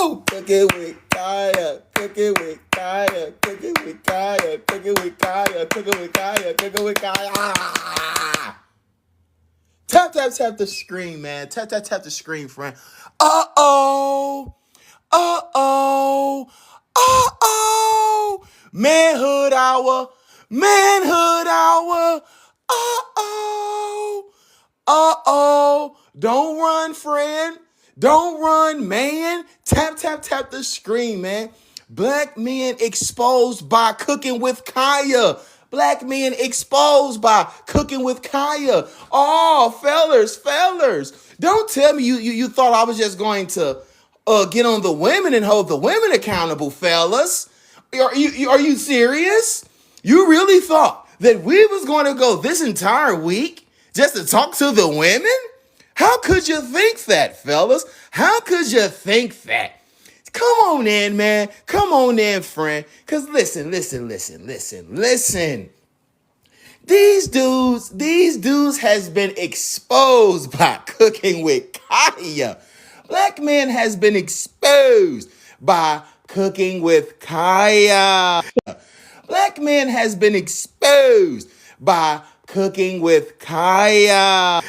Cooking with Kaya, cooking with Kaya, cooking with Kaya, cooking with Kaya, cooking with Kaya, cooking with Kaya. Tap, tap, tap the screen, man. Tap, tap, tap the screen, friend. Uh-oh. Uh-oh. Uh-oh. Manhood hour. Manhood hour. Uh-oh. Uh-oh. Don't run, friend. Don't run, man. Tap, tap, tap the screen, man. Black men exposed by Cooking with Kaya. Black men exposed by Cooking with Kaya. Oh, fellers. Don't tell me you thought I was just going to get on the women and hold the women accountable, fellas. Are you serious? You really thought that we was going to go this entire week just to talk to the women? How could you think that, fellas? How could you think that? Come on in, man. Come on in, friend. Cause listen. These dudes has been exposed by Cooking with Kaya. Black men has been exposed by Cooking with Kaya. Black men has been exposed by Cooking with Kaya.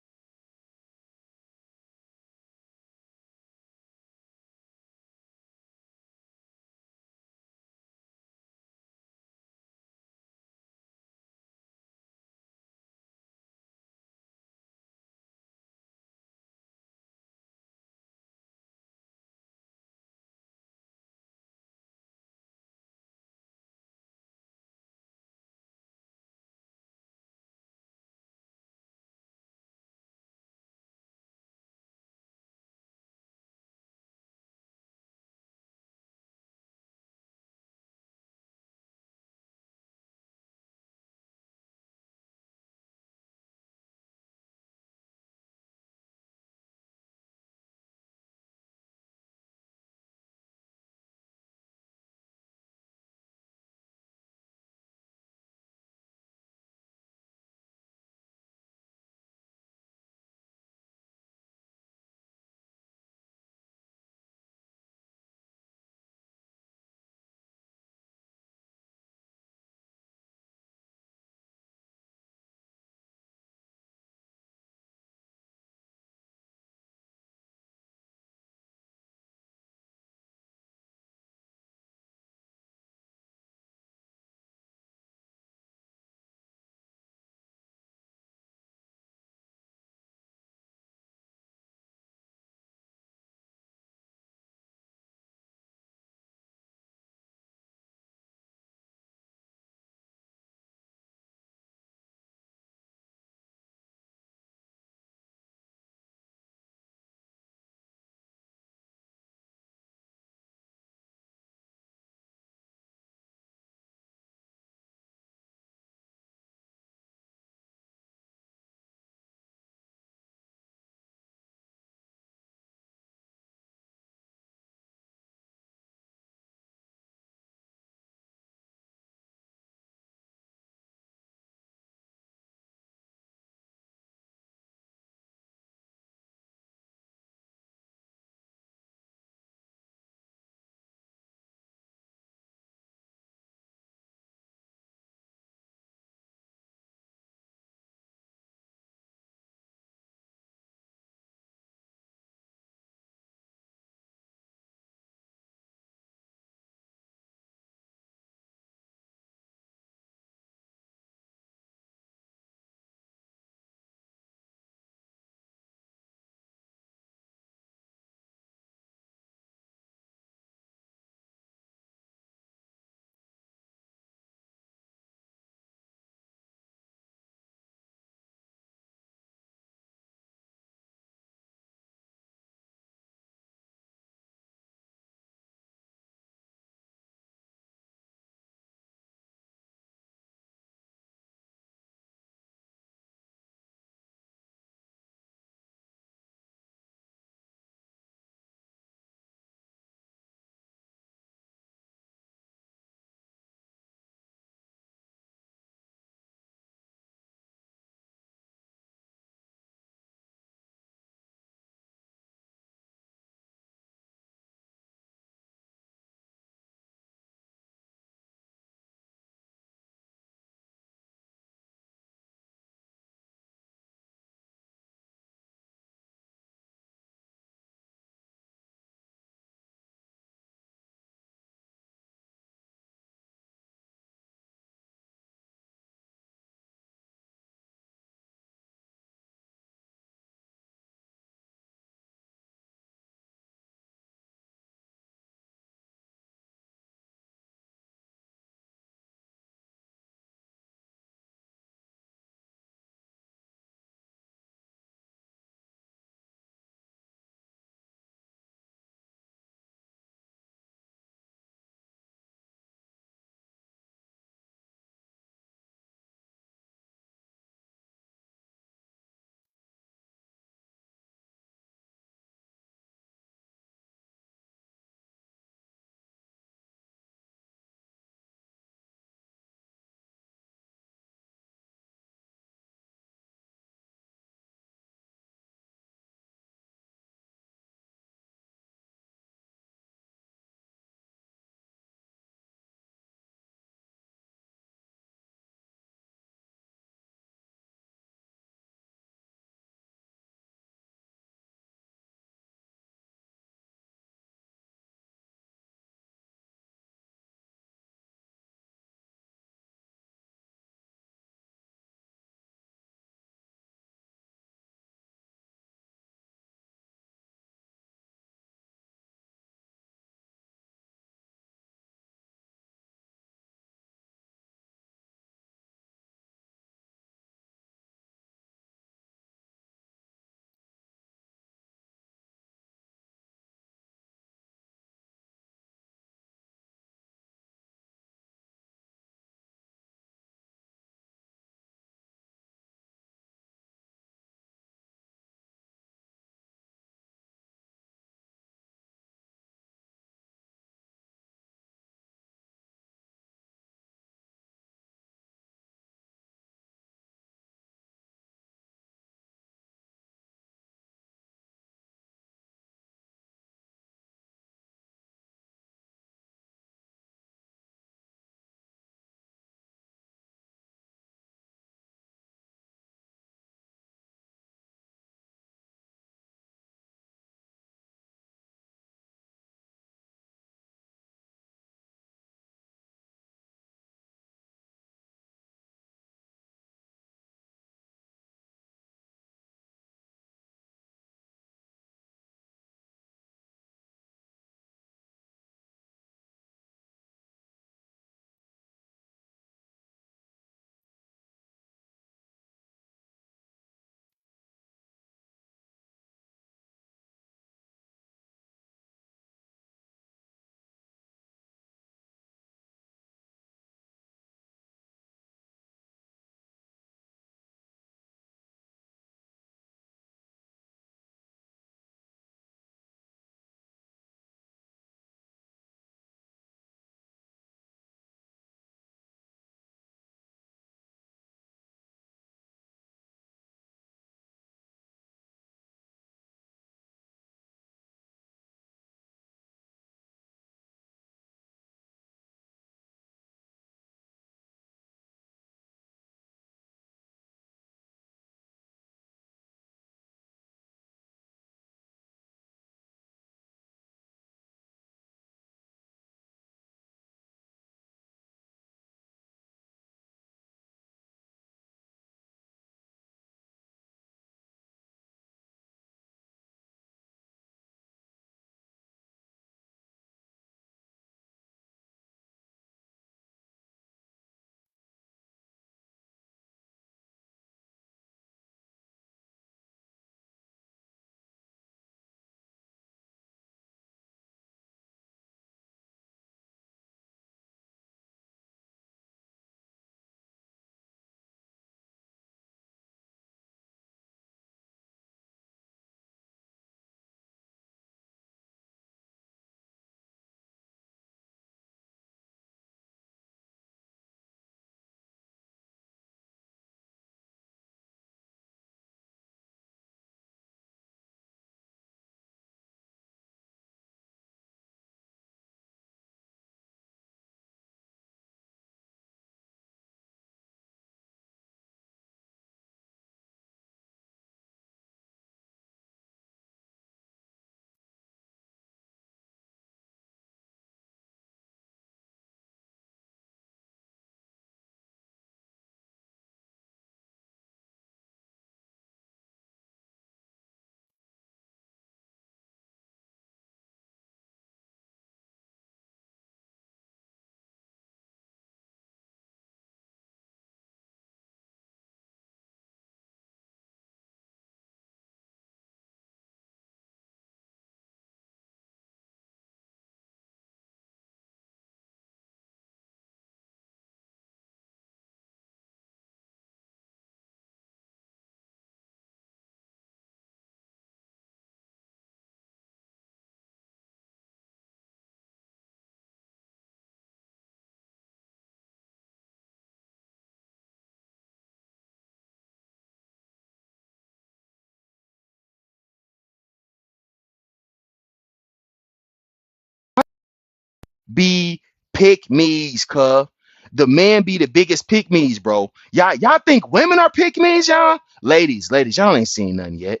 be pick me's, cuz. The men be the biggest pick me's, bro. Y'all think women are pick me's, y'all? Ladies, y'all ain't seen none yet.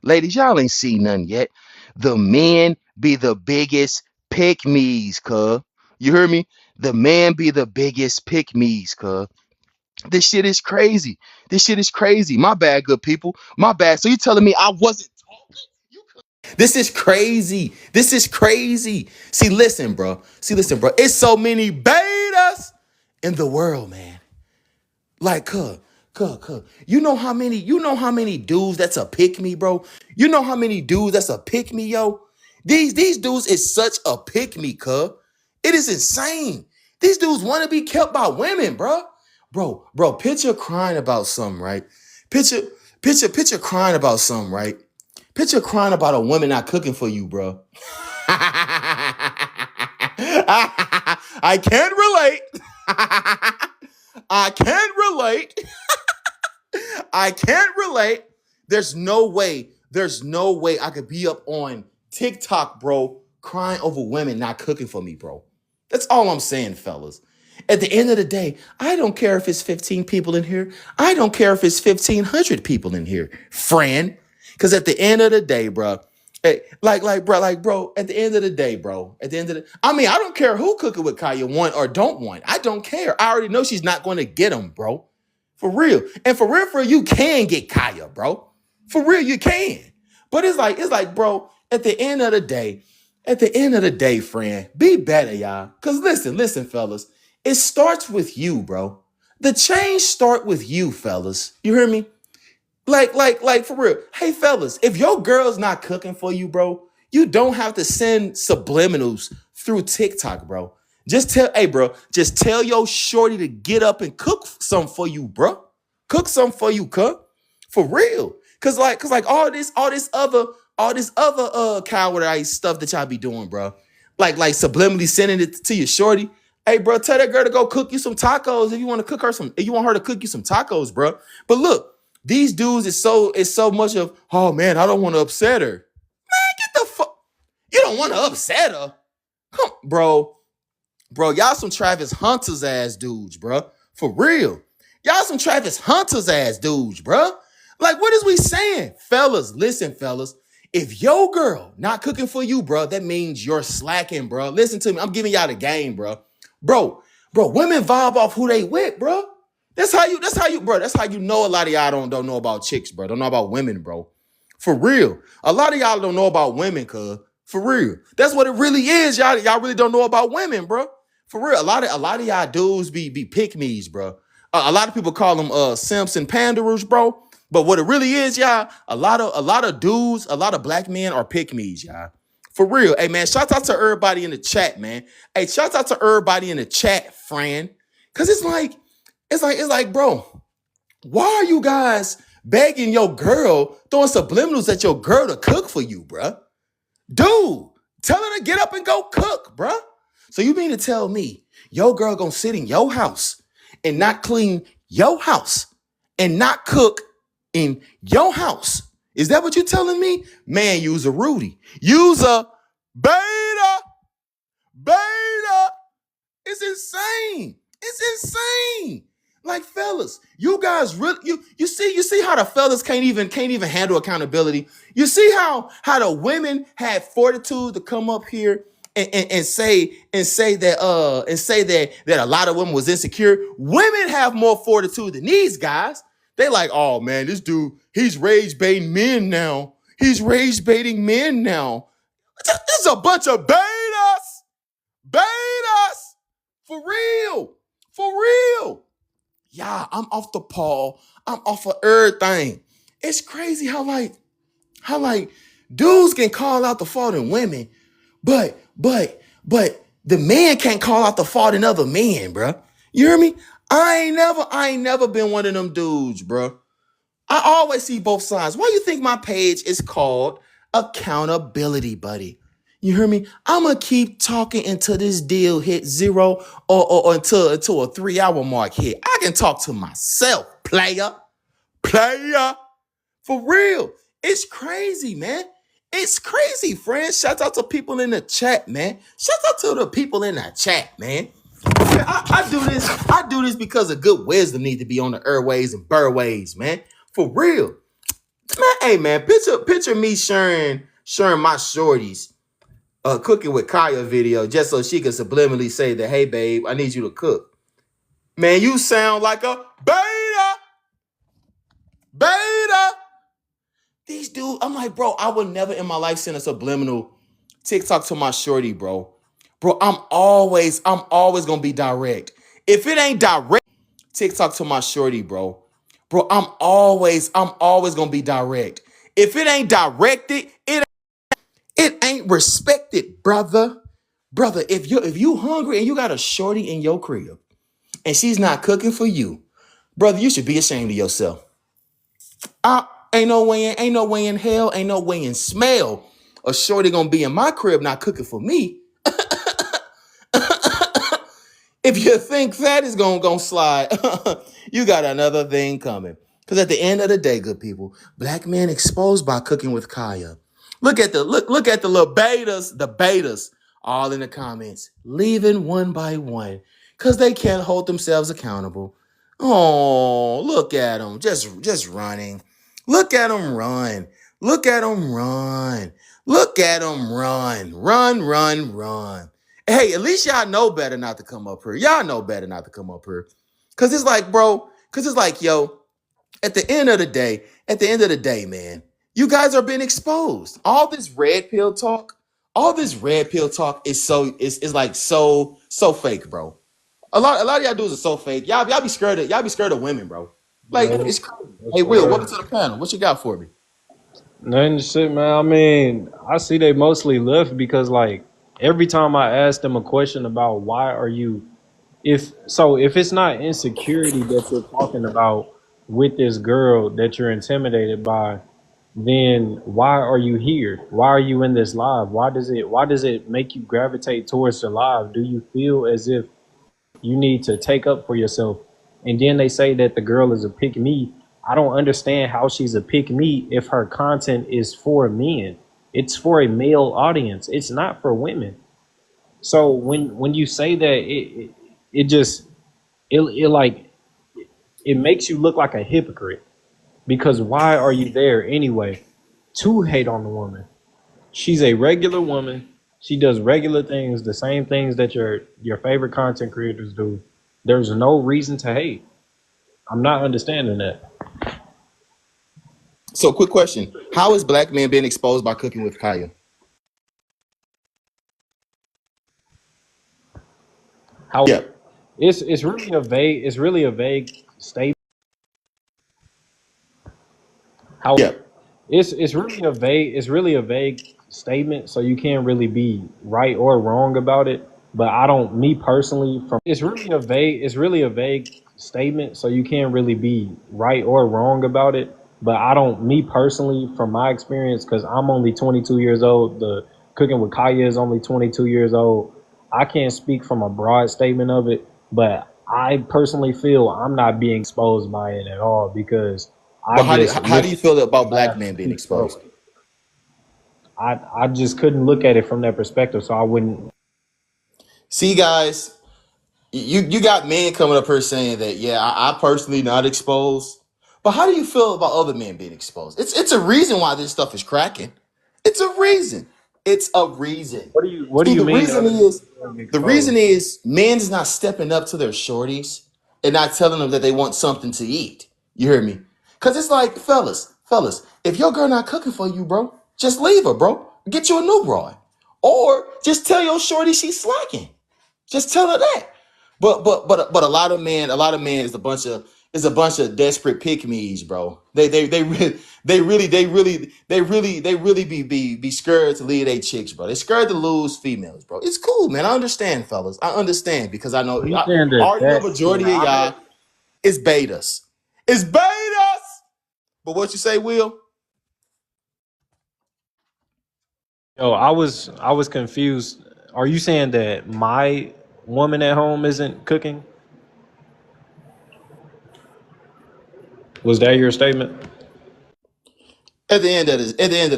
Ladies, y'all ain't seen none yet. The men be the biggest pick me's, cuz. You hear me? The men be the biggest pick me's, cuz. This shit is crazy. This shit is crazy. My bad, good people. My bad. So you telling me I wasn't talking? This is crazy. This is crazy. See, listen, bro. It's so many betas in the world, man. Like, cuh. You know how many dudes that's a pick me, bro? You know how many dudes that's a pick me, yo? These dudes is such a pick me, cuh. It is insane. These dudes want to be kept by women, bro. Bro, picture crying about something, right? Picture, picture crying about something, right? Picture crying about a woman not cooking for you, bro. I can't relate. I can't relate. I can't relate. There's no way I could be up on TikTok, bro, crying over women not cooking for me, bro. That's all I'm saying, fellas. At the end of the day, I don't care if it's 15 people in here. I don't care if it's 1,500 people in here, friend. Because at the end of the day, bro, bro, at the end of the day, bro, I mean, I don't care who Cooking with Kaya want or don't want. I don't care. I already know she's not going to get them, bro. For real. And for real, you can get Kaya, bro. For real, you can. But it's like, bro, at the end of the day, friend, be better, y'all. Because listen, fellas, it starts with you, bro. The change start with you, fellas. You hear me? Like for real. Hey, fellas, if your girl's not cooking for you, bro, you don't have to send subliminals through TikTok, bro. Just tell your shorty to get up and cook some for you, bro. Cook some for you, cuh. For real. Cause like all this other coward stuff that y'all be doing, bro. Like subliminally sending it to your shorty. Hey, bro, tell that girl to go cook you some tacos if you want to cook her some. If you want her to cook you some tacos, bro. But look, these dudes is so much of, oh man, I don't want to upset her. Get the fuck. You don't want to upset her, come, bro. Y'all some Travis Hunter's ass dudes, bro. For real, y'all some Travis Hunter's ass dudes, bro. Like, what is we saying, fellas? Listen, fellas. If your girl not cooking for you, bro, that means you're slacking, bro. Listen to me. I'm giving y'all the game, bro. Bro, women vibe off who they with, bro. That's how you know a lot of y'all don't know about chicks, bro. Don't know about women, bro. For real. A lot of y'all don't know about women, cuz. For real. That's what it really is. Y'all really don't know about women, bro. For real. A lot of y'all dudes be pick me's, bro. A lot of people call them simps and panderers, bro. But what it really is, y'all, a lot of dudes, a lot of black men are pick me's, y'all. For real. Hey, man, shout out to everybody in the chat, man. Hey, shout out to everybody in the chat, friend. Cause it's like, bro, why are you guys begging your girl, throwing subliminals at your girl to cook for you, bruh? Dude, tell her to get up and go cook, bruh. So you mean to tell me your girl gonna sit in your house and not clean your house and not cook in your house? Is that what you telling me? Man, use a Rudy. Use a beta. Beta. It's insane. It's insane. Like, fellas, you guys really you see how the fellas can't even handle accountability. You see how the women had fortitude to come up here and say that a lot of women was insecure. Women have more fortitude than these guys. They like, oh man, this dude, he's rage baiting men now. He's rage baiting men now. This is a bunch of betas. Betas. For real. For real. Yeah, I'm off the Paul. I'm off of everything. It's crazy how dudes can call out the fault in women, but the man can't call out the fault in other men, bro. You hear me? I ain't never been one of them dudes, bro. I always see both sides. Why you think my page is called Accountability Buddy? You hear me? I'ma keep talking until this deal hit zero or until a 3 hour mark hit. I can talk to myself, player. For real. It's crazy, man. It's crazy, friends. Shout out to people in the chat, man. Shout out to the people in the chat, man. I do this. I do this because of good wisdom need to be on the airways and burways, man. For real, man. Hey, man. Picture me sharing my shorties cooking with Kaya video just so she could subliminally say that, hey, babe, I need you to cook. Man, you sound like a beta. These dudes, I'm like, bro, I would never in my life send a subliminal TikTok to my shorty, bro. Bro, I'm always gonna be direct. If it ain't direct, TikTok to my shorty, bro. Bro, I'm always gonna be direct. If it ain't directed, it ain't respected, brother. Brother, if you hungry and you got a shorty in your crib and she's not cooking for you, brother, you should be ashamed of yourself. Ain't no way in hell, ain't no way in smell a shorty gonna be in my crib not cooking for me. If you think that is gonna slide, you got another thing coming. Because at the end of the day, good people, black men exposed by cooking with Kaya. Look at the little betas, all in the comments, leaving one by one, because they can't hold themselves accountable. Oh, look at them, just running. Look at them run. Look at them run. Look at them run. Run, run, run. Hey, at least y'all know better not to come up here. Y'all know better not to come up here. Cause it's like, bro, cause it's like, yo, at the end of the day, man, you guys are being exposed. All this red pill talk is like so fake, bro. A lot of y'all dudes are so fake. Y'all be scared of women, bro. Like No, it's crazy. that's Hey, Will, fair. welcome to the panel. What you got for me? Nothing shit, man. I mean, I see they mostly left because like every time I ask them a question about why are you if it's not insecurity that you're talking about with this girl that you're intimidated by, then why are you here? Why are you in this live? Why does it make you gravitate towards the live? Do you feel as if you need to take up for yourself? And then they say that the girl is a pick me. I don't understand how she's a pick me if her content is for men. It's for a male audience. It's not for women. So when you say that, it just it like it makes you look like a hypocrite, because why are you there anyway? To hate on the woman. She's a regular woman. She does regular things, the same things that your favorite content creators do. There's no reason to hate. I'm not understanding that. So, quick question: how is black men being exposed by cooking with Kaya? How Yeah, it's really a vague statement. How yeah. it's really a vague statement, so you can't really be right or wrong about it. But I don't me personally from it's really a vague statement, so you can't really be right or wrong about it. But I don't me personally from my experience, because I'm only 22 years old. The Cooking with Kaya is only 22 years old. I can't speak from a broad statement of it, but I personally feel I'm not being exposed by it at all, because I But just how look do you feel about black laugh men and being keep exposed? scrolling. I just couldn't look at it from that perspective, so I wouldn't. See, guys, you got men coming up here saying that, yeah, I personally not exposed. But how do you feel about other men being exposed? It's a reason why this stuff is cracking. It's a reason. It's a reason. What do See, you the mean reason other is people are the reason exposed? is men's not stepping up to their shorties and not telling them that they want something to eat. You hear me? Cause it's like, fellas, if your girl not cooking for you, bro, just leave her, bro. Get you a new broad. Or just tell your shorty she's slacking. Just tell her that. But a lot of men is a bunch of desperate pick me's, bro. They really be scared to leave their chicks, bro. They scared to lose females, bro. It's cool, man. I understand, fellas. I understand because Are you I saying that already know that majority of y'all is betas. It's betas. But what you say, Will? yo, I was confused. Are you saying that my woman at home isn't cooking? Was that your statement? At the end of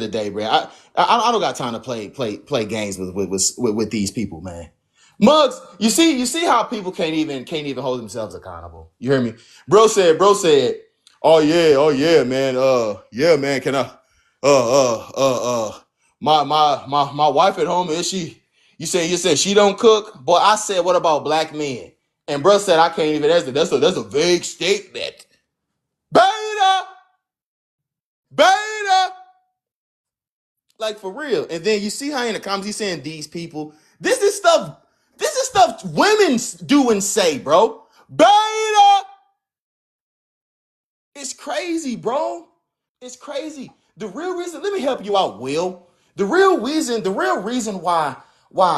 the day, bro. I don't got time to play games with these people, man. Mugs, you see how people can't even hold themselves accountable. You hear me? Bro said, oh yeah, man, yeah, man, can I, my wife at home, is she? You said she don't cook, but I said, what about black men? And bro said, I can't even. That's a vague statement. Beta. Like for real. And then you see how in the comments he's saying these people. This is stuff. This is stuff women do and say, bro. Beta. It's crazy, bro. It's crazy. The real reason. Let me help you out, Will. The real reason why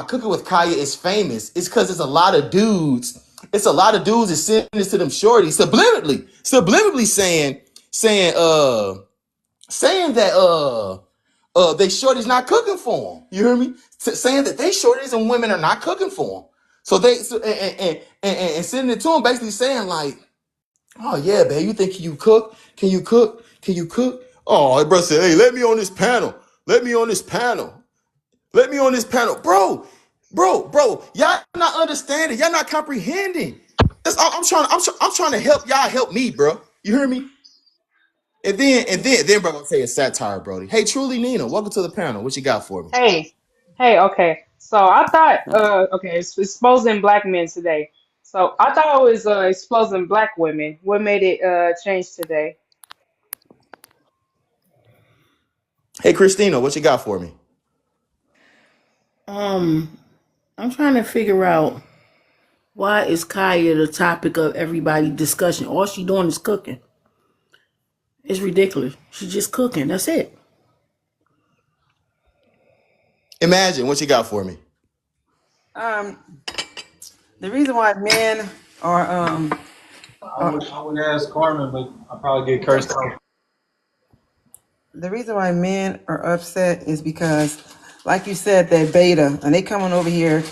Cooking with Kaya is famous is because it's a lot of dudes. It's a lot of dudes that send this to them shorties subliminally saying that they shorties not cooking for them. You hear me? Saying that they shorties and women are not cooking for them. So and sending it to them, basically saying like, oh yeah, babe, you think you cook? Can you cook? Can you cook? Oh, bro said, hey, let me on this panel. Let me on this panel. Let me on this panel, bro. Y'all not understanding. Y'all not comprehending. That's all I'm trying to help y'all help me, bro. You hear me? And then, bro, I'm gonna say a satire, Brody. Hey, truly, Nina, welcome to the panel. What you got for me? Hey, okay. So I thought, okay, it's exposing black men today. So I thought it was exposing black women. What made it change today? Hey, Christina, what you got for me? Um, I'm trying to figure out why is Kaya the topic of everybody discussion. All she doing is cooking. It's ridiculous. She's just cooking. That's it. Imagine what you got for me. Um, the reason why men are I would ask Carmen, but I probably get cursed out. the reason why men are upset is because, like you said, they're beta and they coming over here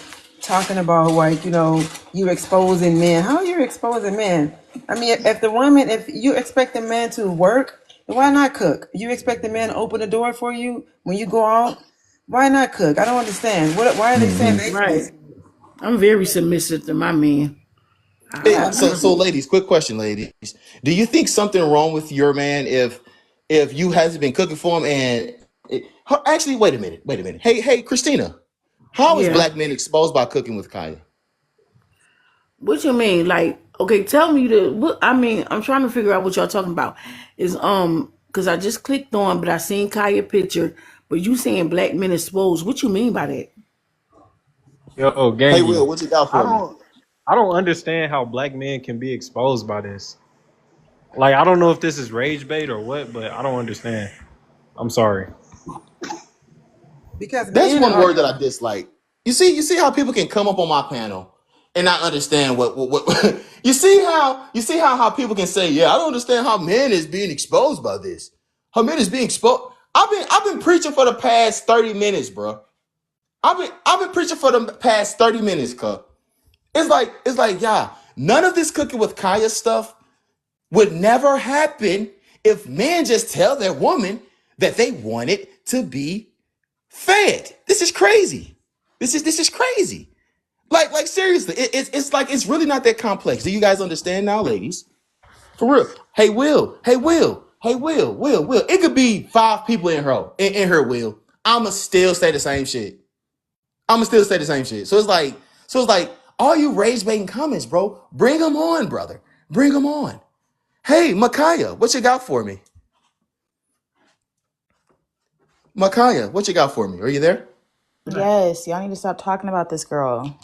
talking about like you exposing men. How are you exposing men? I mean, if you expect a man to work, why not cook? You expect the man to open the door for you when you go out. Why not cook? I don't understand. Why are they saying they Right. I'm very submissive to my man. Hey, Yeah, so, ladies, quick question, ladies. Do you think something wrong with your man if you hasn't been cooking for him actually, wait a minute. Hey, Christina, how is Yeah. black men exposed by cooking with Kaya? What you mean? Like, okay, tell me the. What I mean, I'm trying to figure out what y'all talking about. Is because I just clicked on, but I seen Kaya picture. But you saying black men exposed? What you mean by that? Yo, Hey, Gangy, Will, what you got I for me? don't, I don't understand how black men can be exposed by this. Like, I don't know if this is rage bait or what, but I don't understand. I'm sorry. because That's men one are. word that I dislike. You see how people can come up on my panel and not understand what you see how people can say, yeah, I don't understand how men is being exposed by this. How men is being exposed. I've been preaching for the past 30 minutes, bro. I've been preaching for the past 30 minutes, cuz. It's like, yeah, none of this cooking with Kaya stuff would never happen if men just tell their woman that they want it to be fed. This is crazy. This is crazy. Like seriously, it's like it's really not that complex. Do you guys understand now, ladies? For real. Hey Will. Hey Will. Hey Will. It could be 5 people in her Will. I'ma still say the same shit. I'ma still say the same shit. So it's like all you rage baiting comments, bro. Bring them on, brother. Bring them on. Hey, Micaiah, what you got for me? Micaiah, what you got for me? Are you there? Yes, y'all need to stop talking about this girl.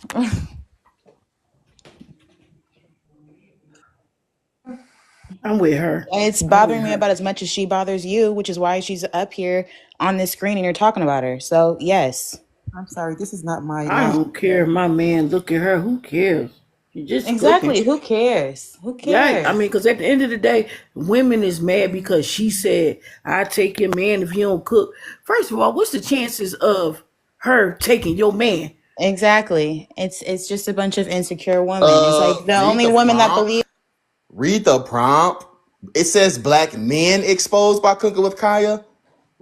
I'm with her. It's I'm with bothering me her. about as much as she bothers you, which is why she's up here on this screen and you're talking about her. So, yes. I'm sorry, this is not my I don't care if my man look at her. Who cares? She just cooking. Exactly. Who cares? Who Yeah, I cares? mean, because at the end of the day, women is mad because she said, "I take your man if you don't cook." First of all, what's the chances of her taking your man? Exactly. It's just a bunch of insecure women. It's like the Read only the woman that prompt. believe. Read the prompt. It says black men exposed by cooking with Kaya.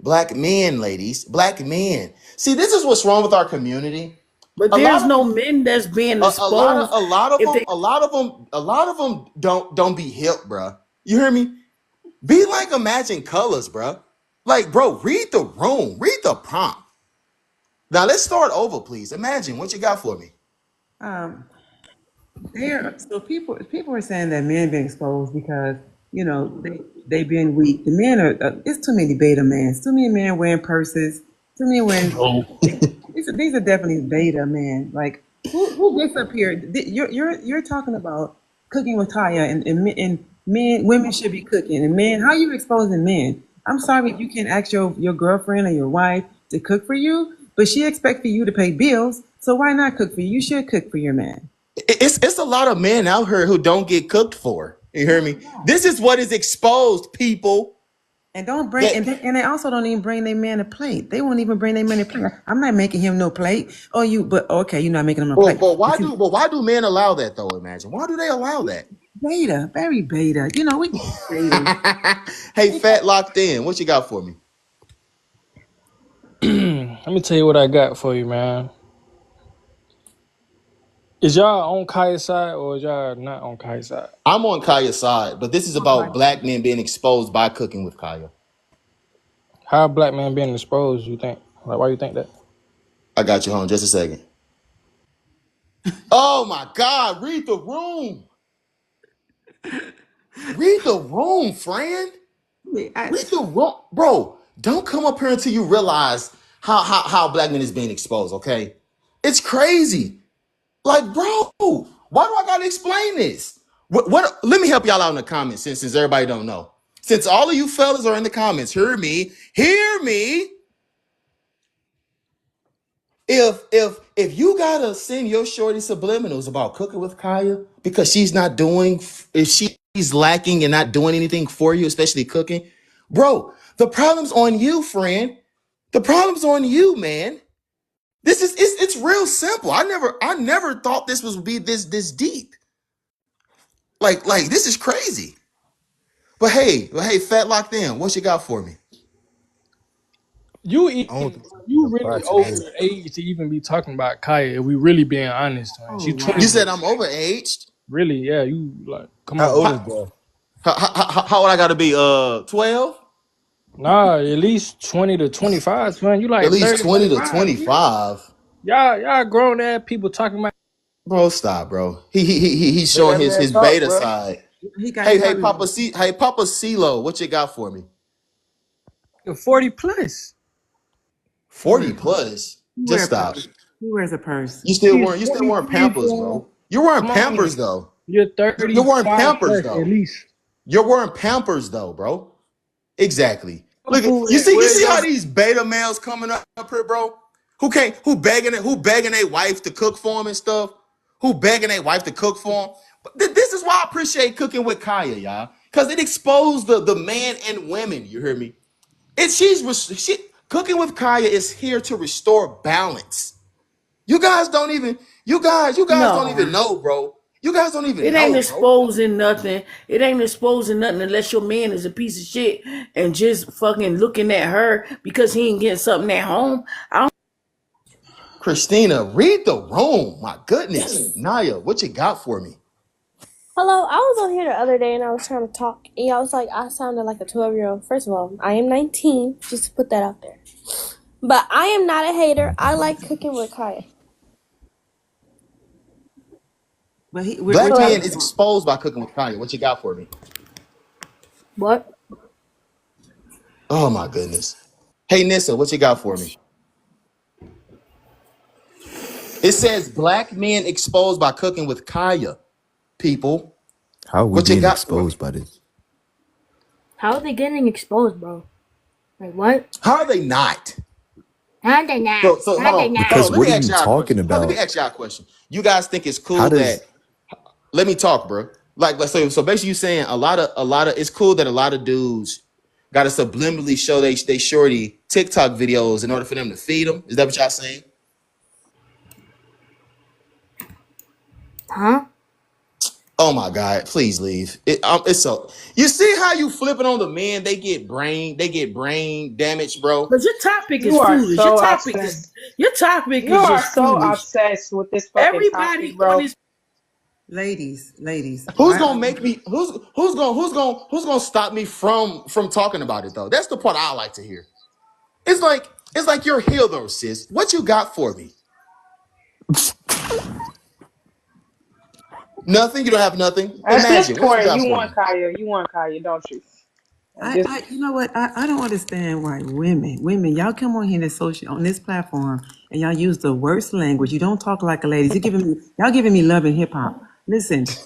Black men, ladies, black men. See, this is what's wrong with our community. But A lot there's of no men that's being a lot of exposed if they a lot of them don't be hip, bruh. You hear me? Be like Imagine Colors, bruh. Like, bro, read the room, read the prompt. Now let's start over, please. Imagine what you got for me. Um, There, so people are saying that men being exposed because they being weak. The men are it's too many beta men. It's too many men wearing purses. Too many wearing. These are definitely beta men. Like who gets up here? You're talking about cooking with Kaya and men women should be cooking and men. How are you exposing men? I'm sorry you can't ask your girlfriend or your wife to cook for you, but she expects for you to pay bills. So why not cook for you? You should cook for your man. It's a lot of men out here who don't get cooked for. You hear me? This is what is exposed, people. And don't bring That and they also don't even bring their man a plate. They won't even bring their man a plate. I'm not making him no plate. Oh, but okay, you're not making him a well, plate. but But you why do men allow that though? Imagine why do they allow that? beta, very beta. We beta. Hey, fat locked in. What you got for me? Let me tell you what I got for you, man. Is y'all on Kaya's side or is y'all not on Kaya's side? I'm on Kaya's side, but this is about black men being exposed by cooking with Kaya. How a black man being exposed, you think? Like, why you think that? I got you home just a second. Oh my God, read the room. Read the room, friend. Read the room. Bro, don't come up here until you realize how black men is being exposed, okay? It's crazy. Like, bro, why do I gotta explain this? What let me help y'all out in the comments since everybody don't know. Since all of you fellas are in the comments, hear me. If you gotta send your shorty subliminals about cooking with Kaya because she's not doing if she's lacking and not doing anything for you, especially cooking, bro, the problem's on you, friend. The problem's on you, man. It's real simple. I never thought this was be this deep. Like this is crazy. But hey, fat locked in. What you got for me? I don't think You it's really apply to over this. the age to even be talking about Kaya. If we really being honest, man, Oh she's You wow. 24. said I'm overaged. Really, yeah. You like, come How on, old man. is How, bro? how old I gotta be? 12? Nah, at least 20 to 25, man. You At like least 30, 20 to 35. 25. Y'all grown ass people talking about Bro, stop, bro. He's Let showing that his man his talk, beta bro. side. He Hey, probably Papa CeeLo, what you got for me? 40 plus. 40 plus. he wear Just a purse. stop. He wears a purse. He's You still wearing 43, Pampers, fam. bro. You're wearing Come on. Pampers though. You're You're wearing 35 Pampers plus at though. least. You're wearing Pampers though, bro. Exactly. Look at Shampoo you where's see your how these beta males coming up here, bro? Who begging their wife to cook for them and stuff? Who begging their wife to cook for them? But this is why I appreciate cooking with Kaya, y'all. Cause it exposed the man and women. You hear me? She cooking with Kaya is here to restore balance. You guys don't even you guys don't even no. know, bro. You guys don't even It ain't know, bro. exposing nothing. It ain't exposing nothing unless your man is a piece of shit and just fucking looking at her because he ain't getting something at home. I don't Christina, read the room. My goodness. Naya, what you got for me? Hello, I was on here the other day and I was trying to talk. And I was like, I sounded like a 12-year-old. First of all, I am 19, just to put that out there. But I am not a hater. I like cooking with Kaya. But we're Black Hello? man talking is about. exposed by cooking with Kanye. What you got for me? What? Oh my goodness. Hey Nissa, what you got for me? It says black men exposed by cooking with Kaya. People, How are we what you being got for exposed me? by this? How are they getting exposed, bro? Like, what? How are they not? How are they not? So How are they hold not? Because on. Let what me are ask you y'all a talking question. Let me about? ask y'all a question. You guys think it's How cool that does let me talk, bro. Like let's say so basically you saying a lot of it's cool that a lot of dudes gotta subliminally show they shorty TikTok videos in order for them to feed them. Is that what y'all saying? Huh? Oh my God! Please leave. It's so. You see how you flipping on the men? They get brain damage, bro. But your topic is You are foolish. so obsessed. Your topic You is are just so foolish. obsessed with this fucking topic, Everybody on bro. this Ladies, Who's why gonna are make me? Who's gonna stop me from talking about it though? That's the part I like to hear. It's like you're here though, sis. What you got for me? Nothing. You don't have nothing. At this Imagine what you point, got you for want me. Kaya. You want Kaya, don't you? At this, you know what? I don't understand why women, y'all come on here and associate on this platform and y'all use the worst language. You don't talk like a lady. Y'all giving me love and hip hop. Listen,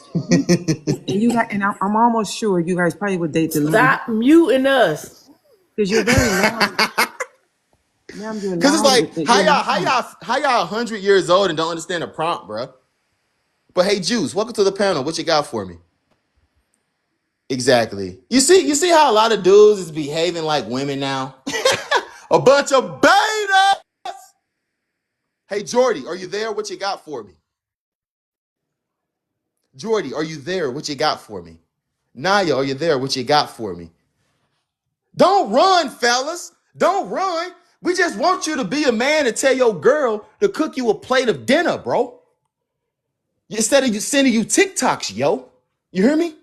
and you guys, and I'm almost sure you guys probably would date the love and hip stop muting us. because you're very loud. Ma'am, you're Cause it's loud. like You're loud. how y'all 100 years old and don't understand the prompt, bro. But hey, Juice, welcome to the panel. What you got for me? Exactly. You see how a lot of dudes is behaving like women now? A bunch of beta. Hey, Jordy, are you there? What you got for me? Jordy, are you there? What you got for me? Naya, are you there? What you got for me? Don't run, fellas. Don't run. We just want you to be a man and tell your girl to cook you a plate of dinner, bro. Instead of you sending you TikToks, yo. You hear me?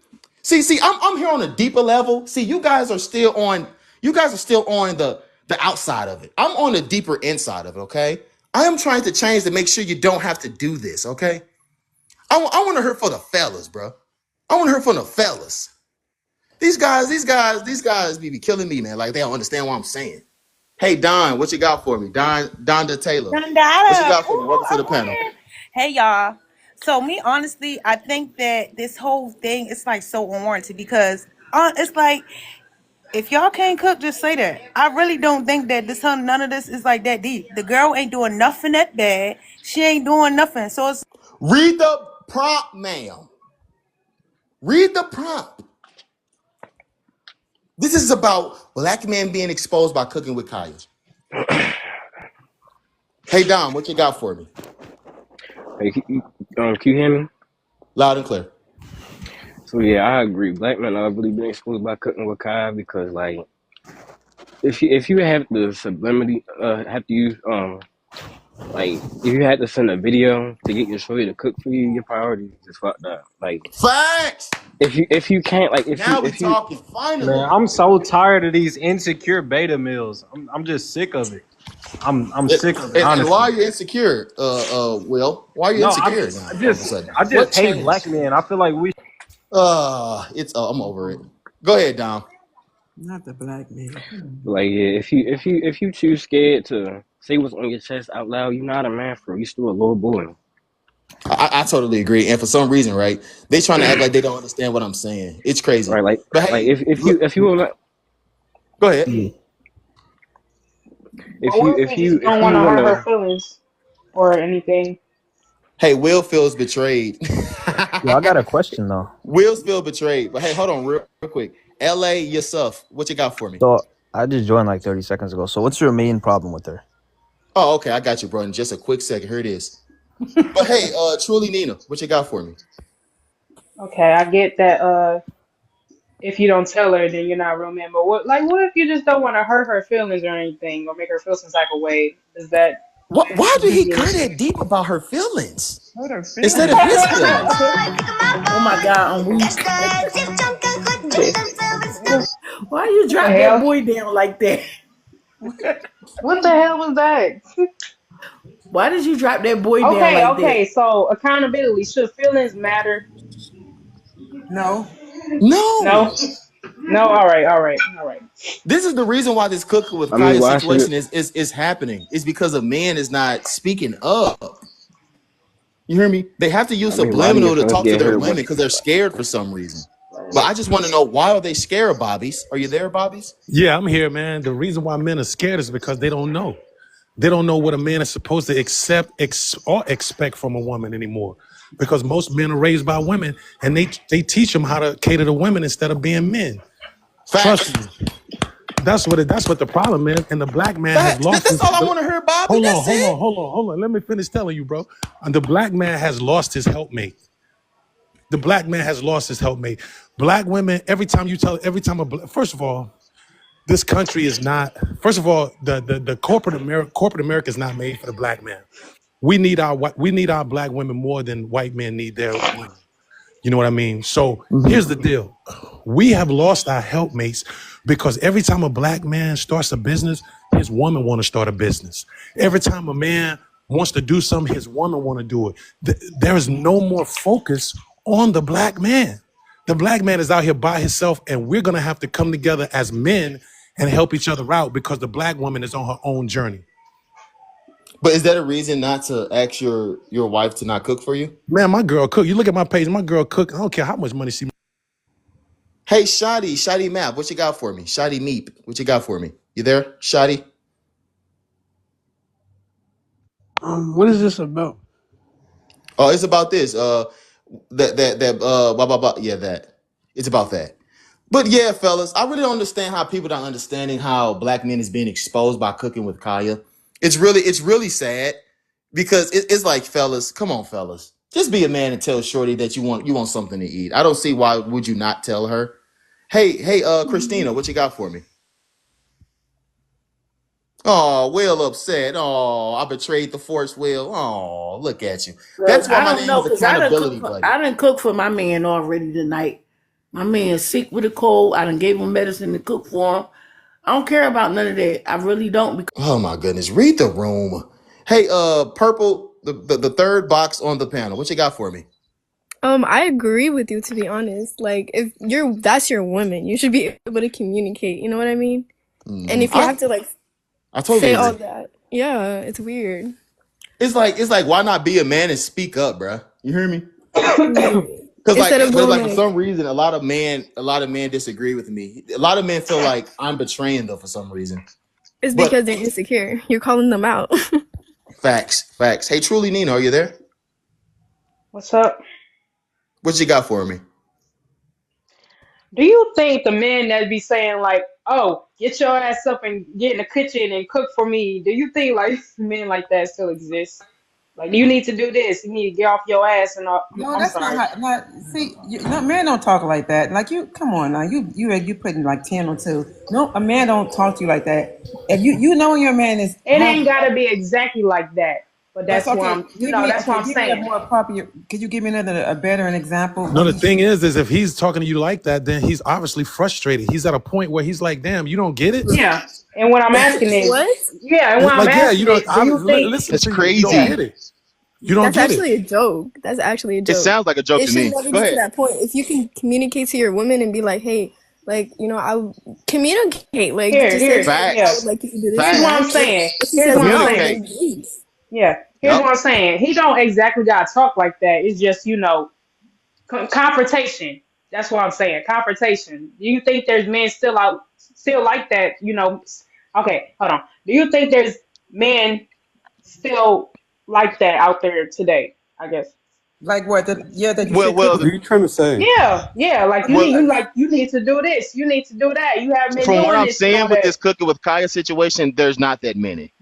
See, I'm here on a deeper level. See, you guys are still on the outside of it. I'm on the deeper inside of it, okay? I am trying to change to make sure you don't have to do this, okay? I want to hear for the fellas, bro. I want to hear from the fellas. These guys be killing me, man. Like they don't understand what I'm saying. Hey Don, what you got for me? Donda Taylor. What you Dondada. got for me? Ooh, Welcome to I'm the panel. weird. Hey y'all. So me honestly, I think that this whole thing is like so unwarranted because it's like if y'all can't cook, just say that. I really don't think that none of this is like that deep. The girl ain't doing nothing that bad. She ain't doing nothing. So it's Read the prompt, ma'am. Read the prompt. This is about black men being exposed by cooking with Kaya. Hey Don, what you got for me? Hey, can you hear me? Loud and clear. So yeah, I agree. Black men are really being exposed by cooking with Kai because like if you have the sublimity have to use like if you had to send a video to get your shorty to cook for you, your priorities is fucked up. Like Facts. if you can't like Now we if you talking finally. Man, I'm so tired of these insecure beta males. I'm just sick of it. I'm sick of it, And why honestly. are you insecure, Will? Why are you No, insecure now all of a sudden? I What just hate black changed? men. I feel like we I'm over it. Go ahead, Dom. Not the black man. like yeah, if you too scared to say what's on your chest out loud, you're not a man for you still a little boy. I totally agree. And for some reason, right, they trying to act like they don't understand what I'm saying. It's crazy. Right? But Like hey, look, if you wanna go ahead. but what if you just don't if want you to hurt her wanna feelings or anything? Hey, Will feels betrayed. Yo, I got a question though. Will's feel betrayed. But hey, hold on real quick. LA, yourself. What you got for me? So I just joined like 30 seconds ago. So what's your main problem with her? Oh, okay. I got you, bro. In just a quick second. Here it is. But hey, truly Nina, what you got for me? Okay, I get that. If you don't tell her, then you're not a real man. But what if you just don't want to hurt her feelings or anything, or make her feel some type of way? Does that Why did he deviate? got that deep about her feelings Hurt her instead feelings. of his feelings? Oh my God, I'm weak. Why you What the drop that hell? boy down like that? What the hell was that? Why did you drop that boy down Okay, like that? okay. So accountability. Should feelings matter? No. No. No. No. All right. All right. All right. This is the reason why this cooking with I mean Kaya why should it situation is happening. It's because a man is not speaking up. You hear me? They have to use I mean why do your subliminal to feelings talk to get their hurt women once because they're scared for some reason. But I just want to know, why are they scared, Bobbies? Are you there, Bobbies? Yeah, I'm here, man. The reason why men are scared is because they don't know. They don't know what a man is supposed to or expect from a woman anymore. Because most men are raised by women, and they teach them how to cater to women instead of being men. Trust Facts. me, that's what the problem is. And the black man has Facts. lost That's his. all I want to hear, Bobby. Hold on, That's hold on, it. hold on, hold on. Let me finish telling you, bro. And the black man has lost his helpmate. The black man has lost his helpmate. Black women, first of all, this country is not. First of all, the corporate America is not made for the black man. We need our black women more than white men need their women. You know what I mean? So here's the deal. We have lost our helpmates because every time a black man starts a business, his woman want to start a business. Every time a man wants to do something, his woman want to do it. There is no more focus on the black man. The black man is out here by himself, and we're going to have to come together as men and help each other out because the black woman is on her own journey. But is that a reason not to ask your wife to not cook for you? Man, my girl cook. You look at my page, my girl cook. I don't care how much money she. Hey, Shotty Map, what you got for me? Shotty Meep, what you got for me? You there, Shotty? What is this about? Oh, it's about this. Blah blah blah. Yeah, that. It's about that. But yeah, fellas, I really don't understand how people not understanding how black men is being exposed by cooking with Kaya. It's really sad because it's like, fellas, come on, fellas, just be a man and tell Shorty that you want something to eat. I don't see why would you not tell her. Hey, Christina, what you got for me? Oh, Will upset. Oh, I betrayed the force, Will. Oh, look at you. Well, That's why I my don't name know is because Accountability Buddy. I done cook for my man already tonight. My man's sick with a cold. I done gave him medicine to cook for him. I don't care about none of that. I really don't. Because Oh my goodness, read the room. Hey, Purple, the third box on the panel. What you got for me? I agree with you, to be honest. Like, if that's your woman, you should be able to communicate. You know what I mean? And if you have to like I totally say all agree. that, yeah, it's weird. It's like why not be a man and speak up, bruh? You hear me? Because Instead of but being for like, some reason, a lot of men disagree with me. A lot of men feel like I'm betraying them for some reason. it's But because they're insecure. You're calling them out. facts. Hey, truly, Nina, are you there? What's up? What you got for me? Do you think the men that be saying like, "Oh, get your ass up and get in the kitchen and cook for me"? Do you think like men like that still exist? Like, you need to do this. You need to get off your ass and all. No, I'm that's not sorry. how. Not see, no, men don't talk like that. Like you, come on now. You putting like 10 or 2. No, a man don't talk to you like that. If you know your man is It ain't home, gotta be exactly like that, but that's that's what okay. I'm. That's what I'm Give me a saying. more proper. Could you give me a better an example? No, What the he thing should. is if he's talking to you like that, then he's obviously frustrated. He's at a point where he's like, "Damn, you don't get it." Yeah. And what I'm asking is, What? yeah. And what I'm Like, yeah, you asking don't. is, do you think? Listen That's to you. You don't Yeah. crazy. get it. You don't That's get it. actually a joke. That's actually a It joke. sounds like a joke It to should me. never Go get to ahead. that point. If you can communicate to your woman and be like, hey, like, I communicate, like, just say, hey, I Yeah. would Facts. like you to do this Here's and what I'm that. Facts. saying. If she Here's says what I'm no, saying. Communicate. then leave. Yeah. Here's Yep. what I'm saying. He don't exactly gotta talk like that. It's just, confrontation. That's what I'm saying. Confrontation. Do you think there's men still like that? Okay, hold on. Do you think there's men still like that out there today? I guess. Like what? That you Well, should cook. well, What are you trying to say? Yeah. Like well. you need to do this. You need to do that. You haven't been From what doing I'm this and saying all with that. this cooking with Kaya situation, there's not that many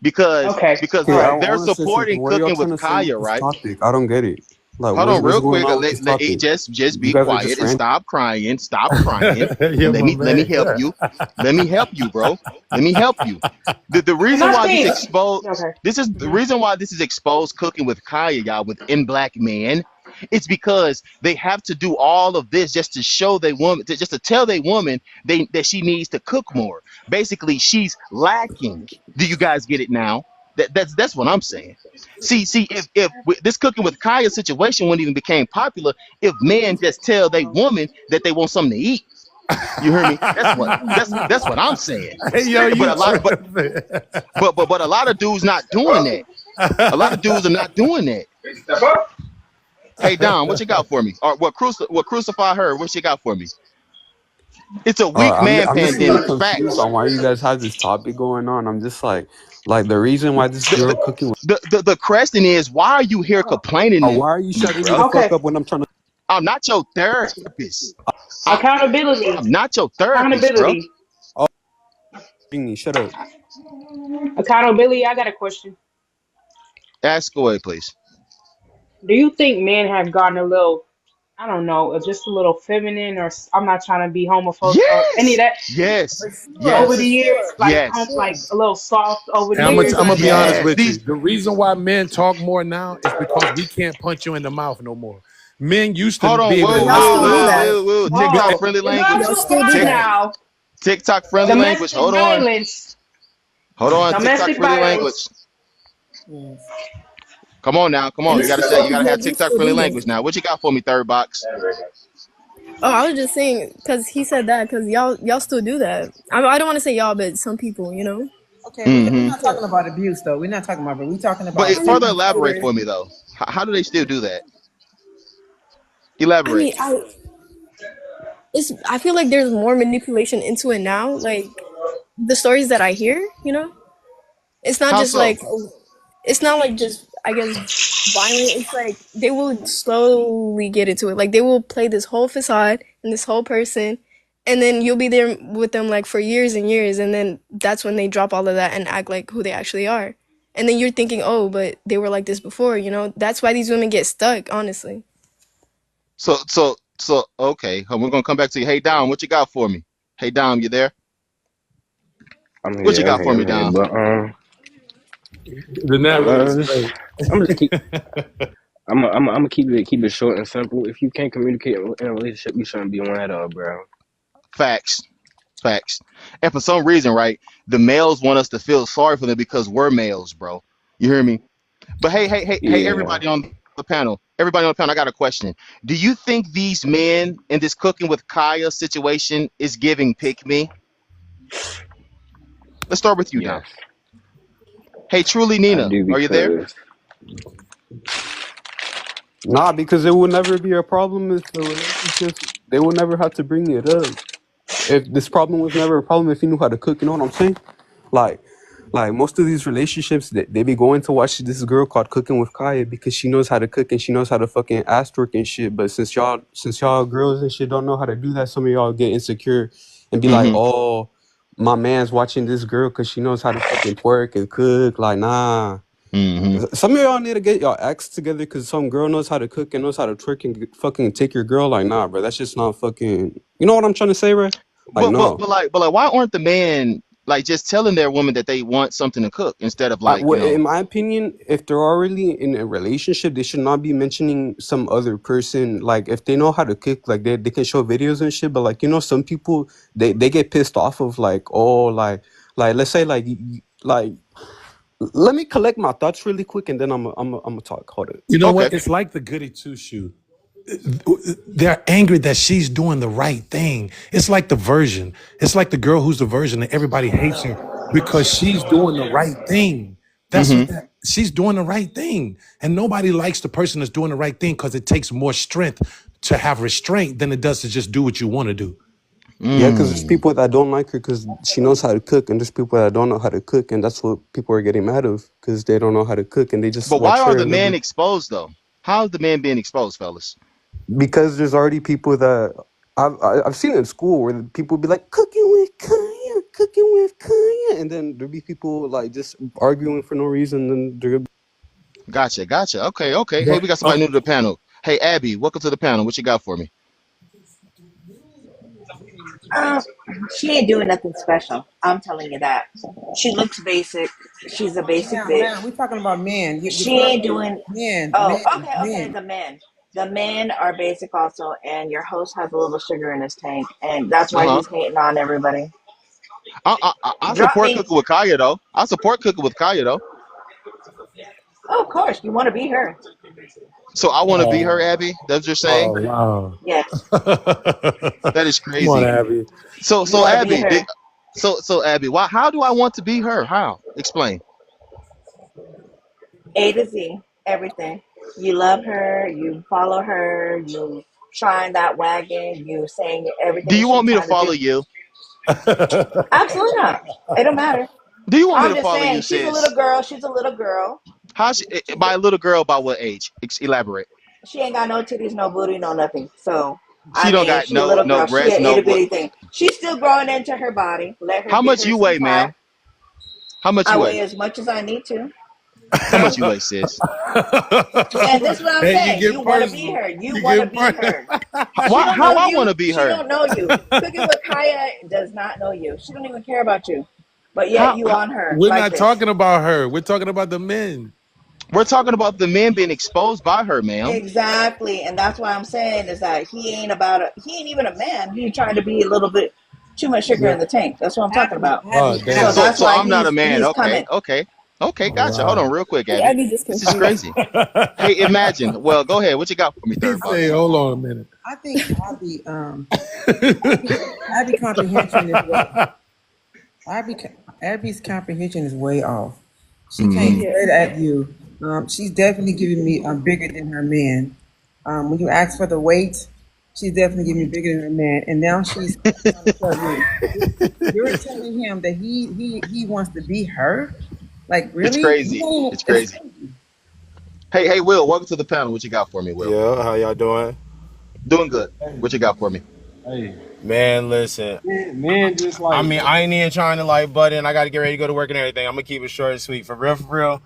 because Okay. because All Okay, I right. they're want to say something. supporting What are y'all cooking trying with to say with Kaya, this right? topic? I don't get it. Like, Hold on, what's real going quick. on with this topic? Just You be guys are just quiet and random. stop crying. Stop crying, Yeah, and let my me man. help you. Let me help you, bro. Let me help you. The And reason I why think okay. this is the hmm reason why this is exposed cooking with Kaya, y'all, within black men. It's because they have to do all of this just to show they woman, just to tell they woman that she needs to cook more. Basically, she's lacking. Do you guys get it now? That's what I'm saying. See, if this cooking with Kaya situation wouldn't even became popular, if men just tell they woman that they want something to eat. You hear me? That's what I'm saying. Hey, yo, But you a lot, tripping. but a lot of dudes not doing that. A lot of dudes are not doing that. Hey Don, what you got for me? Or what crucify her? What you got for me? It's a weak man I'm just a little pandemic. confused Facts. on why you guys have this topic going on. I'm just like the reason why this The girl the, cooking with, the question is, why are you here complaining to why are you me, shutting me bruh? the fuck Okay. up when I'm trying to I'm not your therapist. I, Accountability. I'm not your therapist, bruh. Accountability. oh me shut up. Accountability. I got a question. Ask away, please. Do you think men have gotten a little? I don't know, just a little feminine, or I'm not trying to be homophobic or any of Yes, that. yes, For sure, Over for the yes, years, sure, like for yes, like sure. a little soft over the And years. I'm gonna be honest yes. with you. These The reason why men talk more now is because we can't punch you in the mouth no more. Men used to hold on, be able to whoa, Y'all knock whoa, still you do whoa, out. that. whoa, whoa. TikTok Oh, friendly it's not language. Y'all too still do far Tick that. now. TikTok friendly language. Domestic Hold on, violence. hold on. TikTok Domestic friendly language. violence. Yes. Come on now, come And on. You it's gotta say, you crazy gotta that have we TikTok still friendly do language this. now. What you got for me, third box? Oh, I was just saying because he said that because y'all still do that. I don't want to say y'all, but some people, you know. Okay, we're Mm-hmm. not talking about abuse though. We're not talking about, but we're talking But about I mean, further feminine elaborate spirit. for me though. How do they still do that? I Elaborate. mean, I feel like there's more manipulation into it now. Like the stories that I hear, you know, it's not How just so? like it's not like just I guess violent. It's like they will slowly get into it. Like they will play this whole facade and this whole person, and then you'll be there with them like for years and years, and then that's when they drop all of that and act like who they actually are. And then you're thinking, oh, but they were like this before, you know? That's why these women get stuck, honestly. So. Okay, we're gonna come back to you. Hey, Dom, what you got for me? Hey, Dom, you there? I'm What you here, I'm got for here, me, I'm here. Dom? But The narrative is just, great. I'm just keep. I'm gonna keep it short and simple. If you can't communicate in a relationship, you shouldn't be one at all, bro. Facts. Facts. And for some reason, right, the males want us to feel sorry for them because we're males, bro. You hear me? But hey, Yeah. everybody on the panel, everybody on the panel, I got a question. Do you think these men in this cooking with Kaya situation is giving pick me? Let's start with you, Dom. Yes, Hey, truly I Nina, do are you there? because Nah, because it will never be a problem if the relationships, they will never have to bring it up. If this problem was never a problem, if you knew how to cook, you know what I'm saying? Like, like most of these relationships, they be going to watch this girl called Cooking with Kaya because she knows how to cook and she knows how to fucking ass twerk and shit. But since y'all girls and shit don't know how to do that, some of y'all get insecure and be like, Mm-hmm. oh, my man's watching this girl because she knows how to fucking twerk and cook. Like, nah. Mm-hmm. Some of y'all need to get y'all acts together because some girl knows how to cook and knows how to twerk and fucking take your girl. Like, nah, bro, that's just not fucking. You know what I'm trying to say, bro? Like, no. But like, why aren't the men like just telling their woman that they want something to cook instead of like, Well, in my opinion, if they're already in a relationship, they should not be mentioning some other person. Like, if they know how to cook, like they can show videos and shit. But like, some people they get pissed off of like, oh, like let's say like let me collect my thoughts really quick and then I'm gonna talk. Hold it. You know okay. what? It's like the goody two shoe. They're angry that she's doing the right thing. It's like the virgin. It's like the girl who's the virgin and everybody hates her because she's doing the right thing. That's what Mm-hmm. she's doing the right thing. And nobody likes the person that's doing the right thing because it takes more strength to have restraint than it does to just do what you want to do. Yeah, because there's Mm. people that don't like her because she knows how to cook, and there's people that don't know how to cook, and that's what people are getting mad of because they don't know how to cook, and they just But why watch are her, the and they'll men be exposed though? How's the man being exposed, fellas? because there's already people that I've seen in school where the people be like cooking with Kanye, and then there'll be people like just arguing for no reason, and they're Gotcha. Okay. Hey, But we got somebody new to the panel. Hey, Abby, welcome to the panel. What you got for me? Uh, she ain't doing nothing special. I'm telling you that. She looks basic. She's a basic bitch. Now we're talking about men. You're She talking ain't doing. men, Oh, men, okay. men. The men. The men are basic also, and your host has a little sugar in his tank, and that's why Uh-huh. he's hating on everybody. I Drop support me. cooking with Kaya though. I support cooking with Kaya though. Oh, of course, you want to be her. So I want to be her, oh, Abby. That's what you're saying. oh wow. Yes, That is Come on, crazy. Abby. So you so want to be Abby, her. so Abby, why? How do I want to be her? How? Explain. A to Z, everything. You love her. You follow her. You trying that wagon. You saying Do everything you she want me to trying to follow do. you? Absolutely not. It don't matter. Do you want me I'm to just follow you, saying, she's a little sis? girl. She's a little girl. How she, by a little girl? By what age? Elaborate. She ain't got no titties, no booty, no nothing. So, She I don't mean, got she a little no girl. She breast, an no itty what? bitty thing. She's still growing into her body. Let her How get much her you some weigh, time. ma'am? How much I you weigh weigh? as much as I need to. How much you weigh, sis? And this is what I'm Hey, you saying. You get want to be personal. her. You You want to get be personal. her. She don't How know I want you. to be She her? don't know you. Cooking with Kaya does not know you. She don't even care about you. But yet How, you on her We're like not this. talking about her. We're talking about the men. we're talking about the men being exposed by her, ma'am. Exactly. And that's why I'm saying is that he ain't even a man. He's trying to be a little bit too much sugar Yeah. in the tank. That's what I'm talking about. Oh, So damn. that's So why I'm not a man. he's Okay, coming. okay, okay. Oh, Gotcha. Hold wow. on, real quick, I think Abby. Abby just This is confused. crazy. Hey, imagine. Well, go ahead. What you got for me, He third say, boss? hold on a minute. I think Abby comprehension is way Abby, Abby's comprehension is way off. She came Mm-hmm. Yeah. straight at you. She's definitely giving me bigger than her man. When you ask for the weight, she's definitely giving me bigger than her man. And now she's trying to tell you, you're telling him that he wants to be her. Like It's really? You crazy. don't even, It's it's crazy. Hey, Will. Welcome to the panel. What you got for me, Will? Yeah, how y'all doing? Doing good. What you got for me? Hey, Man, listen. men just I like mean, I ain't even trying to like butt in. I got to get ready to go to work and everything. I'm gonna keep it short and sweet. For real, for real.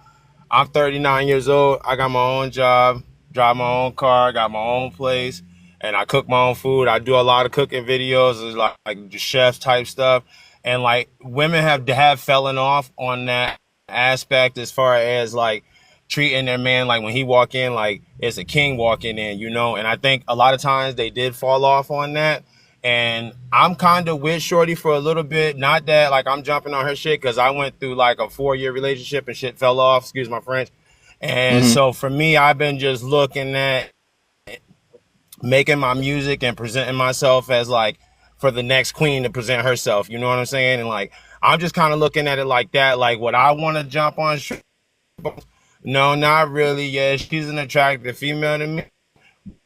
I'm 39 years old. I got my own job, drive my own car, got my own place, and I cook my own food. I do a lot of cooking videos, it's like chef type stuff. And like women have fallen off on that aspect as far as like treating their man like when he walk in like it's a king walking in, you know. And I think a lot of times they did fall off on that. And I'm kind of with Shorty for a little bit. Not that like I'm jumping on her shit because I went through like a 4-year relationship and shit fell off. Excuse my French. And Mm-hmm. so for me, I've been just looking at making my music and presenting myself as like for the next queen to present herself. You know what I'm saying? And like I'm just kind of looking at it like that. Like would I want to jump on? No, not really. Yeah, she's an attractive female to me,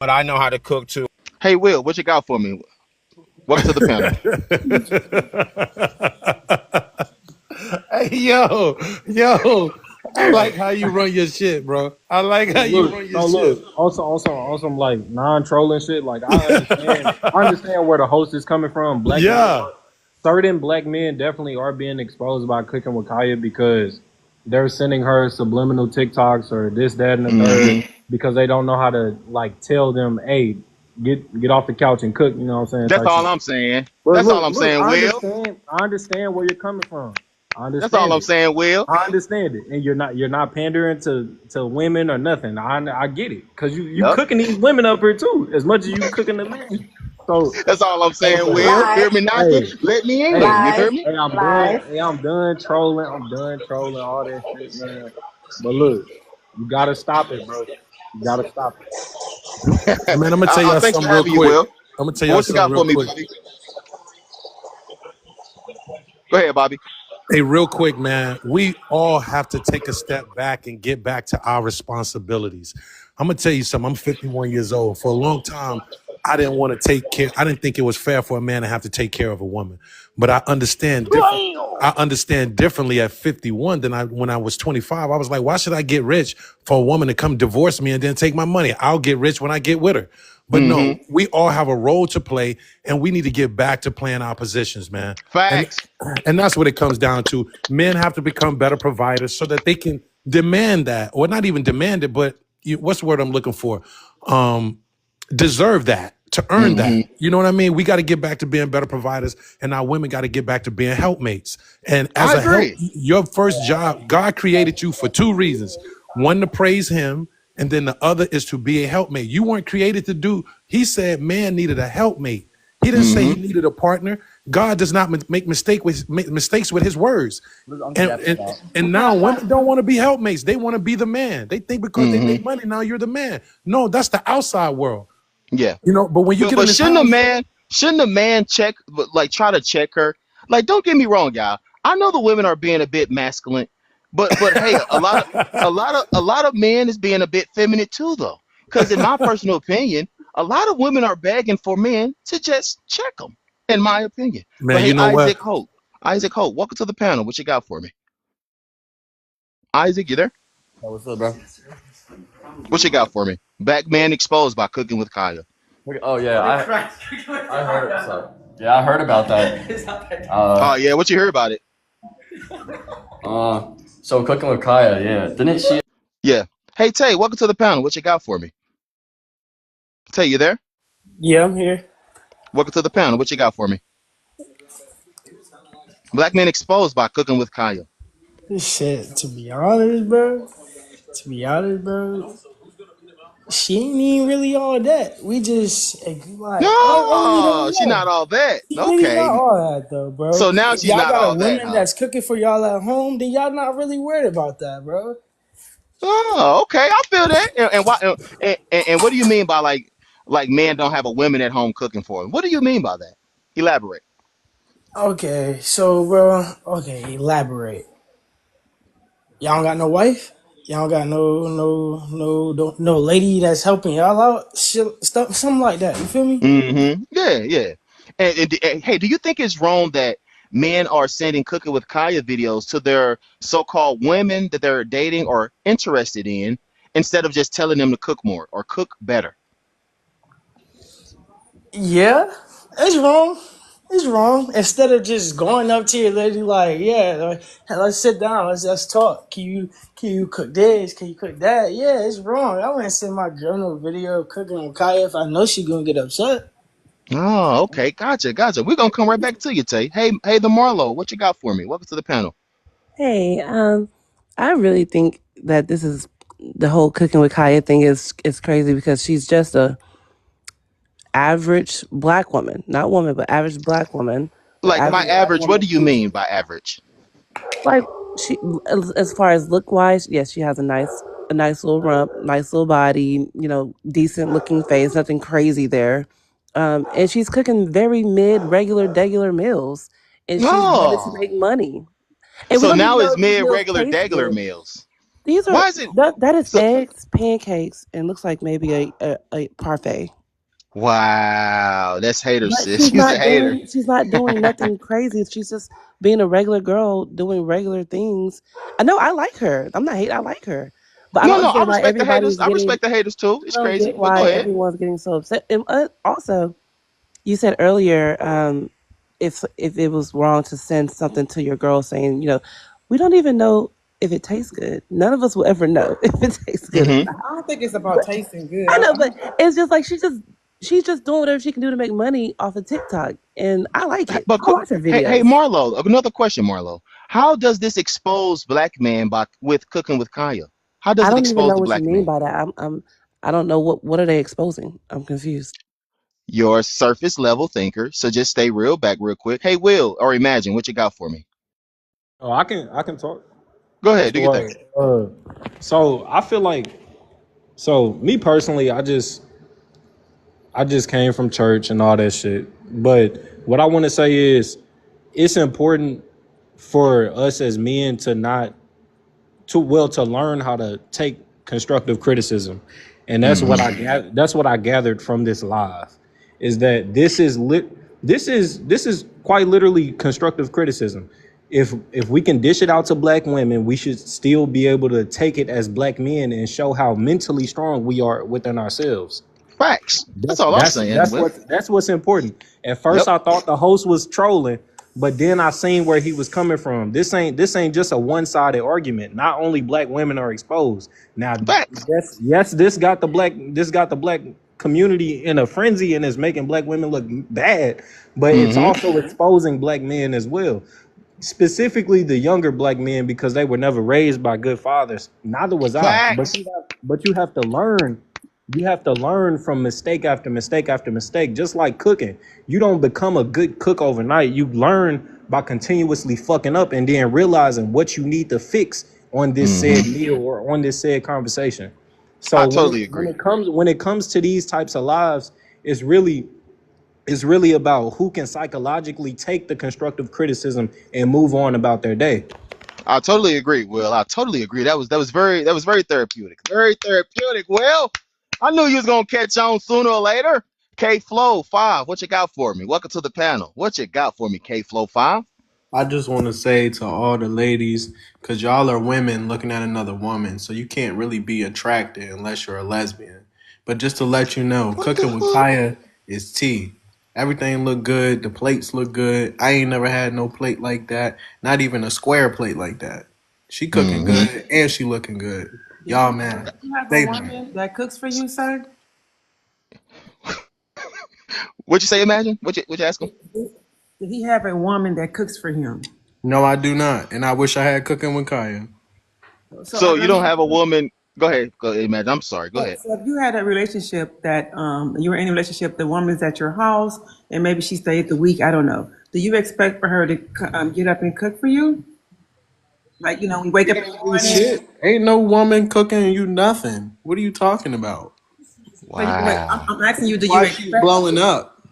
but I know how to cook too. Hey, Will. What you got for me? Welcome to the panel. Hey, yo, I like how you run your shit, bro. I like how you run look, your no, shit. look. Also, on some like non-trolling shit. Like I understand where the host is coming from. Yeah. Certain black men definitely are being exposed by Cooking with Kaya because they're sending her subliminal TikToks or this, that, and the Mm-hmm. third because they don't know how to like tell them, hey, get off the couch and cook. You know what I'm saying? That's Type all shit. I'm saying. But That's all look, I'm look, saying, Will. I understand where you're coming from. I That's all understand I'm it. saying, Will. I understand it, and you're not pandering to women or nothing. I get it because you Yep. cooking these women up here too, as much as you cooking the men. So, That's all I'm saying, but Will. Hear Live, me knocking? hey, Let me in. hey, You hear live, me? hey, I'm done. live. Hey, I'm done trolling. I'm done trolling all that shit, man. But look, you gotta stop it, bro. You gotta stop it. Hey, man, I'm gonna tell y'all Thanks for something real having you, quick. Will. I'm gonna tell y'all What you something got real for me, quick. Bobby? Go ahead, Bobby. Hey, real quick, man. We all have to take a step back and get back to our responsibilities. I'm gonna tell you something. I'm 51 years old. For a long time, I didn't want to take care. I didn't think it was fair for a man to have to take care of a woman. But I understand different. I understand differently at 51 than I when I was 25. I was like, why should I get rich for a woman to come divorce me and then take my money? I'll get rich when I get with her. But Mm-hmm. no, we all have a role to play, and we need to get back to playing our positions, man. And Facts. and that's what it comes down to. Men have to become better providers so that they can demand that, or not even demand it, but what's the word I'm looking for? Deserve that, to earn Mm-hmm. that. You know what I mean? We got to get back to being better providers, and our women got to get back to being helpmates. And as I a help, agree. your first job, God created you for two reasons: one, to praise Him, and then the other is to be a helpmate. You weren't created to do. He said man needed a helpmate. He didn't say Mm-hmm. he needed a partner. God does not make mistakes with His words. And now women don't want to be helpmates. They want to be the man. They think because they Mm-hmm. make money now you're the man. No, that's the outside world. Yeah. You know, but when you get in But this house, shouldn't a man check like try to check her? Like, don't get me wrong, y'all. I know the women are being a bit masculine, but hey, a lot of men is being a bit feminine too, though. Because in my personal opinion, a lot of women are begging for men to just check them. In my opinion. But man, hey, you know what? Isaac Holt, welcome to the panel. What you got for me, Isaac? You there? Hey, what's up, bro? What you got for me? Back man exposed by cooking with Kaya. Oh yeah, I heard. So yeah, I heard about that. Oh Uh, yeah, what you heard about it? uh, So cooking with Kaya, yeah. Didn't she? Yeah. Hey Tay, welcome to the panel. What you got for me? Tay, you there? Yeah, I'm here. Welcome to the panel. What you got for me? Black men exposed by cooking with Kaya. Shit, to be honest, bro, she ain't even really all that. We just like I really No, don't she not know. all that. She really not Okay. all that though, bro. So now If she's y'all not got a all that, woman huh? that's cooking for y'all at home, then y'all not really worried about that, bro. Oh, okay. I feel that. And why? And what do you mean by like men don't have a women at home cooking for them? What do you mean by that? Elaborate. Okay, so bro, okay, elaborate. Y'all don't got no wife. Y'all don't got no lady that's helping y'all out. Shit, stuff, something like that. You feel me? Mm-hmm. Yeah, yeah. And hey, do you think it's wrong that men are sending cooking with Kaya videos to their so-called women that they're dating or interested in instead of just telling them to cook more or cook better? Yeah, it's wrong. It's wrong. Instead of just going up to your lady like, yeah, like, hey, let's sit down, let's talk. Can you cook this? Can you cook that? Yeah, it's wrong. I wouldn't send my girl no video of cooking with Kaya if I know she gonna get upset. Oh, okay. Gotcha, gotcha. We're gonna come right back to you, Tay. Hey, the Marlo, what you got for me? Welcome to the panel. Hey, I really think that this is the whole cooking with Kaya thing is crazy because she's just a average black woman, not woman, but average black woman with Like by average black average, what woman do you who's mean by average? like she as far as look wise, yes, she has a nice little rump, nice little body, decent looking face, nothing crazy there. And she's cooking very mid regular meals and she's doing it to Oh, make money. And we so don't even now know it's if these mid meals regular taste degular good. meals. These are Why is it that is so? eggs, pancakes, and looks like maybe a parfait. Wow, that's hater, But sis. You's a hater. she's not doing nothing crazy. She's just being a regular girl doing regular things. I know I like her. I'm not hate. I like her, but I No, don't no, I understand why respect the haters. everybody's I getting. respect the haters too. I It's don't crazy, get but go why ahead. everyone's getting so upset. And also, you said earlier, if it was wrong to send something to your girl saying, we don't even know if it tastes good. None of us will ever know if it tastes good or Hmm. not. I don't think it's about But tasting good. I know, but it's just like she's just doing whatever she can do to make money off of TikTok, and I like it. But I watch her hey, videos. Marlo, another question, Marlo. How does this expose black men by with cooking with Kaya? How does I it don't even expose know the what you black mean man? by that. I don't know what are they exposing. I'm confused. You're a surface level thinker, so just stay real back real quick. Hey, Will or Imagine, what you got for me? Oh, I can talk. Go ahead, do So your thing. so I feel like so me personally, I just came from church and all that shit. But what I want to say is it's important for us as men to not to learn how to take constructive criticism, and Hmm. that's what I gathered from this live is that this is quite literally constructive criticism. If we can dish it out to black women, we should still be able to take it as black men and show how mentally strong we are within ourselves. Facts. That's That's all I'm that's saying. that's Well, what that's what's important. At first, yep. I thought the host was trolling, but then I seen where he was coming from. This ain't just a one sided argument. Not only black women are exposed. Now, Facts. yes, this got the black community in a frenzy and is making black women look bad, but it's Hmm. also exposing black men as well, specifically the younger black men because they were never raised by good fathers. Neither was I. But Facts. you have to learn. You have to learn from mistake after mistake after mistake. Just like cooking, you don't become a good cook overnight. You learn by continuously fucking up and then realizing what you need to fix on this Hmm. said meal or on this said conversation. So I when totally it when agree. it comes when it comes to these types of lives, it's really it's really about who can psychologically take the constructive criticism and move on about their day. I totally agree, Will. I totally agree. That was very therapeutic. Very therapeutic. Well, I knew you was gonna catch on sooner or later. K Flow 5, what you got for me? Welcome to the panel. What you got for me, K Flow 5? I just want to say to all the ladies, because y'all are women looking at another woman, so you can't really be attracted unless you're a lesbian. But just to let you know, What the cooking with fuck? Kaya is tea. Everything look good. The plates look good. I ain't never had no plate like that. Not even a square plate like that. She cooking Hmm. good and she looking good. Y'all mad? You have a They mad. woman that cooks for you, sir? What'd you say? Imagine. What you ask him? Did he have a woman that cooks for him? No, I do not, and I wish I had cooking with Kaya. So So I'm, you I'm don't have a woman? Go ahead. Go ahead, Imagine. I'm sorry. Go ahead. so if you had a relationship that you were in a relationship, the woman's at your house and maybe she stayed the week. I don't know. Do you expect for her to get up and cook for you? Like we wake up in the morning. Shit, ain't no woman cooking you nothing. What are you talking about? So wait, I'm, Wow. I'm asking you. Why she blowing up?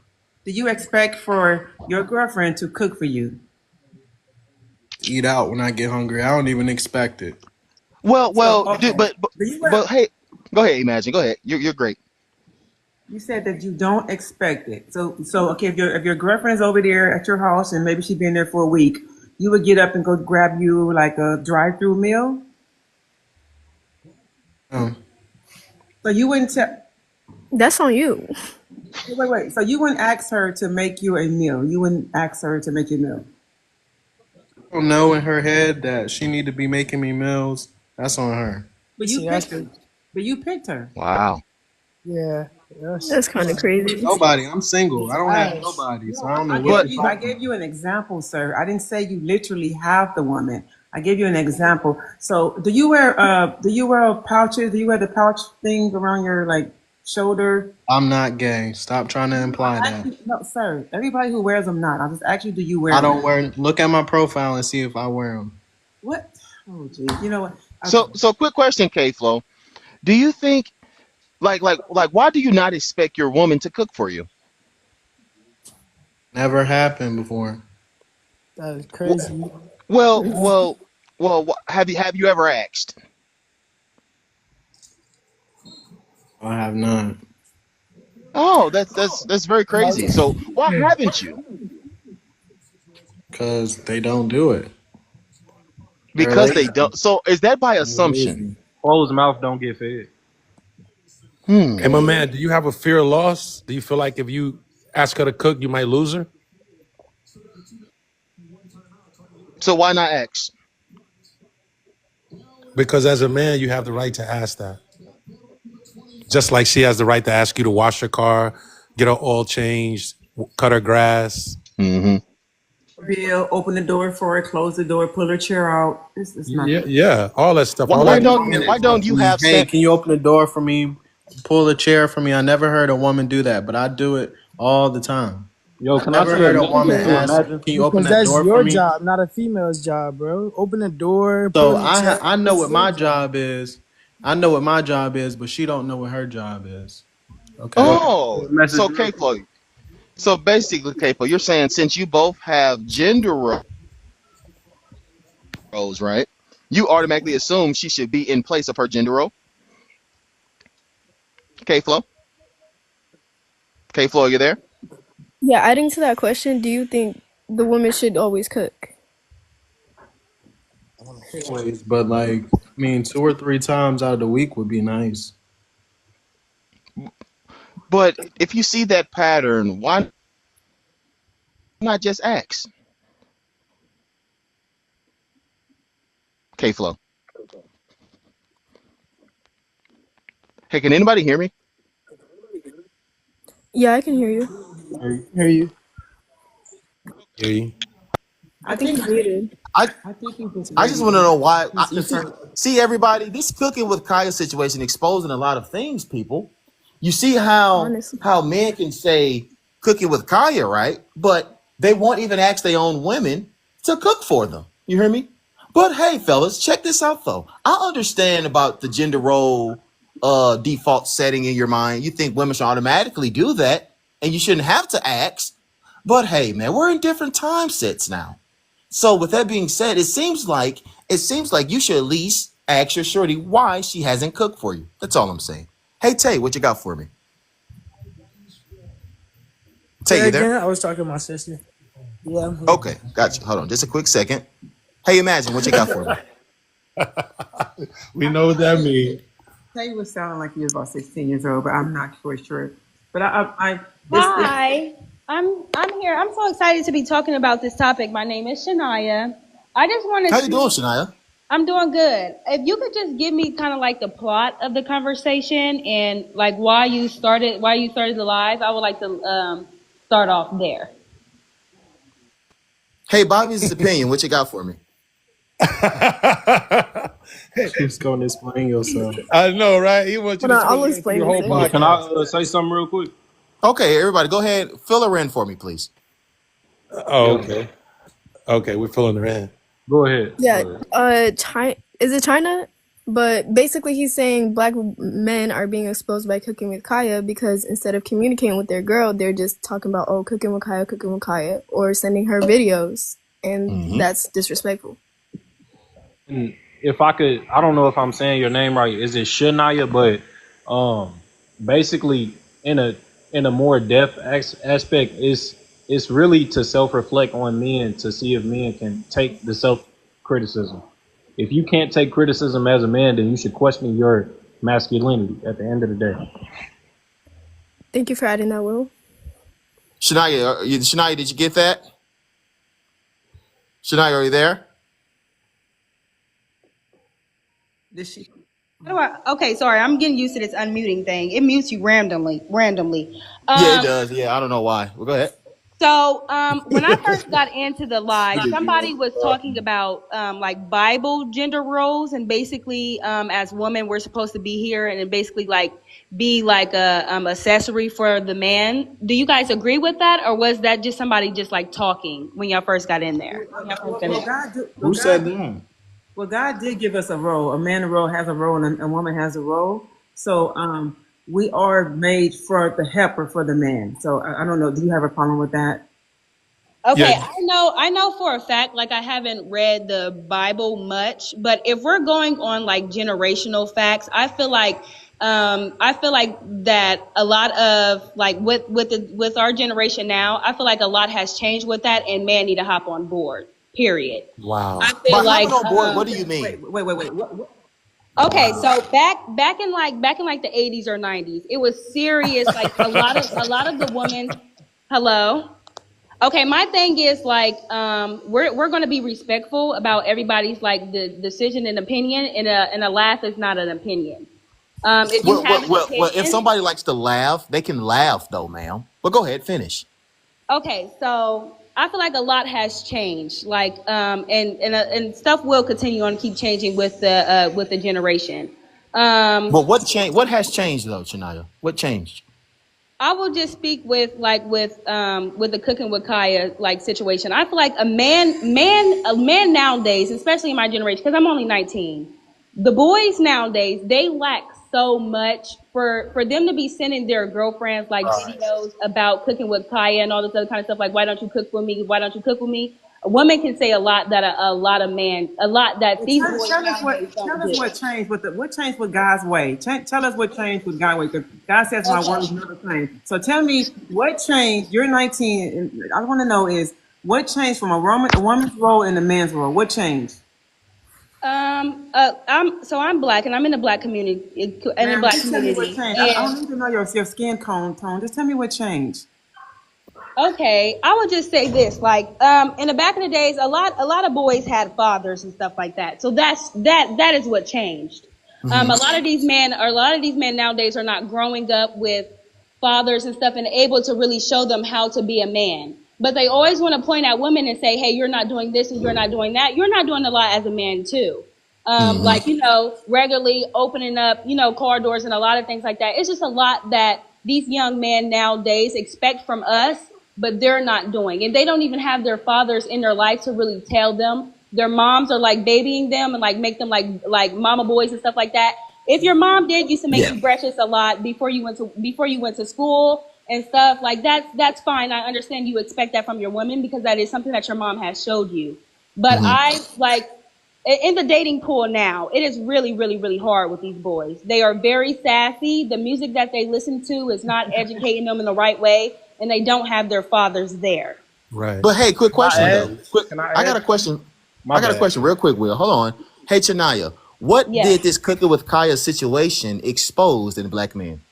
Do you expect for your girlfriend to cook for you? Eat out when I get hungry. I don't even expect it. So Dude, okay. Do you but hey, go ahead, Imagine. Go ahead. You're great. You said that you don't expect it. So okay, if your girlfriend's over there at your house and maybe she's been there for a week, you would get up and go grab you like a drive-through meal. Um, So you wouldn't tell. That's on you. Wait. So you wouldn't ask her to make you a meal. You wouldn't ask her to make you a meal. I don't know in her head that she need to be making me meals. That's on her. But you See, that's picked her. the But you picked her. Wow. yeah. That's That's kind of crazy. Nobody. I'm single. I don't have ass. nobody, so No, I don't know I what gave But you're you. I talking gave about. you an example, sir. I didn't say you literally have the woman. I gave you an example. So do you wear pouches? Do you wear the pouch thing around your like shoulder? I'm not gay. Stop trying to imply that. Actually, no, sir. Everybody who wears them not. I just actually, do you I wear don't them? wear. Look at my profile and see if I wear them. What? Oh, geez. You know what? Okay. so quick question, K Flow. Do you think why do you not expect your woman to cook for you? Never happened before. That is Wh- crazy. Well, well, have you ever asked? I have not. Oh, that's very crazy. So why haven't you? Because they don't do it. They're Because they lazy. don't. So is that by They're assumption? lazy. Closed mouth don't get fed. Hey, my Hmm. man, do you have a fear of loss? Do you feel like if you ask her to cook, you might lose her? So why not ask? Because as a man, you have the right to ask that. Just like she has the right to ask you to wash her car, get her oil changed, cut her grass. Hmm. Bill, open the door for her, close the door, pull her chair out. It's Yeah, nothing. yeah, all that stuff. Why, All why that. Wait a don't minute. why don't you have Hey, stand? can you open the door for me? Pull a chair for me. I never heard a woman do that, but I do it all the time. Yo, I can I never say heard a another woman thing to Because ask, Imagine? "Can you open Because that that's door for your me?" job, not a female's job, bro. Open the door, pull So in the chair. I know This is what your my job. job is. I know what my job is, but she don't know what her job is. Okay. Yo, Oh, message so real K quick. Flow. So basically, K Flow, you're saying since you both have gender roles, right? You automatically assume she should be in place of her gender role. K Flow. K Flow, are you there? yeah, adding to that question, do you think the woman should always cook? I want to hear that. Always, but like, I mean, 2 or 3 times out of the week would be nice. But if you see that pattern, why not just ask? K Flow. Hey, can anybody hear me? Yeah, I can hear you. Hear you. Hear you. I I think think you're muted. I I think he's just I just ready. want to know why. He's You see, concerned. everybody, this cooking with Kaya situation exposing a lot of things. People, you see Honestly. how men can say cooking with Kaya, right? But they won't even ask their own women to cook for them. You hear me? But hey, fellas, check this out though. I understand about the gender role default setting in your mind. You think women should automatically do that, and you shouldn't have to ask. But hey, man, we're in different time sets now. So with that being said, it seems like you should at least ask your shorty why she hasn't cooked for you. That's all I'm saying. Hey Tay, what you got for me? Tay, Say you there? again. I was talking to my sister. Yeah, I'm here. Okay, got you. Hold on, just a quick second. Hey, Imagine, what you got for me? We know what that means. Tay was sounding like he was about 16 years old, but I'm not for sure. But this Hi, I'm here. I'm so excited to be talking about this topic. My name is Shania. I just wanted How you doing, to Shania? I'm doing good. If you could just give me kind of like the plot of the conversation and like why you started the live, I would like to start off there. Hey, Bobby's opinion. What you got for me? Who's going to explain yourself? I know, right? He wants you Hold to on, spend I'll through explain the this whole in. Can I podcast. say something real quick? Okay, everybody, go ahead. Fill her in for me, please. Oh, Yeah. okay. Okay, we're filling her in. Go ahead. Yeah, Go ahead. China, is it China? But basically, he's saying black men are being exposed by Cooking with Kaya because instead of communicating with their girl, they're just talking about, oh, Cooking with Kaya, or sending her videos, and Mm-hmm. that's disrespectful. And if I could, I don't know if I'm saying your name right. Is it Shania? But basically, in a more depth aspect, it's really to self reflect on men to see if men can take the self criticism. If you can't take criticism as a man, then you should question your masculinity at the end of the day. Thank you for adding that, Will. Shania, did you get that? Shania, are you there? Did she? Okay, sorry, I'm getting used to this unmuting thing. It mutes you randomly. Yeah, it Um, does. Yeah, I don't know why. Well, go ahead. So when I first got into the live, somebody was talking about like Bible gender roles, and basically as women we're supposed to be here and then basically like be like a accessory for the man. Do you guys agree with that, or was that just somebody just like talking when y'all first got in there? Who said that? Well, God did give us a role. A man role has a role, and a woman has a role. So we are made for the helper for the man. So I don't know. Do you have a problem with that? Okay, Yeah. I know for a fact, like I haven't read the Bible much, but if we're going on like generational facts, I feel like that a lot of like with our generation now, I feel like a lot has changed with that, and men need to hop on board. Period. Wow. I feel By like hopping on board, what do you mean? Wait. What? okay, Wow. so back in like the 80s or 90s, it was serious. Like a lot of the women. Hello. Okay, my thing is like we're going to be respectful about everybody's like the decision and opinion, and a laugh is not an opinion. If you have an If opinion, somebody likes to laugh, they can laugh though, ma'am. But go ahead, finish. okay, so I feel like a lot has changed, like and stuff will continue on keep changing with the generation. Um, But what changed? What has changed though, Shania? What changed? I will just speak with the Cooking with Kaya like situation. I feel like a man nowadays, especially in my generation, because I'm only 19, the boys nowadays they lack so much for them to be sending their girlfriends like videos about cooking with Kaya and all this other kind of stuff. Like, why don't you cook for me? Why don't you cook with me? A woman can say a lot that a lot that Well, these boys tell us nowadays don't do. what changed with what changed with God's way. Tell us what changed with God's way. Because God says, "My word is Okay. never changed." So tell me what changed. You're 19, and I want to know is what changed from a woman's role and a man's role. What changed? I'm black and I'm in the black community Ma'am, just tell me what changed. I and don't need to know your skin tone. Just tell me what changed. okay, I would just say this: like, in the back of the days, a lot of boys had fathers and stuff like that. So that is what changed. Mm-hmm. A lot of these men nowadays are not growing up with fathers and stuff and able to really show them how to be a man. But they always want to point at women and say, "Hey, you're not doing this and you're not doing that. You're not doing a lot as a man too." Mm-hmm. Like, regularly opening up, car doors and a lot of things like that. It's just a lot that these young men nowadays expect from us, but they're not doing. And they don't even have their fathers in their life to really tell them. Their moms are like babying them and like make them like mama boys and stuff like that. If your mom did used to make you breakfast a lot before you went to school and stuff, like that's fine. I understand you expect that from your woman because that is something that your mom has showed you. But Mm-hmm. I like in the dating pool now, it is really, really, really hard with these boys. They are very sassy. The music that they listen to is not educating them in the right way, and they don't have their fathers there. Right. But hey, quick Can I question add? though. Quick, Can I I got add? a question. My I got a bad. question real quick, Will. Hold on. Hey, Chanaya, what Yes. did this cooking with Kaya situation expose in black men?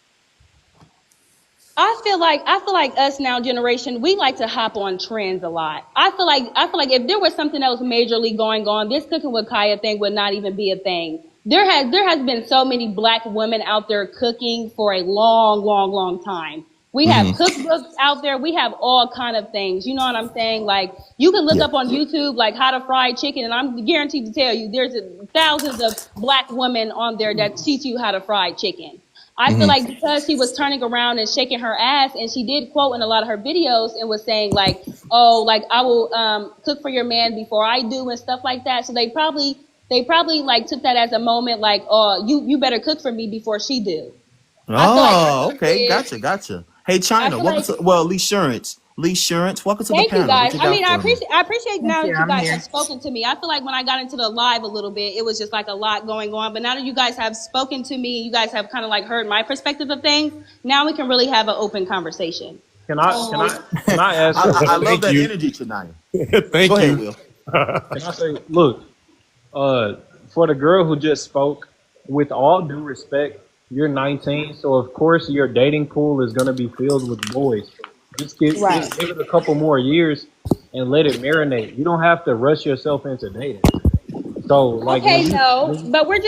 I feel like us now generation, we like to hop on trends a lot. I feel like if there was something else majorly going on, this cooking with Kaya thing would not even be a thing. There has been so many black women out there cooking for a long, long, long time. We have Mm-hmm. cookbooks out there. We have all kind of things. You know what I'm saying? Like you can look Yeah. up on YouTube like how to fry chicken, and I'm guaranteed to tell you there's thousands of black women on there that teach you how to fry chicken. I feel Mm-hmm. like because she was turning around and shaking her ass, and she did quote in a lot of her videos and was saying like, "Oh, like I will cook for your man before I do" and stuff like that. So they probably like took that as a moment like, "Oh, you better cook for me before she do." I feel like that's Oh, what it okay. is. Gotcha. Hey, I China, feel welcome like to Lee Ssurance. Lee Ssurance, welcome to the thank you panel. guys. What you I mean, got I for me? appreciate I appreciate Thank now you. that you I'm guys here. have spoken to me. I feel like when I got into the live a little bit, it was just like a lot going on. But now that you guys have spoken to me, you guys have kind of like heard my perspective of things. Now we can really have an open conversation. Can I can I can I ask a I love question? Thank that you. energy tonight. Go Thank ahead, you. Will. Can I say, look, for the girl who just spoke, with all due respect, you're 19, so of course your dating pool is gonna be filled with boys. Right. Just give it a couple more years and let it marinate. You don't have to rush yourself into dating. So like Okay, no, when you but we're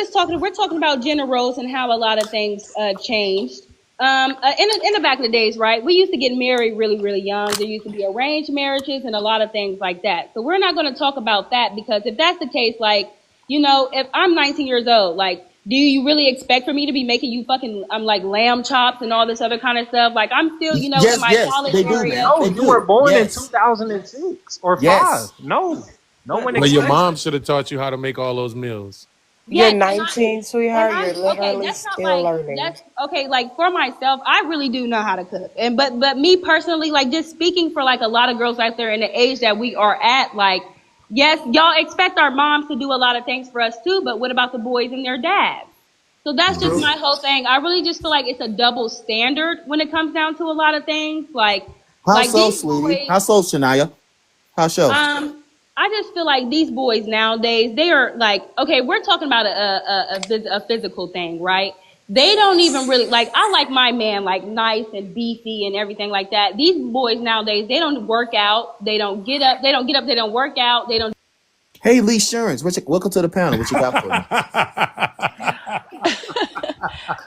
talking about gender roles and how a lot of things changed. In the back of the days, right? We used to get married really, really young. There used to be arranged marriages and a lot of things like that. So we're not going to talk about that because if that's the case, like, if I'm 19 years old, like, do you really expect for me to be making you fucking, like lamb chops and all this other kind of stuff? Like, I'm still, in Yes, my yes, college they do, area. man. no, They you were do. born in Yes. 2006 or five. Yes. No, no one Well, your expects mom that. should have taught you how to make all those meals. You're Yes, and 19, and sweetheart. I'm You're okay. literally That's not still like learning. that's okay. Like for myself, I really do know how to cook, and but me personally, like just speaking for like a lot of girls out there in the age that we are at, like yes, y'all expect our moms to do a lot of things for us too, but what about the boys and their dads? So that's just True. my whole thing. I really just feel like it's a double standard when it comes down to a lot of things. How Like so, these sweetie? boys. How so, Shania? How so? I just feel like these boys nowadays, they are like, okay, we're talking about a physical thing, right? They don't even really like. I like my man like nice and beefy and everything like that. These boys nowadays, they don't work out. They don't get up. They don't get up. They don't work out. They don't. Hey, Lee Ssurance, welcome to the panel. What you got for me?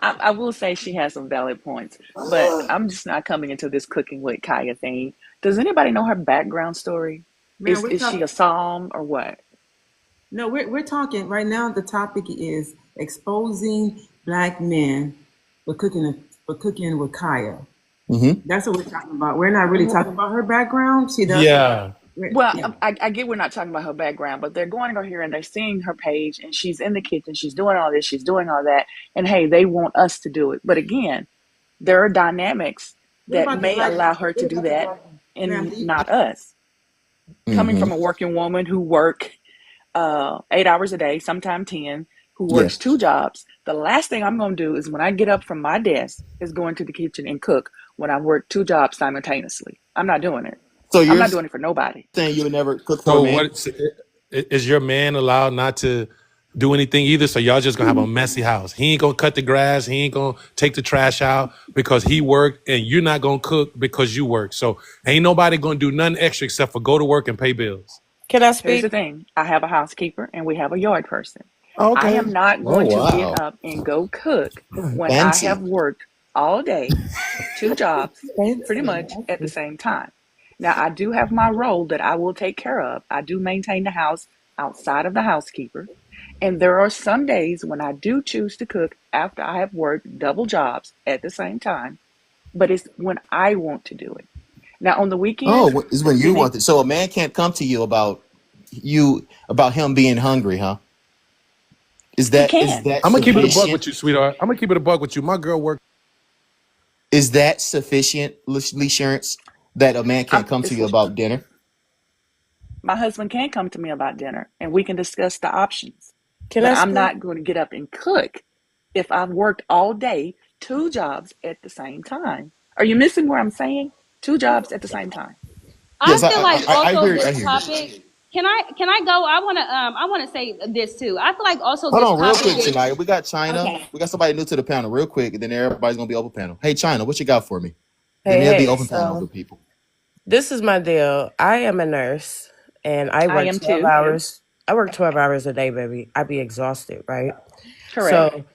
I will say she has some valid points, but I'm just not coming into this cooking with Kaya thing. Does anybody know her background story? Man, Is we're is she talking. a psalm or what? No, we're talking right now. The topic is exposing black men for cooking with Kaya. Mm-hmm. That's what we're talking about. We're not really talking about her background. She does. Yeah. Well, Yeah. I get we're not talking about her background, but they're going over here and they're seeing her page, and she's in the kitchen, she's doing all this, she's doing all that, and hey, they want us to do it. But again, there are dynamics What that about the may black? allow her to What do about the that black? Ma'am, and not us. Coming Mm-hmm. from a working woman who work 8 hours a day, sometimes 10, who Yeah. works two jobs, the last thing I'm going to do is when I get up from my desk is go into the kitchen and cook when I work two jobs simultaneously. I'm not doing it. So I'm you're not doing it for nobody. saying you would never cook for a So man? what is your man allowed not to do anything either? So y'all just gonna have a messy house. He ain't gonna cut the grass. He ain't gonna take the trash out because he worked, and you're not gonna cook because you work. So ain't nobody gonna do nothing extra except for go to work and pay bills. Can I Here's the speak? thing. I have a housekeeper and we have a yard person. I Okay. am not Oh going to get wow, up and go cook when I have fancy. worked all day, two jobs, pretty Fancy. much at the same time. Now, I do have my role that I will take care of. I do maintain the house outside of the housekeeper. And there are some days when I do choose to cook after I have worked double jobs at the same time, but it's when I want to do it. Now, on the weekends, Is when you depending, want it. So a man can't come to you about him being hungry, huh? Is he that can. I'm gonna keep it a He buck sufficient? with you, sweetheart. I'm gonna keep it a buck with you. My girl worked. Is that sufficient, Lee Assurance, that a man I'm, can't come to it's you about dinner? My husband can come to me about dinner and we can discuss the options. Can But I I'm speak? not going to get up and cook if I've worked all day, two jobs at the same time. Are you missing what I'm saying? Two jobs at the same time. I Yes, feel like I also hear this I hear you. topic. Can I go? I wanna say this too. I feel like also Hold this on, real topic quick, is Shania. We got China. okay. We got somebody new to the panel, real quick, and then everybody's gonna be open panel. Hey, China, what you got for me? Then Hey, there'll be hey, open panel so with people. this is my deal. I am a nurse and I I work am 12 too. hours. I work 12 hours a day, baby. I be exhausted, right? Correct. So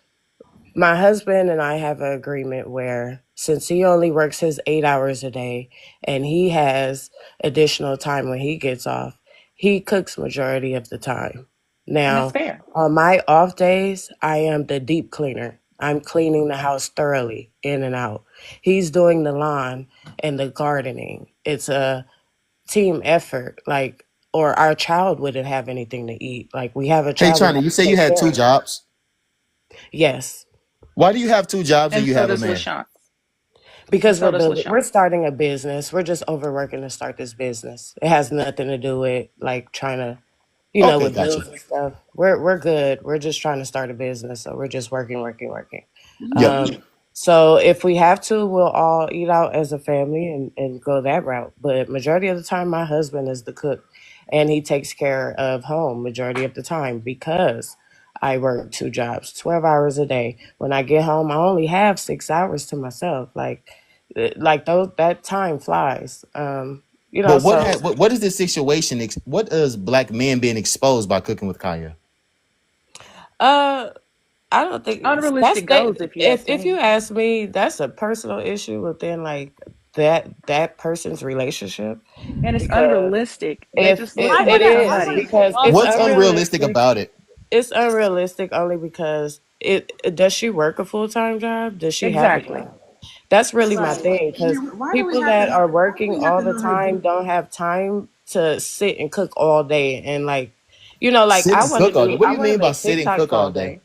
my husband and I have an agreement where since he only works his 8 hours a day and he has additional time when he gets off, he cooks majority of the time. And that's Now, fair. on my off days, I am the deep cleaner. I'm cleaning the house thoroughly, in and out. He's doing the lawn and the gardening. It's a team effort. Like, or our child wouldn't have anything to eat. Like, we have a Hey, child, we China, have you to say you take had care two of it. jobs. Yes. Why do you have two jobs and And you so have a does man? LaShawn. And Because so we're does building, LaShawn. we're starting a business. We're just overworking to start this business. It has nothing to do with like trying to, Okay, with gotcha. bills and stuff. We're good. We're just trying to start a business, so we're just working, working, working. Yep. So if we have to, we'll all eat out as a family and go that route. But majority of the time, my husband is the cook, and he takes care of home majority of the time because I work two jobs, 12 hours a day. When I get home, I only have 6 hours to myself. Like those that time flies. But So what is this situation? What is black men being exposed by cooking with Kaya? uh I don't think that's Unrealistic that. goals, if you ask If me. you ask me, that's a personal issue within like that person's relationship. And it's Because unrealistic. They're if just it, I looking it to want to. come I is want money. to say because it's What's also. unrealistic unrealistic. about it? It's unrealistic only because it does she work a full time job? Does she have a Exactly. job? That's really my Right. thing I because mean, people that are why do working we have all to the know her time business? don't have time to sit and cook all day and like Sit and cook all day. What I do you want to mean by make sit and TikToks cook all all day? day.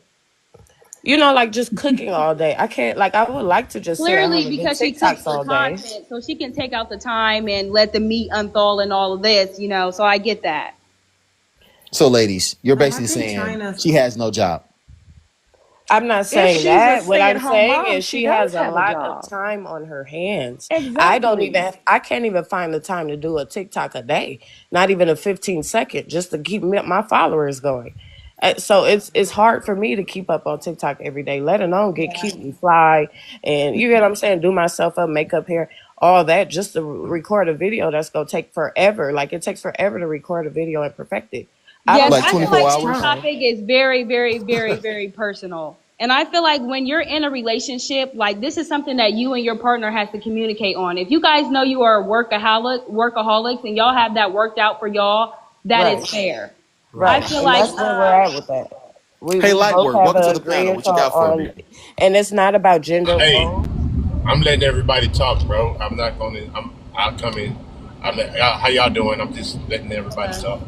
Like just cooking all day. I can't like I would like to just sit at home Clearly, and do because she cooks TikToks for all day. content, so she can take out the time and let the meat unthaw and all of this, So I get that. So, ladies, you're So I basically think saying China's. she has no job. I'm not If saying she's a that. What I'm stay-at-home saying mom, is she she has does a have a lot of job. time on her hands. Exactly. I can't even find the time to do a TikTok a day, not even a 15-second, just to keep my followers going. So it's hard for me to keep up on TikTok every day, let alone get cute and fly, and you get what I'm saying, do myself up, makeup, hair, all that, just to record a video that's gonna take forever. Like it takes forever to record a video and perfect it. I Yes, don't Like I even feel have the 24 like this hours? time. topic is very, very, very, very personal. And I feel like when you're in a relationship, like this is something that you and your partner has to communicate on. If you guys know you are workaholics, and y'all have that worked out for y'all, that is Right. fair. I Right, feel and like, that's where we're at with that. We Hey, we both Lightwork, have welcome to a the panel. agreement What you got for on, me? and it's not about gender Hey, roles. I'm letting everybody talk, bro. I'm not gonna. I'll come in. How y'all doing? I'm just letting everybody talk.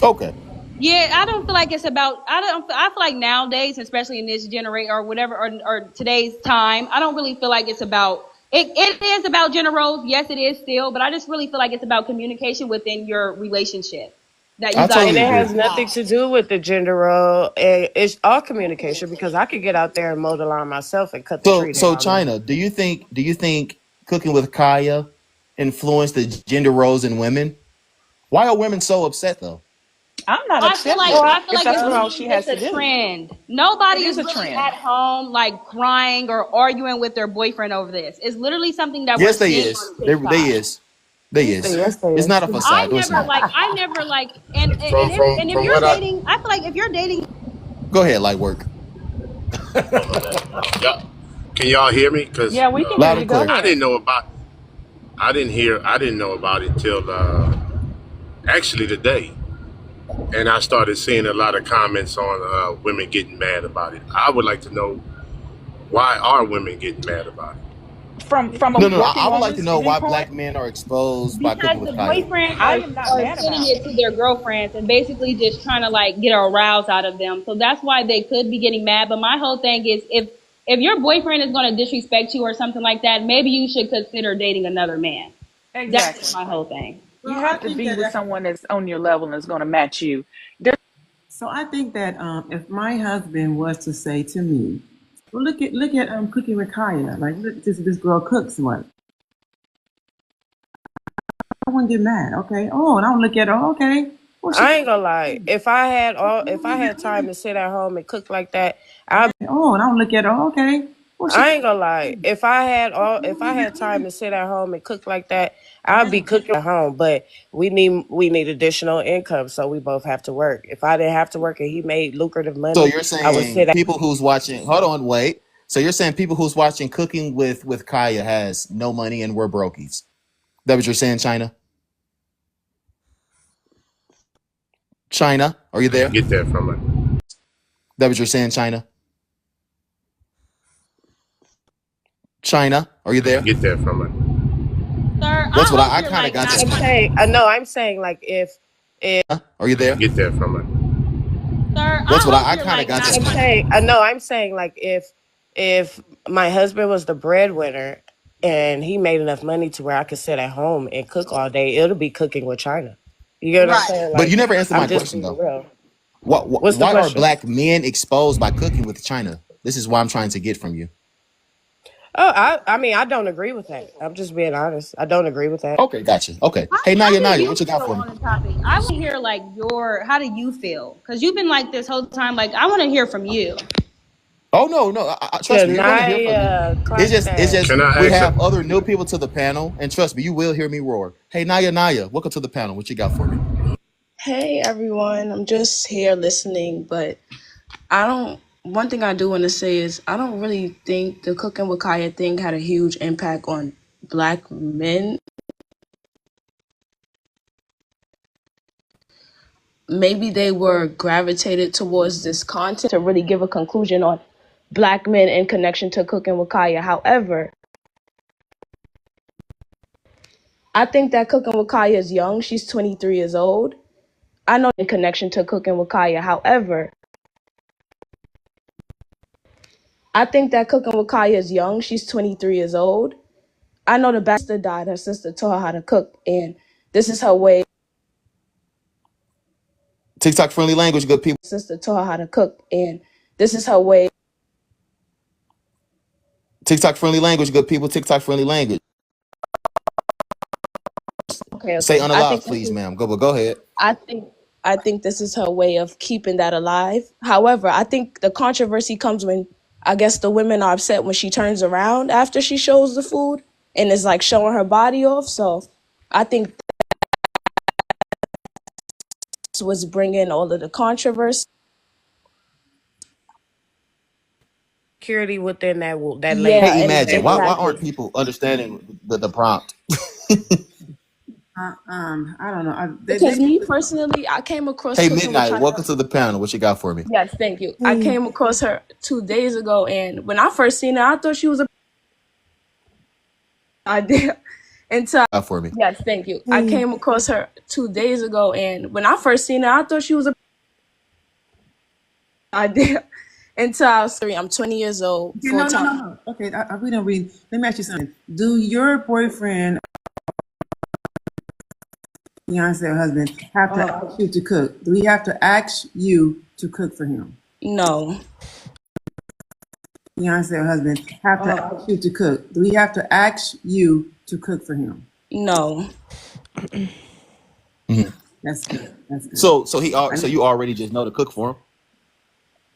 Okay. yeah, I don't feel like it's about. I feel like nowadays, especially in this generation or whatever, or today's time, I don't really feel like it's about. It is about gender roles. Yes, it is still, but I just really feel like it's about communication within your relationship that you I guys And totally it have agree. has to nothing have. to do with the gender role. It's all communication because I could get out there and mow the lawn myself and cut the So, tree so down. China, do you think cooking with Kaya influenced the gender roles in women? Why are women so upset though? I'm not I feel upset like with it I feel if like that's it's what all really she just has a to do. trend. It Nobody is is a really trend. at home like crying or arguing with their boyfriend over this. It's literally something that we're Yes, they seeing is. on They TikTok. is. They is. Yes, they It's is. not a facade. No, it's not. I never like, From from if from you're what I. dating, I feel like if you're dating, Go ahead, Lightwork. Oh my bad. Yeah. Can y'all hear me? Cause Yeah, we can hear Loud you. and Go clear. I ahead. didn't know about. I didn't know about it till actually today, and I started seeing a lot of comments on women getting mad about it. I would like to know why are women getting mad about it? From a No, no, no. working I would like to woman's know why viewpoint, black men are exposed by because cooking with the Kaya. boyfriends I am not are mad sending about it. it to their girlfriends and basically just trying to like get a arouse out of them. So that's why they could be getting mad. But my whole thing is if your boyfriend is going to disrespect you or something like that, maybe you should consider dating another man. That's just Exactly. my whole thing. You Well, I have to think be that. with someone that's on your level and is going to match you. So I think that if my husband was to say to me, "Well, look at Cooking with Kaya. Like, look, this girl cooks one." I wouldn't get mad. Okay. Oh, and I don't look at her. Okay. Well, she. I ain't gonna lie. If I had time to sit at home and cook like that, I'll Oh, and I don't look at her. Okay. I ain't gonna lie. If I had time to sit at home and cook like that, I'd be cooking at home. But we need additional income, so we both have to work. If I didn't have to work and he made lucrative So money, you're I would saying sit at people who's watching, hold on, wait. So you're saying people who's watching Cooking with Kaya has no money and we're brokies. That what you're saying, China? China, are you there? Get that from her. That what you're saying, China? China, are you there? Get that from her. Sir, That's I what hope I you're kind of like got not that. I'm trying. saying no, I'm saying like if Are you there? Get that from her. Sir, That's I what hope I you're kind of like got not I'm that. trying. saying no, I'm saying like if my husband was the breadwinner and he made enough money to where I could sit at home and cook all day, it'll be cooking with China. You get what I'm Right. saying? But you Like never answered I'm my just question being though. real. Why, What's the why are question? black men exposed by cooking with China? This is what I'm trying to get from you. Oh, I mean I don't agree with that. I'm just being honest. I don't agree with that. Okay, gotcha. Okay. Hey, How do Naya, you what you got feel for me? on the topic? I want to hear like how do you feel? Because you've been like this whole time. Like I want to hear from you. Oh no, trust me, you're gonna hear from me. Janaya, It's clock just that. Can I we ask have her? other new people to the panel, and trust me, you will hear me roar. Hey, Naya, welcome to the panel. What you got for me? Hey everyone, I'm just here listening, but I don't. One thing I do want to say is I don't really think the Cooking with Kaya thing had a huge impact on black men. Maybe they were gravitated towards this content to really give a conclusion on black men in connection to Cooking with Kaya. However, I think that Cooking with Kaya is young. She's 23 years old. I know in connection to Cooking with Kaya. However, I think that Cooking with Kaya is young. She's 23 years old. I know the best sister died. Her sister taught her how to cook, and this is her way. TikTok friendly language, good people. Sister taught her how to cook, and this is her way. TikTok friendly language, good people. TikTok friendly language. Okay, Say okay. I think unalive, this please, is. ma'am. Go ahead. I think. I think this is her way of keeping that alive. However, I think the controversy comes when I guess the women are upset when she turns around after she shows the food and is like showing her body off. So I think this was bringing all of the controversy. Security within that Yeah, lady. Hey, and Imagine. Why exactly. aren't people understanding the prompt? I don't know. Because me personally, I came across Hey, Cooking with Midnight, China. welcome to the panel. What you got for me? Yes, thank you. I Hey, came across her 2 days ago, and when I first seen her, I thought she was a idea. Until Got for me. yes, thank you. I hey. came across her 2 days ago, and when I first seen her, I thought she was a idea. Until I was 3, I'm 20 years old, Okay, full no. time. No. Okay, we don't read. Let me ask you something. Do your boyfriend, fiance, or husband have to ask you to cook? Do he have to ask you to cook for him? No, Fiance or husband have to ask you to cook? Do he have to ask you to cook for him? no. Mhm. That's good. That's good. So you already just know to cook for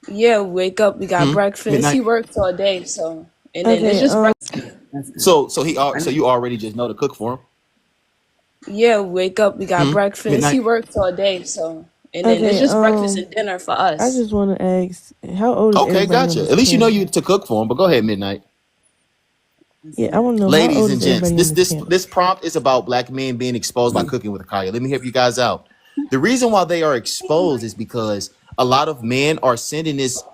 Yeah, wake up, we got him. breakfast. He Midnight. works all day, so and then it's Okay, just breakfast. That's good. So you already just know to cook for Yeah, wake up, we got him. breakfast. He Midnight. works all day, so and then it's okay. just breakfast and dinner for I us. just want to ask, how old is Okay, everybody on gotcha. this At least you know panel? you to cook for him. But go ahead, Midnight. That's Yeah, I good. want to know how Ladies old and is gents, everybody on this this this panel. this prompt is about black men being exposed by cooking with Kaya. Let me help you guys out. The reason why they are exposed is because a lot of men are sending this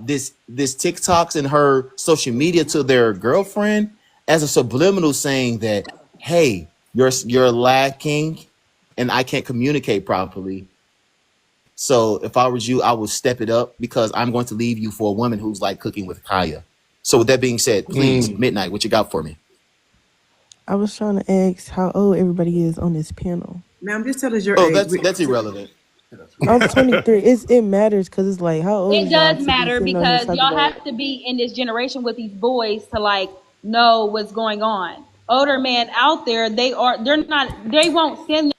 TikToks and her social media to their girlfriend as a subliminal saying that, hey, you're lacking and I can't communicate properly. So if I was you, I would step it up because I'm going to leave you for a woman who's like cooking with Kaya. So with that being said, please, Midnight, what you got for me? I was trying to ask how old everybody is on this panel. Ma'am, just tell us your Oh, age. that's irrelevant. I'm 23. It matters because it's like, how old It is y'all does to be matter sitting on here because talking y'all about? have to be in this generation with these boys to like know what's going on. Older men out there, they won't send.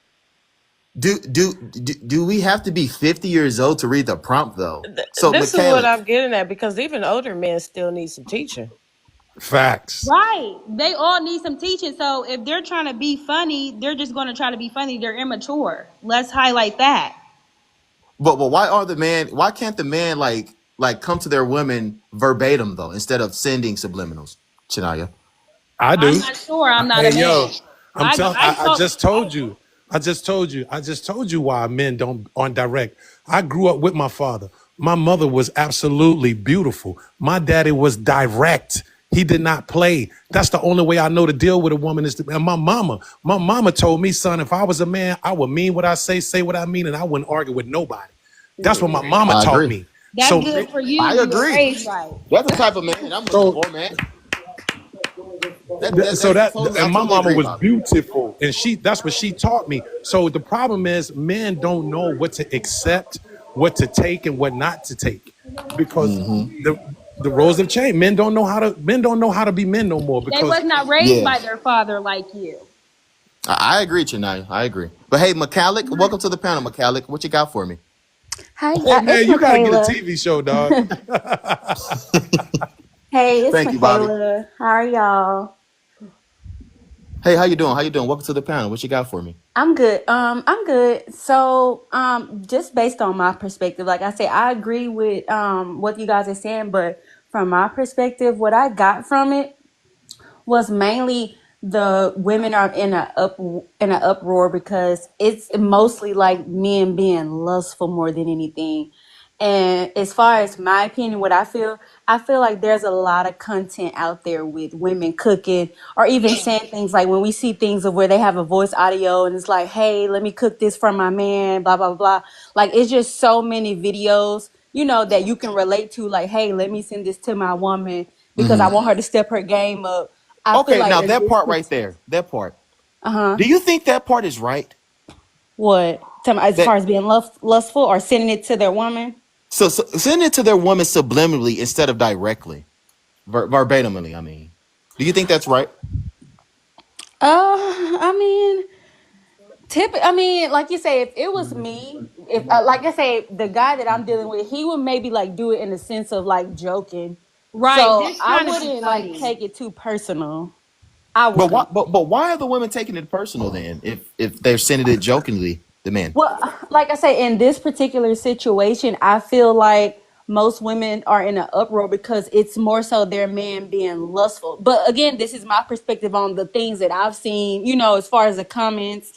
Do we have to be 50 years old to read the prompt though? So This is what Michaela, I'm getting at because even older men still need some teaching. Facts. Right. They all need some teaching. So if they're trying to be funny, they're just going to try to be funny. They're immature. Let's highlight that. But why can't the man like come to their women verbatim though instead of sending subliminals, Chanaya? I I'm do. not sure. I'm not Hey a man. yo, I'm telling. I I talk. just told you. I just told you why men don't aren't direct. I grew up with my father. My mother was absolutely beautiful. My daddy was direct. He did not play. That's the only way I know to deal with a woman is to, and my mama told me, son, if I was a man, I would mean what I say what I mean, and I wouldn't argue with nobody. That's what my mama I taught agree. me. That's So, good for you. I You were agree. raised right. That's the type of man I'm looking so for, man. That's totally. I and my totally mama agree was about it. beautiful, and that's what she taught me. So the problem is men don't know what to accept, what to take, and what not to take, because the the roles have changed. Men don't know how to be men no more They because was not raised Yeah, by their father like you. I agree, Chanaya. I agree. But hey, McCallick, welcome to the panel, McCallick. What you got for me? Hi, oh it's man, you got to get a Michaela. TV show, dog. Hey, it's Thank you, Bobby. Michaela. How are y'all? Hey, how you doing? How you doing? Welcome to the panel. What you got for me? I'm good. I'm good. So, just based on my perspective, like I say, I agree with what you guys are saying, but from my perspective, what I got from it was mainly the women are in an uproar because it's mostly like men being lustful more than anything. And as far as my opinion, what I feel like there's a lot of content out there with women cooking or even saying things like when we see things of where they have a voice audio and it's like, hey, let me cook this for my man, blah, blah, blah. Like it's just so many videos, that you can relate to, like, hey, let me send this to my woman because I want her to step her game up. I feel Okay, like now in that this, part right there, that part. uh-huh. Do you think that part is right? What? As That far as being lustful or sending it to their woman? so send it to their woman subliminally instead of directly, verbatimly. I mean, do you think that's right? I mean, I mean, like you say, if it was me, if like I say, the guy that I'm dealing with, he would maybe like do it in the sense of like joking. Right. So Just I trying to be wouldn't like funny. take it too personal. I But why? wouldn't. But why are the women taking it personal then? If they're sending it jokingly, the men. Well, like I say, in this particular situation, I feel like most women are in an uproar because it's more so their man being lustful. But again, this is my perspective on the things that I've seen, as far as the comments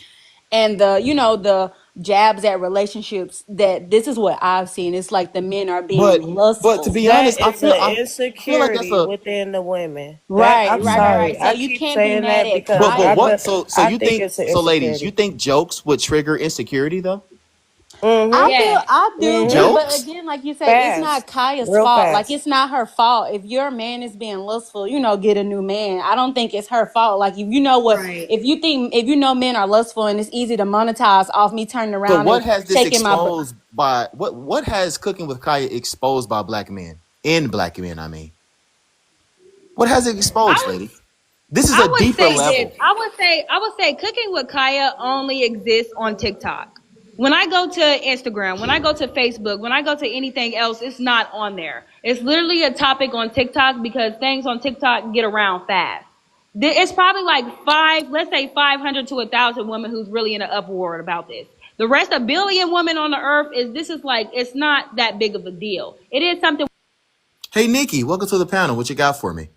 and the jabs at relationships, that this is what I've seen. It's like the men are being But to lustful. be That honest, is an I feel like that's insecurity a within the women. That Right, I'm right, right, sorry, right. So I you keep can't be saying mad that at because but Kaya. what? So I you think think it's an so, ladies? You insecurity. think jokes would trigger insecurity though? I Mm-hmm. feel Yes. I do, Mm-hmm. but Jokes? again, like you say, it's not Fast. Kaya's Real fault. Like fast. it's not her fault. If your man is being lustful, get a new man. I don't think it's her fault. Like if you know what, Right. if you know men are lustful and it's easy to monetize off me turning So around what and has this shaking my exposed by what has cooking with Kaya exposed by black men in black men? I mean, what has it exposed, I lady? This is a I would deeper say this. level. I would say cooking with Kaya only exists on TikTok. When I go to Instagram, when I go to Facebook, when I go to anything else, it's not on there. It's literally a topic on TikTok because things on TikTok get around fast. It's probably like let's say 500 to 1,000 women who's really in an uproar about this. The rest, a billion women on the earth, it's not that big of a deal. It is something. Hey, Nikki, welcome to the panel. What you got for me?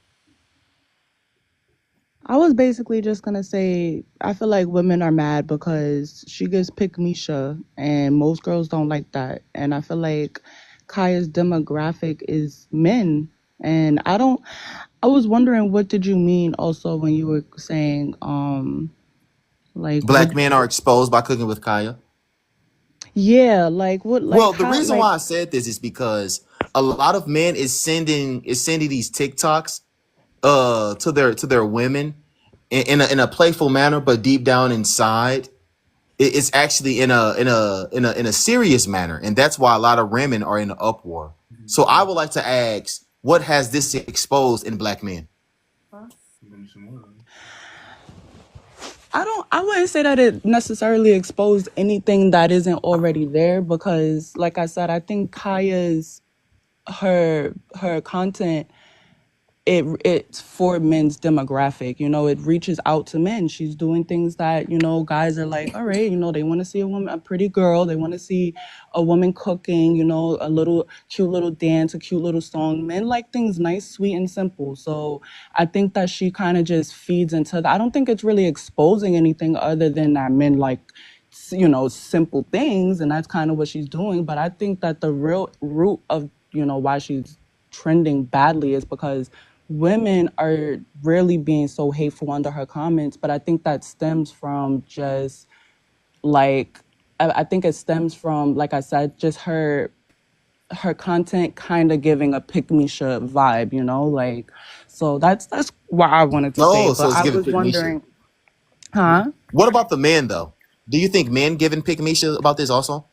I was basically just gonna say I feel like women are mad because she gets pick Misha and most girls don't like that. And I feel like Kaya's demographic is men. And I was wondering what did you mean also when you were saying like what Black men are exposed by cooking with Kaya. yeah, like what like Well, the how reason like why I said this is because a lot of men is sending these TikToks to their women in a playful manner, but deep down inside, it's actually in a serious manner, and that's why a lot of women are in an uproar. So I would like to ask, what has this exposed in black men? I wouldn't say that it necessarily exposed anything that isn't already there because like I said, I think Kaya's her content it's for men's demographic. It reaches out to men. She's doing things that guys are like, all right, they want to see a pretty girl, they want to see a woman cooking, a little cute little dance, a cute little song. Men like things nice, sweet, and simple. So I think that she kind of just feeds into that. I don't think it's really exposing anything other than that men like simple things, and that's kind of what she's doing. But I think that the real root of why she's trending badly is because women are rarely being so hateful under her comments. But I think that stems from just like I think it stems from, like I said, just her content kind of giving a pick me shit vibe, like. So that's what I wanted to say. Oh, so But it's I giving was pick me shit. wondering, huh? What about the men though? Do you think men giving pick me shit about this also?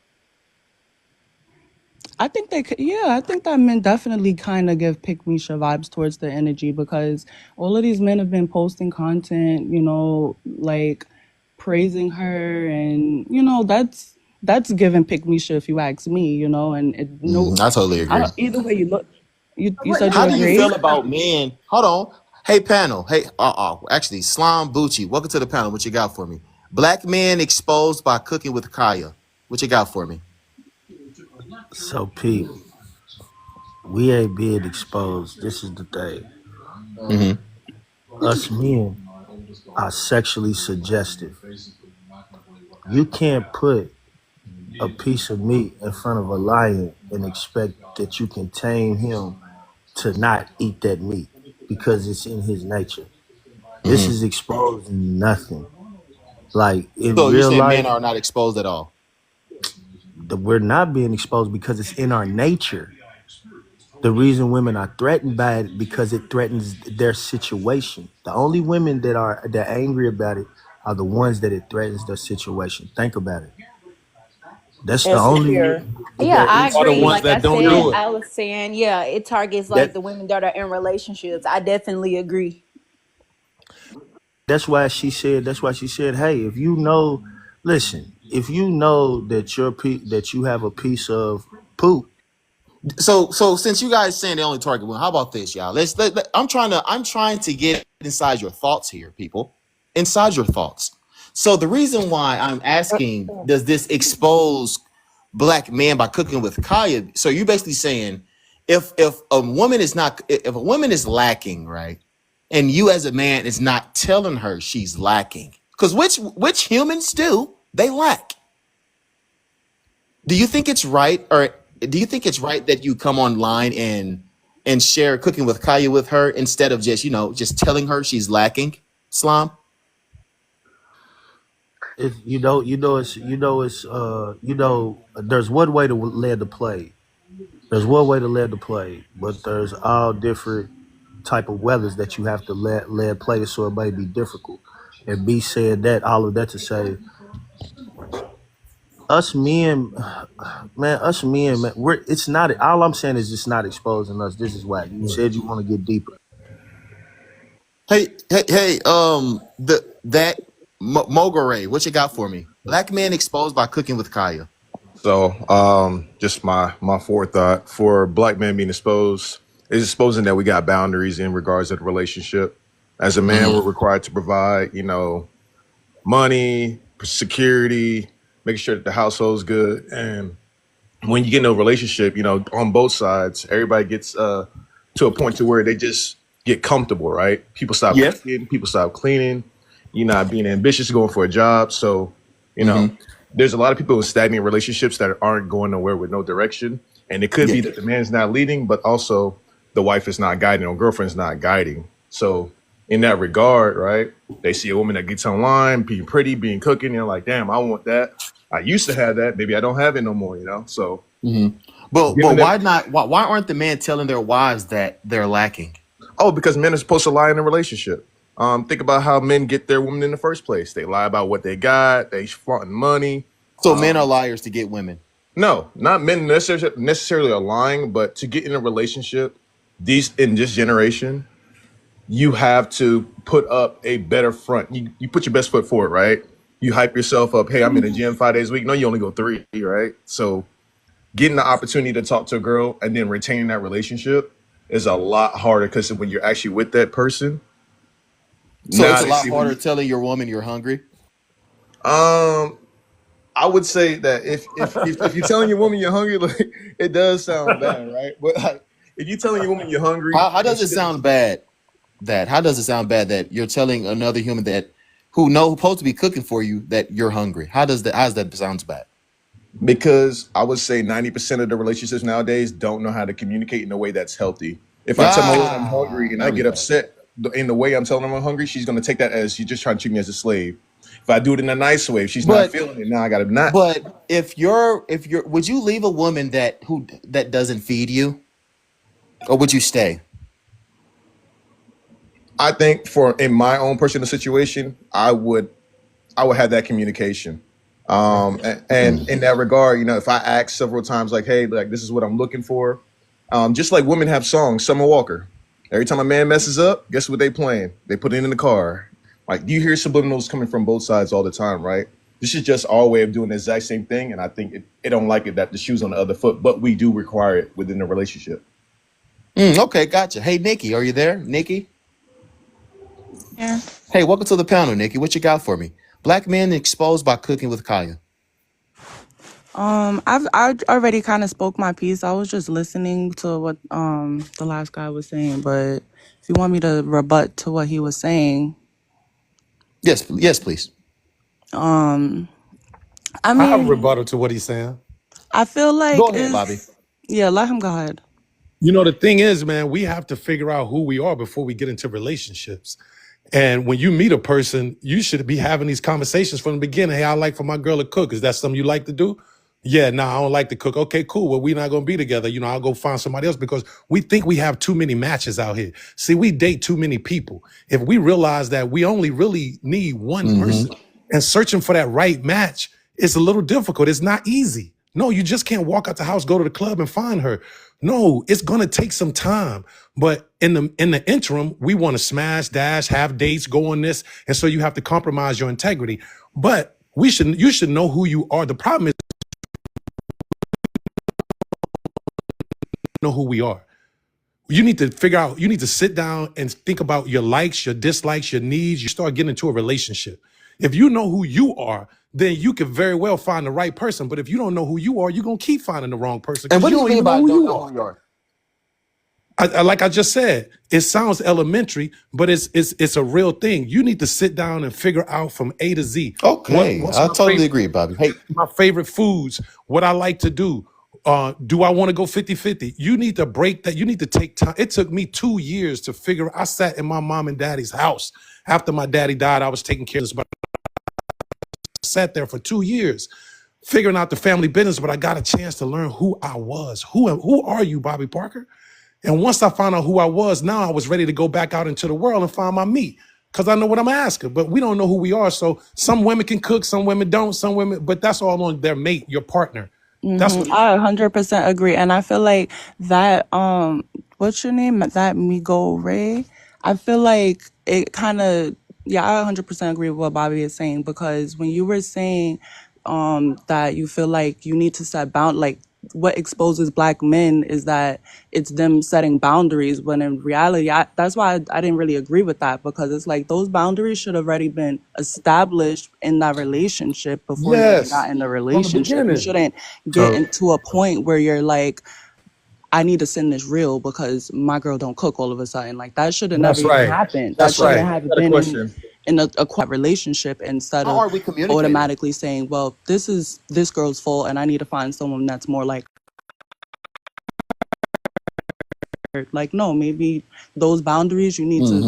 I think they could, yeah, I think that men definitely kind of give pick me vibes towards the energy, because all of these men have been posting content, like praising her, and that's giving pick me if you ask me, and no, I totally I agree. don't, either way you look, you What said you How do you agree. feel about men? Hold on. Hey panel. Hey, actually, Slime Bucci. Welcome to the panel. What you got for me? Black men exposed by cooking with Kaya. What you got for me? So, Pete, we ain't being exposed. This is the thing. Mm-hmm. Us men are sexually suggestive. You can't put a piece of meat in front of a lion and expect that you can tame him to not eat that meat because it's in his nature. This Mm-hmm. is exposing nothing. Like in So you're real saying men life, are not exposed at all? we're not being exposed because it's in our nature. The reason women are threatened by it because it threatens their situation. The only women that are angry about it are the ones that it threatens their situation. Think about it. That's the only Insecure. Yeah, I Are the agree. ones Like I that don't said, do it. I was saying, yeah, it targets like that. the women that are in relationships. I definitely agree. That's why she said, hey, if you know, listen, if you know that that you have a piece of poop. So since you guys saying they only target women, how about this, y'all? I'm trying to get inside your thoughts here, people. Inside your thoughts. So the reason why I'm asking, does this expose black men by cooking with Kaya? So you're basically saying, if a woman is not, if a woman is lacking, right, and you as a man is not telling her she's lacking, because which humans do, they lack. Do you think it's right, or do you think it's right that you come online and share cooking with Kaya with her instead of just telling her she's lacking? Slime. There's one way to lead the play. There's one way to lead the play, but there's all different type of weathers that you have to lead play, so it may be difficult. And B said that, all of that to say, us men, man, it's not, all I'm saying is it's not exposing us. This is why you said you want to get deeper. Hey. Mogare, what you got for me? Black men exposed by cooking with Kaya. So, just my forethought for black men being exposed is exposing that we got boundaries in regards to the relationship. As a man, we're Mm-hmm. required to provide, money, security, making sure that the household's good. And when you get in a relationship, on both sides, everybody gets to a point to where they just get comfortable, right? People stop Yeah. cooking, people stop cleaning, you're not being ambitious, going for a job. So, you know, Mm-hmm. there's a lot of people in stagnant relationships that aren't going nowhere with no direction. And it could Yeah. be that the man's not leading, but also the wife is not guiding or girlfriend's not guiding. So in that regard, right, they see a woman that gets online, being pretty, being cooking, and they're like, damn, I want that. I used to have that. Maybe I don't have it no more. So Mm-hmm. But giving them, why not? Why aren't the men telling their wives that they're lacking? oh, because men are supposed to lie in a relationship. Think about how men get their women in the first place. They lie about what they got. They flaunting money. So men are liars to get women. No, not men necessarily are lying, but to get in a relationship, these in this generation, you have to put up a better front. You put your best foot forward, right? You hype yourself up. Hey, I'm in the gym 5 days a week. No, you only go 3, right? So getting the opportunity to talk to a girl and then retaining that relationship, is a lot harder because when you're actually with that person, So it's now a they lot see who harder you. telling your woman you're hungry. Um, I would say that if you're telling your woman you're hungry, like it does sound bad, right? But like if you're telling your woman you're hungry How and does it she doesn't, sound bad? How does it sound bad that you're telling another human that who's supposed to be cooking for you that you're hungry? How does that sounds bad? because I would say 90% of the relationships nowadays don't know how to communicate in a way that's healthy. If I tell my woman I'm hungry and I There we get go. upset in the way I'm telling her I'm hungry, she's gonna take that as she's just trying to treat me as a slave. If I do it in a nice way, if she's not But feeling it, now I gotta not. but if you're would you leave a woman that doesn't feed you, or would you stay? I think for in my own personal situation, I would have that communication. And in that regard, if I ask several times, like, hey, like this is what I'm looking for. Just like women have songs, Summer Walker. Every time a man messes up, guess what they playing? They put it in the car. Like you hear subliminals coming from both sides all the time, right? This is just our way of doing the exact same thing, and I think it don't like it that the shoe's on the other foot, but we do require it within the relationship. Okay, gotcha. Hey, Nikki, are you there? Nikki? Yeah. Hey, welcome to the panel, Nikki. What you got for me? Black men exposed by cooking with Kaya. I already kind of spoke my piece. I was just listening to what the last guy was saying, but if you want me to rebut to what he was saying, Yes, please. um, I I have a mean, rebuttal to what he's saying. I feel Go like ahead, Bobby. is yeah, let him go ahead. You know, the thing is, man, we have to figure out who we are before we get into relationships. And when you meet a person, you should be having these conversations from the beginning. Hey, I like for my girl to cook. Is that something you like to do? Yeah, no, I don't like to cook. Okay, cool. Well, we're not going to be together. I'll go find somebody else because we think we have too many matches out here. See, we date too many people. If we realize that we only really need one person and searching for that right match, it's a little difficult. It's not easy. No, you just can't walk out the house, go to the club and find her. No, it's going to take some time. But in the interim, we want to smash, dash, have dates, go on this. And so you have to compromise your integrity. But you should know who you are. The problem is know who we are. You need to figure out, you need to sit down and think about your likes, your dislikes, your needs. You start getting into a relationship. If you know who you are, then you can very well find the right person. But if you don't know who you are, you're going to keep finding the wrong person And because what you do you don't mean even know by who don't you know are. who you are? Like I just said, it sounds elementary, but it's a real thing. You need to sit down and figure out from A to Z Okay, what's I my totally favorite, agree, Bobby. Hey, my favorite foods, what I like to do. Do I want to go 50-50? You need to break that. You need to take time. It took me 2 years to figure. I sat in my mom and daddy's house after my daddy died. I was taking care of this, but I sat there for 2 years figuring out the family business. But I got a chance to learn who I was. Who are you, Bobby Parker? And once I found out who I was, now I was ready to go back out into the world and find my meat because I know what I'm asking. But we don't know who we are. So some women can cook, some women don't, some women, but that's all on their mate, your partner. That's what. I 100% agree, and I feel like that what's your name? That Migo Ray. I feel like it kind of yeah. I 100% agree with what Bobby is saying because when you were saying that you feel like you need to set like what exposes black men is that it's them setting boundaries when in reality that's why I didn't really agree with that because it's like those boundaries should have already been established in that relationship before you even Yes, got in the from the relationship. You beginning. shouldn't get So into a point where you're like, I need to send this real because my girl don't cook all of a sudden. Like that should have never That's even right. happened. That That's should right. have Got a been question. in a quiet relationship instead how of are we communicating? automatically saying, well, this is this girl's fault and I need to find someone that's more like her. Like, no, maybe those boundaries you need to,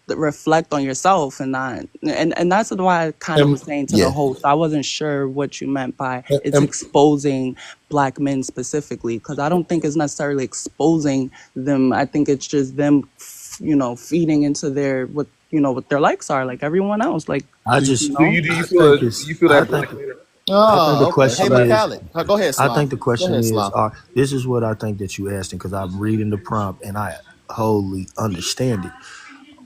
reflect on yourself and not and that's why I kind of And, was saying to the Yeah. host, I wasn't sure what you meant by it's and exposing black men specifically because I don't think it's necessarily exposing them. I think it's just them feeding into their what their likes are like everyone else, like I you just Do know you do you I feel think a, do it's you feel that black men I think the Oh, okay. Hey, question but is Khaled. Go ahead, I think Slum. the Go question ahead, is Slum. this is what I think that you asking because I'm reading the prompt and I wholly understand it.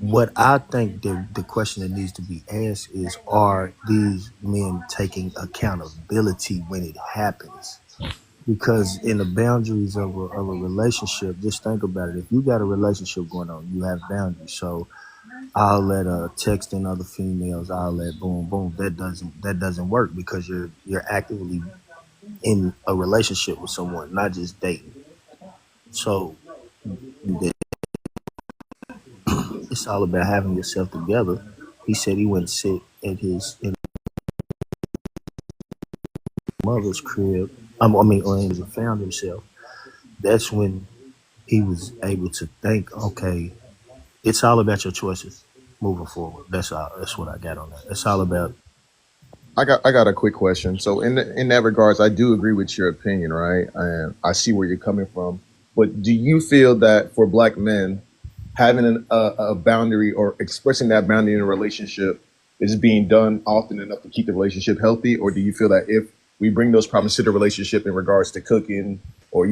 What I think the question that needs to be asked is are these men taking accountability when it happens? Because in the boundaries of a relationship, just think about it. If you got a relationship going on, you have boundaries. So I'll let texting other females, I'll let boom boom. That doesn't work because you're actively in a relationship with someone, not just dating. So it's all about having yourself together. He said he went to sit at his in mother's crib. Or he found himself. That's when he was able to think, okay, it's all about your choices moving forward. That's all. That's what I got on that. It's all about. I got a quick question. So in that regards, I do agree with your opinion, right? And I see where you're coming from. But do you feel that for black men, having a boundary or expressing that boundary in a relationship is being done often enough to keep the relationship healthy, or do you feel that if we bring those problems to the relationship in regards to cooking or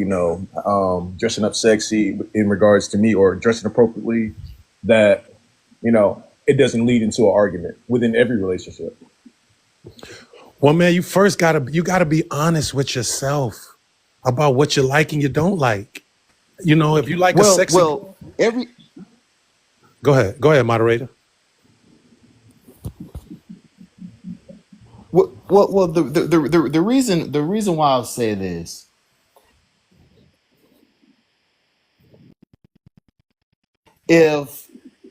dressing up sexy in regards to me or dressing appropriately, that it doesn't lead into an argument within every relationship? Well, man, you gotta be honest with yourself about what you like and you don't like. If you like a Well, sexy, well, every go ahead, moderator. well, the reason why I'll say this,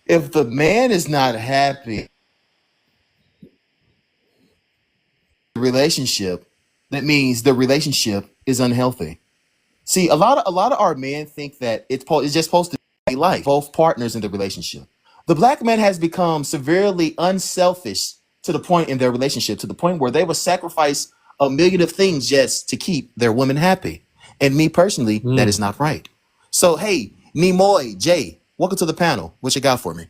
if the man is not happy relationship, that means the relationship is unhealthy. See, a lot of our men think that it's just supposed to be like both partners in the relationship. The black man has become severely unselfish to the point in their relationship, to the point where they will sacrifice a million of things just to keep their woman happy. And me personally, that is Mm. not right. So hey, Nimoy, Jay, welcome to the panel. What you got for me?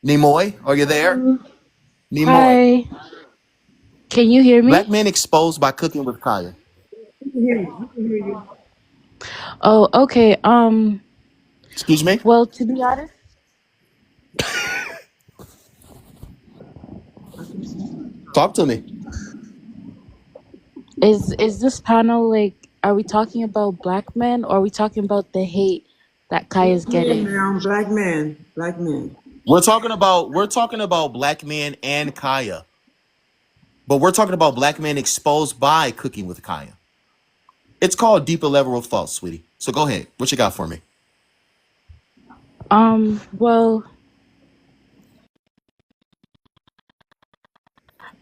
Nimoy, are you there? Nimoy. Hi, can you hear Black me? men exposed by cooking with Kaya. Oh, okay. Excuse me? Well, to be honest, Talk to me. is this panel like, are we talking about black men or are we talking about the hate that Kai Black is man getting? now, black man, black man. We're talking about black men and Kaya, but we're talking about black men exposed by cooking with Kaya. It's called deeper level of thought, sweetie. So go ahead. What you got for me? Well,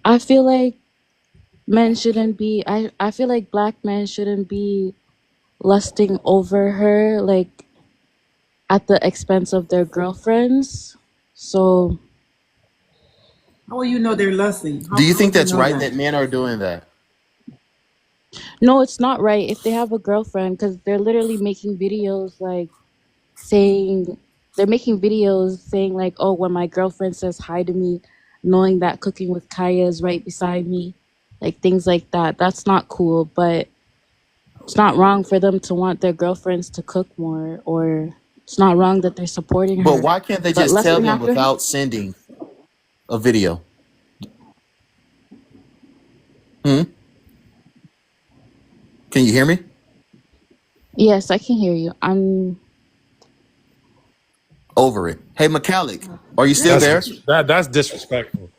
I feel like I feel like black men shouldn't be lusting over her like at the expense of their girlfriends. So, How will you know they're lusting? Do you How think would you that's know right that? that men are doing that? no, it's not right if they have a girlfriend because they're literally making videos like saying they're making videos saying like, oh, when my girlfriend says hi to me, knowing that cooking with Kaya is right beside me, like things like that. That's not cool, but it's not wrong for them to want their girlfriends to cook more, or it's not wrong that they're supporting But her. why can't they But just tell lusting them after her? without sending a video? Hmm? Can you hear me? Yes, I can hear you. Over it. Hey, McCallick, are you still That's there? that's disrespectful.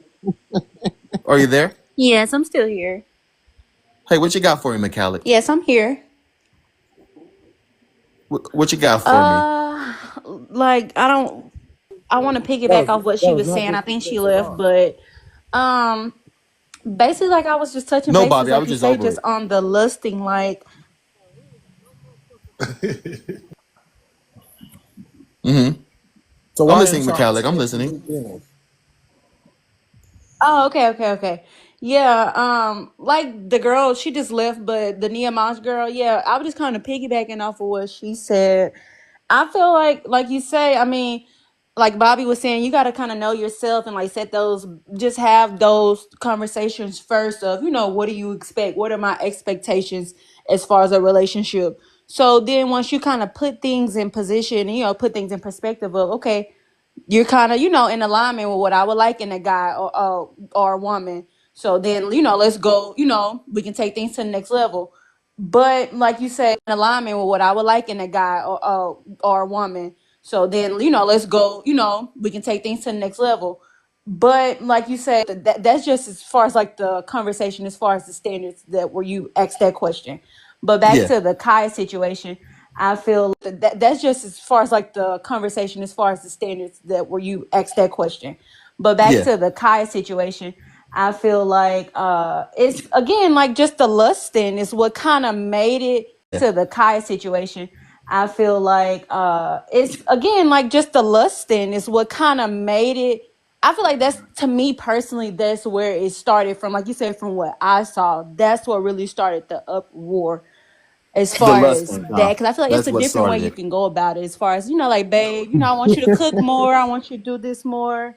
Are you there? Yes, I'm still here. Hey, what you got for me, McCallick? Yes, I'm here. What you got for me? Uh, like I don't. I want to piggyback off what That she was was not saying. I think she disrespectful at left, all. but um, basically, like I was just touching No, bases, Bobby, I like was you just say, over just it. on the lusting. Like, Mm-hmm. So I'm why didn't listening, y'all McCallick. I'm respect the listening. new finish? oh, okay. Yeah, like the girl, she just left, but the Nia Mosh girl, yeah, I was just kind of piggybacking off of what she said. I feel like you say, I mean, like Bobby was saying, you got to kind of know yourself and like set those, just have those conversations first of, what do you expect? What are my expectations as far as a relationship? So then once you kind of put things in position, put things in perspective of, okay, you're kind of, in alignment with what I would like in a guy or a woman. So then, let's go, we can take things to the next level. but like you said, in alignment with what I would like in a guy or a woman. So then, let's go, we can take things to the next level. But like you said, that's just as far as like the conversation, as far as the standards that where you asked that question. But back Yeah, to the Kai situation, I feel that's just as far as like the conversation, as far as the standards that where you asked that question. But back yeah, to the Kai situation, I feel like it's again like just the lusting is what kind of made it yeah. to the Kai situation. I feel like it's again like just the lusting is what kind of made it. I feel like that's, to me personally, that's where it started from. Like you said, from what I saw, that's what really started the uproar as The far lust as thing, that. Because I feel like it's that's a what different way started you it. can go about it. As far as like, babe, I want you to cook more. I want you to do this more.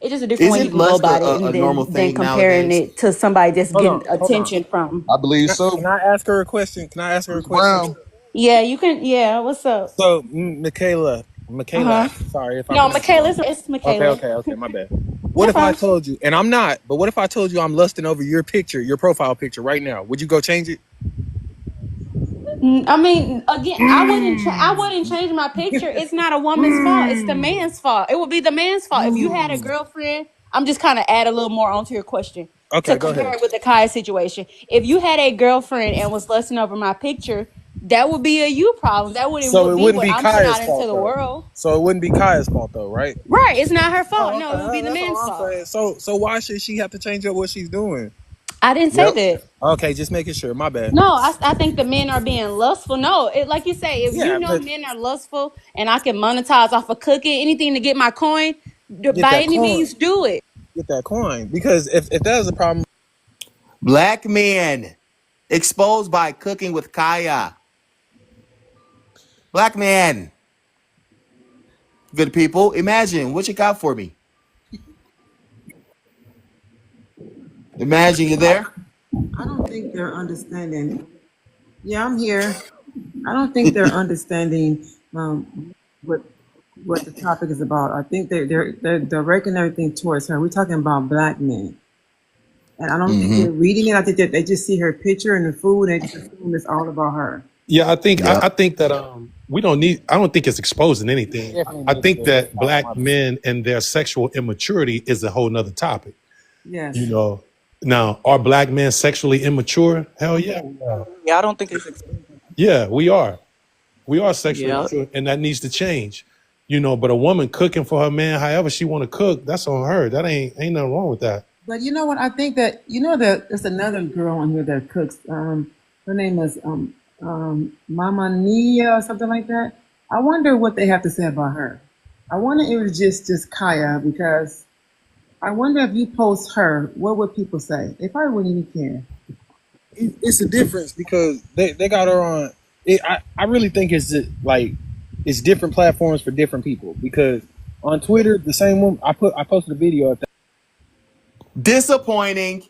It's just a different way you Isn't can go lust about it, a and normal then thing comparing nowadays? it to somebody just Hold on, getting hold on. attention from. I believe Can so. I ask her a question? Can I ask her a Chris question? Brown. Yeah, you can. Yeah, what's up? So, Uh Michaela, huh. sorry if I No, pronounced it Michaela, wrong. it's Okay, Michaela. okay, okay, my bad. What No if I problem. told you, and I'm not, but what if I told you I'm lusting over your picture, your profile picture right now? Would you go change it? I mean, again, I wouldn't change my picture. It's not a woman's fault. It's the man's fault. It would be the man's fault. If you had a girlfriend, I'm just kind of add a little more onto your question to Okay, go compare ahead. it with the Kai situation. If you had a girlfriend and was lusting over my picture, that would be a you problem. That wouldn't So would it be wouldn't what be I'm putting Kaya's out into fault the though. world. So it wouldn't be Kaya's fault though, right? Right. It's not her fault. Oh, No, it would be okay. the That's all man's I'm fault. saying. So why should she have to change up what she's doing? I didn't say Yep. that. Okay, just making sure. My bad. No, I think the men are being lustful. No, like you say, if Yeah, but men are lustful and I can monetize off of cooking, anything to get my coin, get by that any coin. means, do it. Get that coin. Because if that was a problem, Black men exposed by Cooking with Kaya. Black man, good people. Imagine what you got for me. Imagine you're there. I don't think they're understanding. Yeah, I'm here. I don't think they're understanding what the topic is about. I think they're directing everything towards her. We're talking about black men, and I don't think Mm-hmm. they're reading it. I think that they just see her picture and the food, and they just assume it's all about her. Yeah, I think I, Yep. I think that we don't need. I don't think it's exposing anything. definitely I needs think to that stop. black men and their sexual immaturity is a whole nother topic. You Yes. know, now are black men sexually immature? Hell yeah, we are. Yeah, I don't think it's Yeah, we are. We are sexually yeah. immature, and that needs to change. But a woman cooking for her man, however she want to cook, that's on her. That ain't nothing wrong with that. But you know what? I think that that there's another girl on here that cooks. Her name is Mama Nia or something like that. I wonder what they have to say about her. I wonder if it was just Kaya, because I wonder if you post her, what would people say? They probably wouldn't even care. It's a difference because they got her on. I really think like it's different platforms for different people because on Twitter the same one I posted a video of that. Disappointing.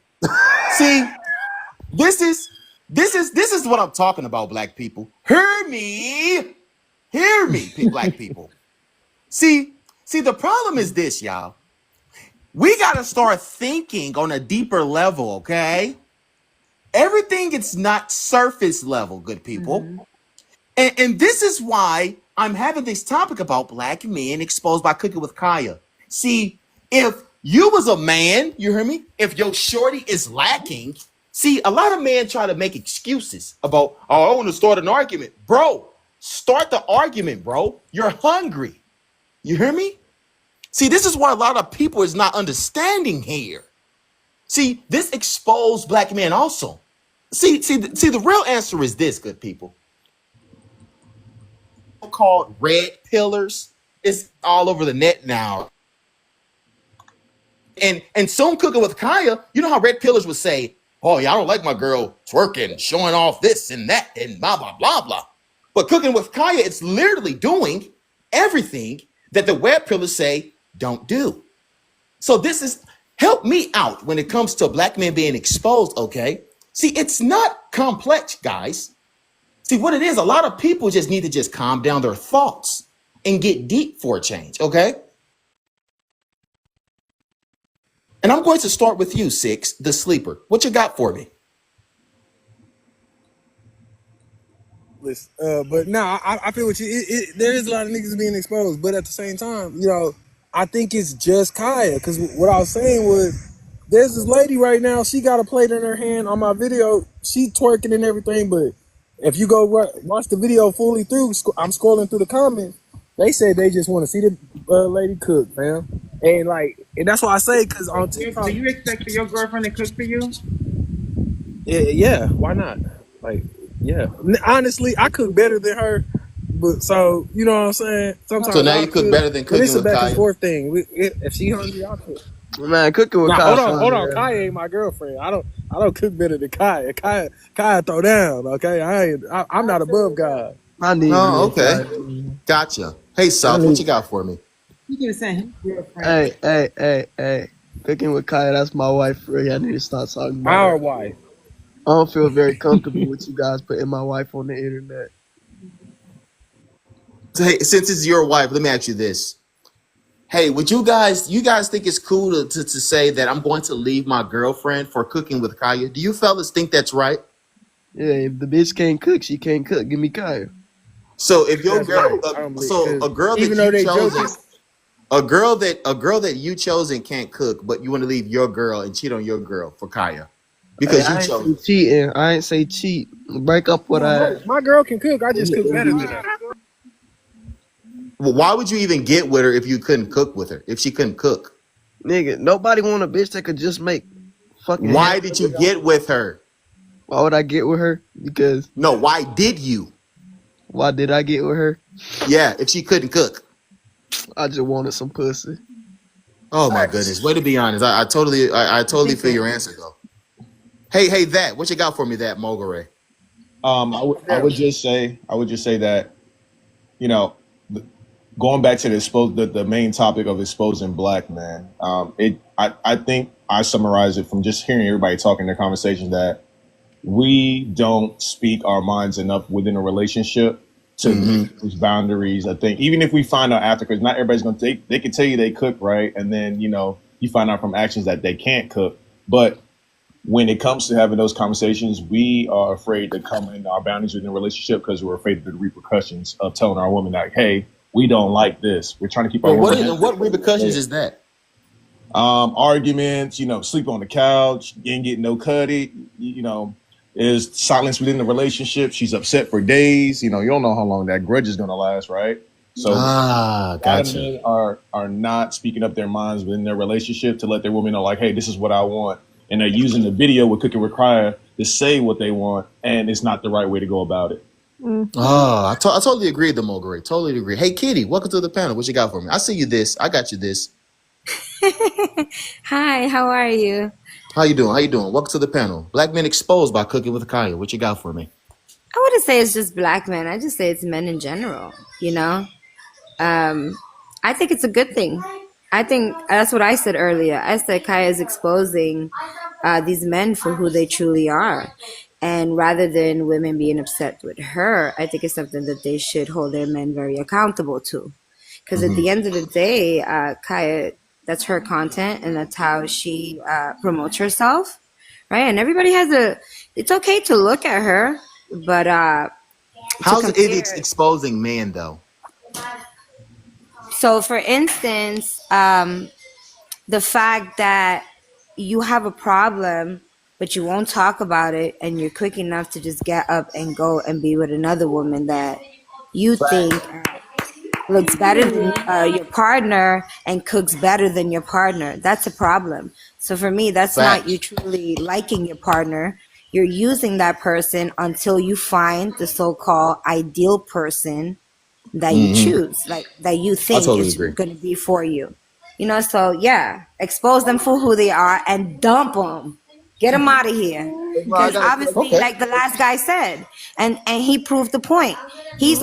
See, this is what I'm talking about, black people. Hear me, black people. See, the problem is this, y'all. We gotta start thinking on a deeper level, okay? Everything is not surface level, good people. Mm-hmm. And this is why I'm having this topic about black men exposed by Cooking with Kaya. See, if you was a man, you hear me? If your shorty is lacking, see, a lot of men try to make excuses about, oh, I want to start an argument. Bro, start the argument, bro. You're hungry. You hear me? See, this is what a lot of people is not understanding here. See, this exposed black men also. See, the real answer is this, good people. Called red pillars. It's all over the net now. And soon Cooking with Kaya, you know how red pillars would say, oh, yeah, I don't like my girl twerking, showing off this and that, and blah, blah, blah, blah. But Cooking with Kaya, it's literally doing everything that the red pillars say don't do. So this is, help me out when it comes to black men being exposed, okay? See, it's not complex, guys. See, what it is, a lot of people just need to just calm down their thoughts and get deep for a change, okay? And I'm going to start with you, Six, the sleeper. What you got for me? Listen, but no, I feel what you. There is a lot of niggas being exposed, but at the same time, I think it's just Kaya. Because what I was saying was, there's this lady right now. She got a plate in her hand on my video. She twerking and everything, but if you go watch the video fully through, I'm scrolling through the comments. They said they just want to see the lady cook, fam. And that's why I say, because on Do TikTok, you expect for your girlfriend to cook for you? yeah, why not? Like, yeah. Honestly, I cook better than her, but so you know what I'm saying. So Sometimes now I'll you cook cook, better than but Cooking it's a with back and Kaya. forth thing. If she hungry, I'll cook. Man, cooking with Now Kyle hold fun, on. man. Kaya ain't my girlfriend. I don't cook better than Kaya. Kaya throw down. Okay, I'm not above God. I need me Oh, a okay. Kyle, man. Gotcha. Hey, I Soph, what need. you got for me? He keep saying his girlfriend. Hey. Cooking with Kyle, that's my wife for real. I need to start talking about her. Our wife. I don't feel very comfortable with you guys putting my wife on the internet. So, hey, since it's your wife, let me ask you this. Hey, would you guys think it's cool to say that I'm going to leave my girlfriend for Cooking with Kaya? Do you fellas think that's right? Yeah, if the bitch can't cook, she can't cook. Give me Kyle. So if your That's girl, right. I don't believe, so because a girl even that though you they chosen, joking, a girl that you chosen can't cook, but you want to leave your girl and cheat on your girl for Kaya Hey, because you I ain't chose say her. cheating. I ain't say cheat. Break up what no, I my girl can cook. I just cook better than her. Well, why would you even get with her if you couldn't cook with her? If she couldn't cook, nigga. Nobody want a bitch that could just make fucking why did you hamburgers. get with her? Why would I get with her? Because No, why did you? why did I get with her? Yeah, if she couldn't cook. I just wanted some pussy. Oh my goodness. Way to be honest. I totally feel your answer though. Hey, that what you got for me, that Mogare? I would just say that, you know, going back to the main topic of exposing black men. I think I summarize it from just hearing everybody talking their conversations that we don't speak our minds enough within a relationship to Mm-hmm. make those boundaries. I think even if we find out after, because not everybody's going to take, they can tell you they cook, right? And then, you find out from actions that they can't cook. But when it comes to having those conversations, we are afraid to come in our boundaries within a relationship because we're afraid of the repercussions of telling our woman like, hey, we don't like this. We're trying to keep our But woman what repercussions is that? arguments, sleep on the couch, you ain't getting no cutty, is silence within the relationship. She's upset for days. You don't know how long that grudge is gonna last, right? So Ah, a lot of gotcha. men are not speaking up their minds within their relationship to let their woman know, like, hey, this is what I want. And they're using the video with Cooking with Cryer to say what they want, and it's not the right way to go about it. Oh, I totally agree with the Mogare. Totally agree. Hey, Kitty, welcome to the panel. What you got for me? I see you this. I got you this. Hi, how are you? How you doing? How you doing? Welcome to the panel. Black men exposed by Cooking with Kaya. What you got for me? I wouldn't say it's just black men. I just say it's men in general, you know? Um, I think it's a good thing. I think that's what I said earlier. I said Kaya is exposing these men for who they truly are. And rather than women being upset with her, I think it's something that they should hold their men very accountable to. Because at Mm-hmm. the end of the day, Kaya, that's her content and that's how she promotes herself, right? And everybody it's okay to look at her, but to How's it compare. exposing men though? So, for instance, the fact that you have a problem, but you won't talk about it, and you're quick enough to just get up and go and be with another woman that you think looks better than your partner and cooks better than your partner. That's a problem. So for me, that's not you Facts. truly liking your partner. You're using that person until you find the so-called ideal person that you Mm-hmm. choose, like that you I think totally is agree. going to be for you. So yeah, expose them for who they are and dump them. Get them out of here. Well, I Because got a question. obviously, Okay. like the last guy said, and he proved the point. He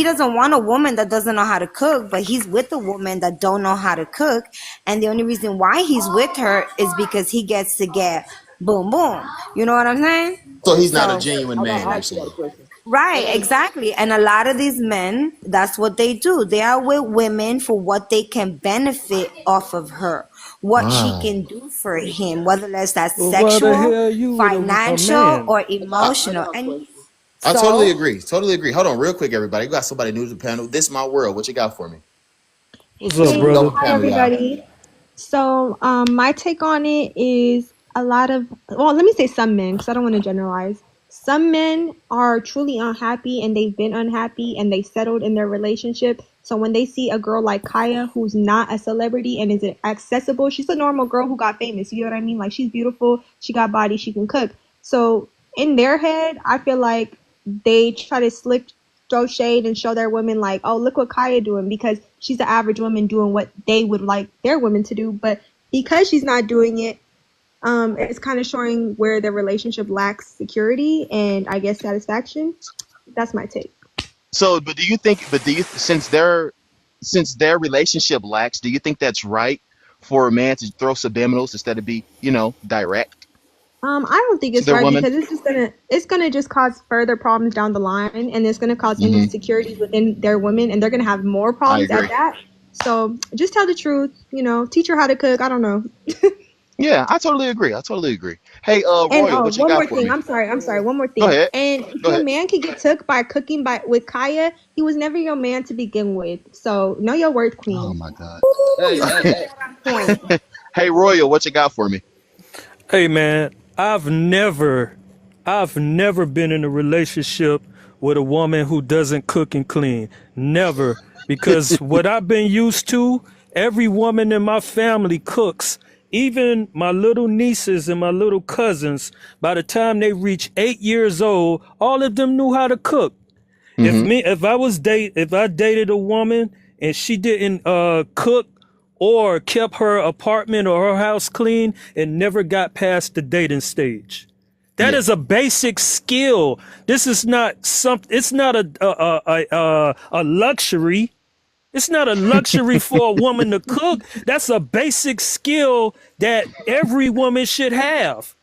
doesn't want a woman that doesn't know how to cook, but he's with a woman that don't know how to cook, and the only reason why he's with her is because he gets to get boom boom. You know what I'm saying? So he's not a So genuine man, I you're actually got a saying? question. I right, got a, exactly. And a lot of these men, that's what they do. They are with women for what they can benefit off of her, what she Ah. can do for him, whether that's Well, why the sexual, hell you with a financial, man? or I emotional. got a And question. I totally So agree. Totally agree. Hold on, real quick, everybody. We got somebody new to the panel. This my world. What you got for me? What's up, Speak Hey, over brother? the hi panel, y'all. everybody. So, my take on it is a lot of, well, let me say some men, because I don't want to generalize. Some men are truly unhappy and they've been unhappy and they settled in their relationship. So when they see a girl like Kaya, who's not a celebrity and is accessible, she's a normal girl who got famous. You know what I mean? Like, she's beautiful, she got body, she can cook. So in their head, I feel like they try to throw shade and show their women like, oh, look what Kaya doing, because she's the average woman doing what they would like their women to do. But because she's not doing it, it's kind of showing where their relationship lacks security and I guess satisfaction. That's my take. So, but do you think? But do you since their relationship lacks? Do you think that's right for a man to throw subliminals instead of be direct I don't think to it's their right woman? because it's gonna just cause further problems down the line, and it's gonna cause Hmm. insecurities within their women, and they're gonna have more I problems at agree. that. So just tell the truth, teach her how to cook. I don't know. Yeah, I totally agree. I totally agree. Hey, And Royal, what you one got more for thing. me? I'm sorry. One more Go thing. ahead. And if Go your ahead. man can get took by cooking by with Kaya, he was never your man to begin with. So know your worth, Oh queen. my God. ooh, Hey, you hey, said hey. that on point. Hey, Royal, what you got for me? Hey man, I've never been in a relationship with a woman who doesn't cook and clean. Never. Because what I've been used to, every woman in my family cooks. Even my little nieces and my little cousins, by the time they reach 8 years old, all of them knew how to cook. Hmm. If I dated a woman and she didn't cook or kept her apartment or her house clean and never got past the dating stage. That Yeah. is a basic skill. This is not it's not a luxury. It's not a luxury for a woman to cook. That's a basic skill that every woman should have.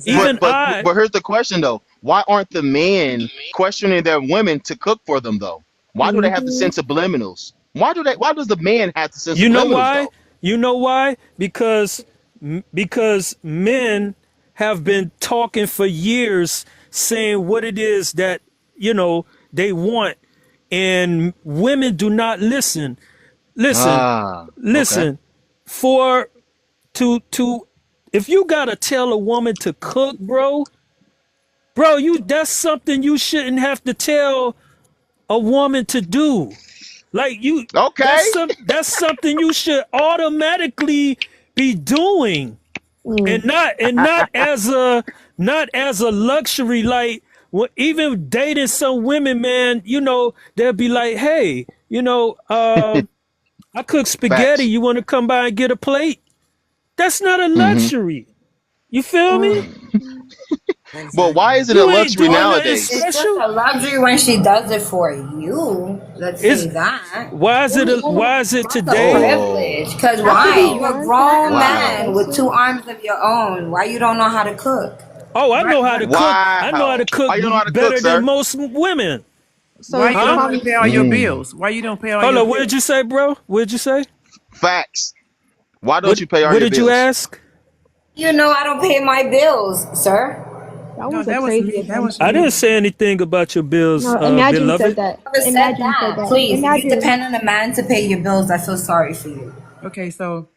But Even Exactly. but I, but here's the question though. Why aren't the men questioning their women to cook for them though? Why do they have to Hmm. send subliminals? Why does the man have to send you know subliminals why? though? You know why? Because men have been talking for years saying what it is that, they want, and women do not listen. Listen, Ah, okay. listen. For to if you got to tell a woman to cook, bro, you that's something you shouldn't have to tell a woman to do. Like you, Okay. that's something you should automatically be doing, Mm. and not as a luxury. Like even dating some women, man, they'll be like, hey, I cook spaghetti. Facts. You want to come by and get a plate? That's not a Hmm. luxury. You feel me? Um. But why Exactly. is it a You ain't luxury doing nothing nowadays? It's just special. a luxury when she does it for you. Let's say Is that. why is it That's a today? privilege. Oh, Cause After why? we You a wow. done, can I grown ask a man Wow. with two question? arms of your own. Why you don't know how to cook? Oh, I Why, know how why, to cook. I know how to Wow. cook Why you don't know how to cook, better than sir? most women. So why is you the don't Huh? know how to problem? pay all your Mm. bills? Why you don't pay all Hold your on. What did bills? you say, bro? What did you say? Facts. Why don't What you pay all What your did you bills? ask? You know I don't pay my bills, sir. That No, was a that was crazy me. That was assumption. I me. didn't say anything about your bills, No, Imagine said beloved. that. Never said Imagine said that. that. Please, if you Imagine. depend on a man to pay your bills, I feel sorry for you. Okay, so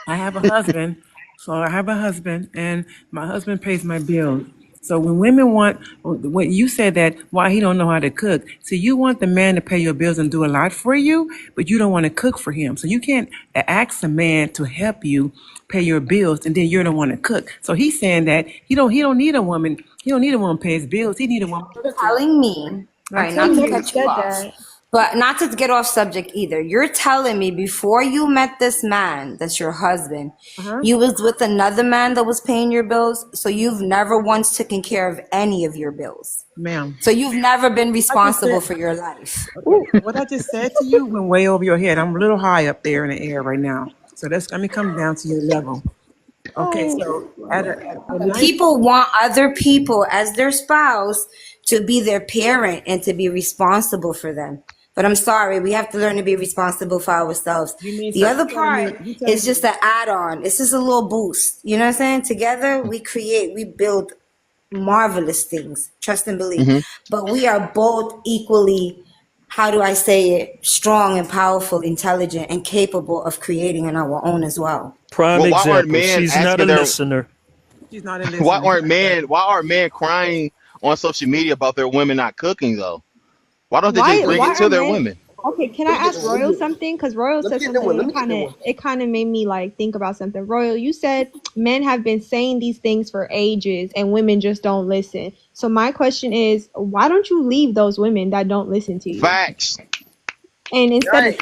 I have a husband. So I have a husband, and my husband pays my bills. So when women want, what you said that why he don't know how to cook. So you want the man to pay your bills and do a lot for you, but you don't want to cook for him. So you can't ask a man to help you pay your bills, and then you don't want to cook. So he's saying that he don't need a woman. He don't need a woman to pay his bills. He need a woman cooking. Telling me, I'm right, He not telling to never you. cut you said off, that. but not to get off subject either. You're telling me before you met this man, that's your husband, Uh huh. you was with another man that was paying your bills, so you've never once taken care of any of your bills. Ma'am. So you've never been I just said. responsible for your life. Okay, what I just said to you went way over your head. I'm a little high up there in the air right now. So that's let me come down to your level. Okay, Oh so my at a god. nice People want other people as their spouse to be their parent and to be responsible for them. But I'm sorry, we have to learn to be responsible for ourselves. you mean The so other you part telling is me just an add on. It's just a little boost. You know what I'm saying? Together, we create, we build marvelous things, trust and believe. Hmm. But we are both equally, how do I say it, strong and powerful, intelligent, and capable of creating on our own as well. Prime Well, why aren't example. men She's not a asking their listener. She's not a listener. why aren't men crying on social media about their women not cooking though? Why don't they just Why? bring Why it are to their men? women? Okay, can I Let me get ask one. Let me Royal get one. something? Because Royal Let me said get them something. one. And Let me get them one. it kind of made me like think about something. Royal, you said men have been saying these things for ages, and women just don't listen. So my question is, why don't you leave those women that don't listen to you? Facts. And Right.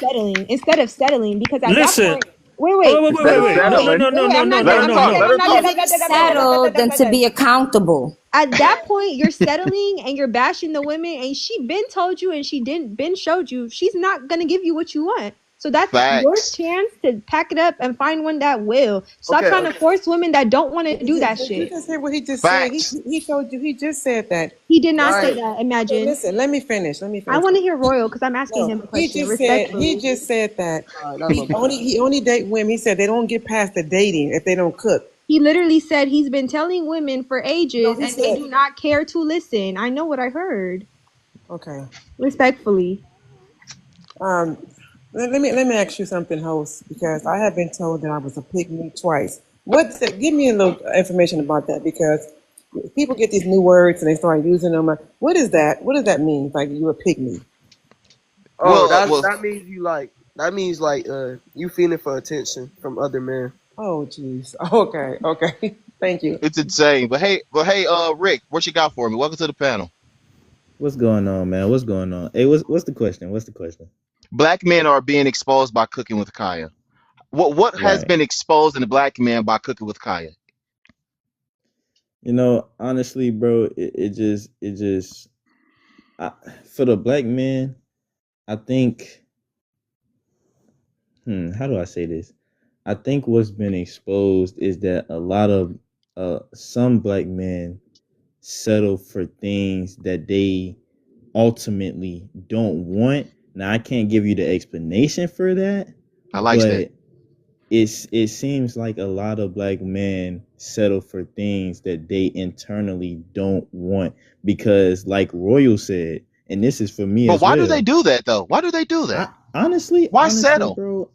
instead of settling, because at that Listen. point, wait, Oh, wait, wait, wait, Instead wait, of wait. No, no, settling, no, no, wait, no, I'm no, not let no, done. her I'm no, not talk. done. Let no. I'm her not done. talk. Easier settled than to be accountable. At that point, you're settling and you're bashing the women, and she been told you and she didn't been showed you she's not gonna give you what you want. So that's your Facts. chance to pack it up and find one that will. Stop Okay. trying to force women that don't want to do that Did you shit. just hear what he just said? Facts. He told you. He just said that. He did not say Right. that. Okay, Imagine. listen. Let me finish. Let me I finish. want to hear Royal because I'm asking No, him a question he respectfully. just said that All right. That's my bad. he only date women. He said they don't get past the dating if they don't cook. He literally said he's been telling women for No, ages he and they said. do not care to listen. I know what I heard. Okay. Respectfully. Um, let me ask you something, host, because I have been told that I was a pygmy twice. What's that? Give me a little information about that because people get these new words and they start using them. What is that? What does that mean? Like you're a pygmy? Oh, Well, that well, that means you like. That means like you feeling for attention from other men. Oh, jeez. Okay. Okay. Thank you. it's insane. But hey, Rick, what you got for me? Welcome to the panel. What's going on, man? What's going on? Hey, what's the question? What's the question? Black men are being exposed by cooking with Kaya. What has Right. been exposed in the black man by cooking with Kaya? Honestly, bro, it just I, for the black man, I think how do I say this? I think what's been exposed is that a lot of some black men settle for things that they ultimately don't want. Now I can't give you the explanation for that, I like that. but it seems like a lot of black men settle for things that they internally don't want because like Royal said, and this is for me But as why do they well. do that though? Why do they do that? I honestly, Why honestly, settle? bro,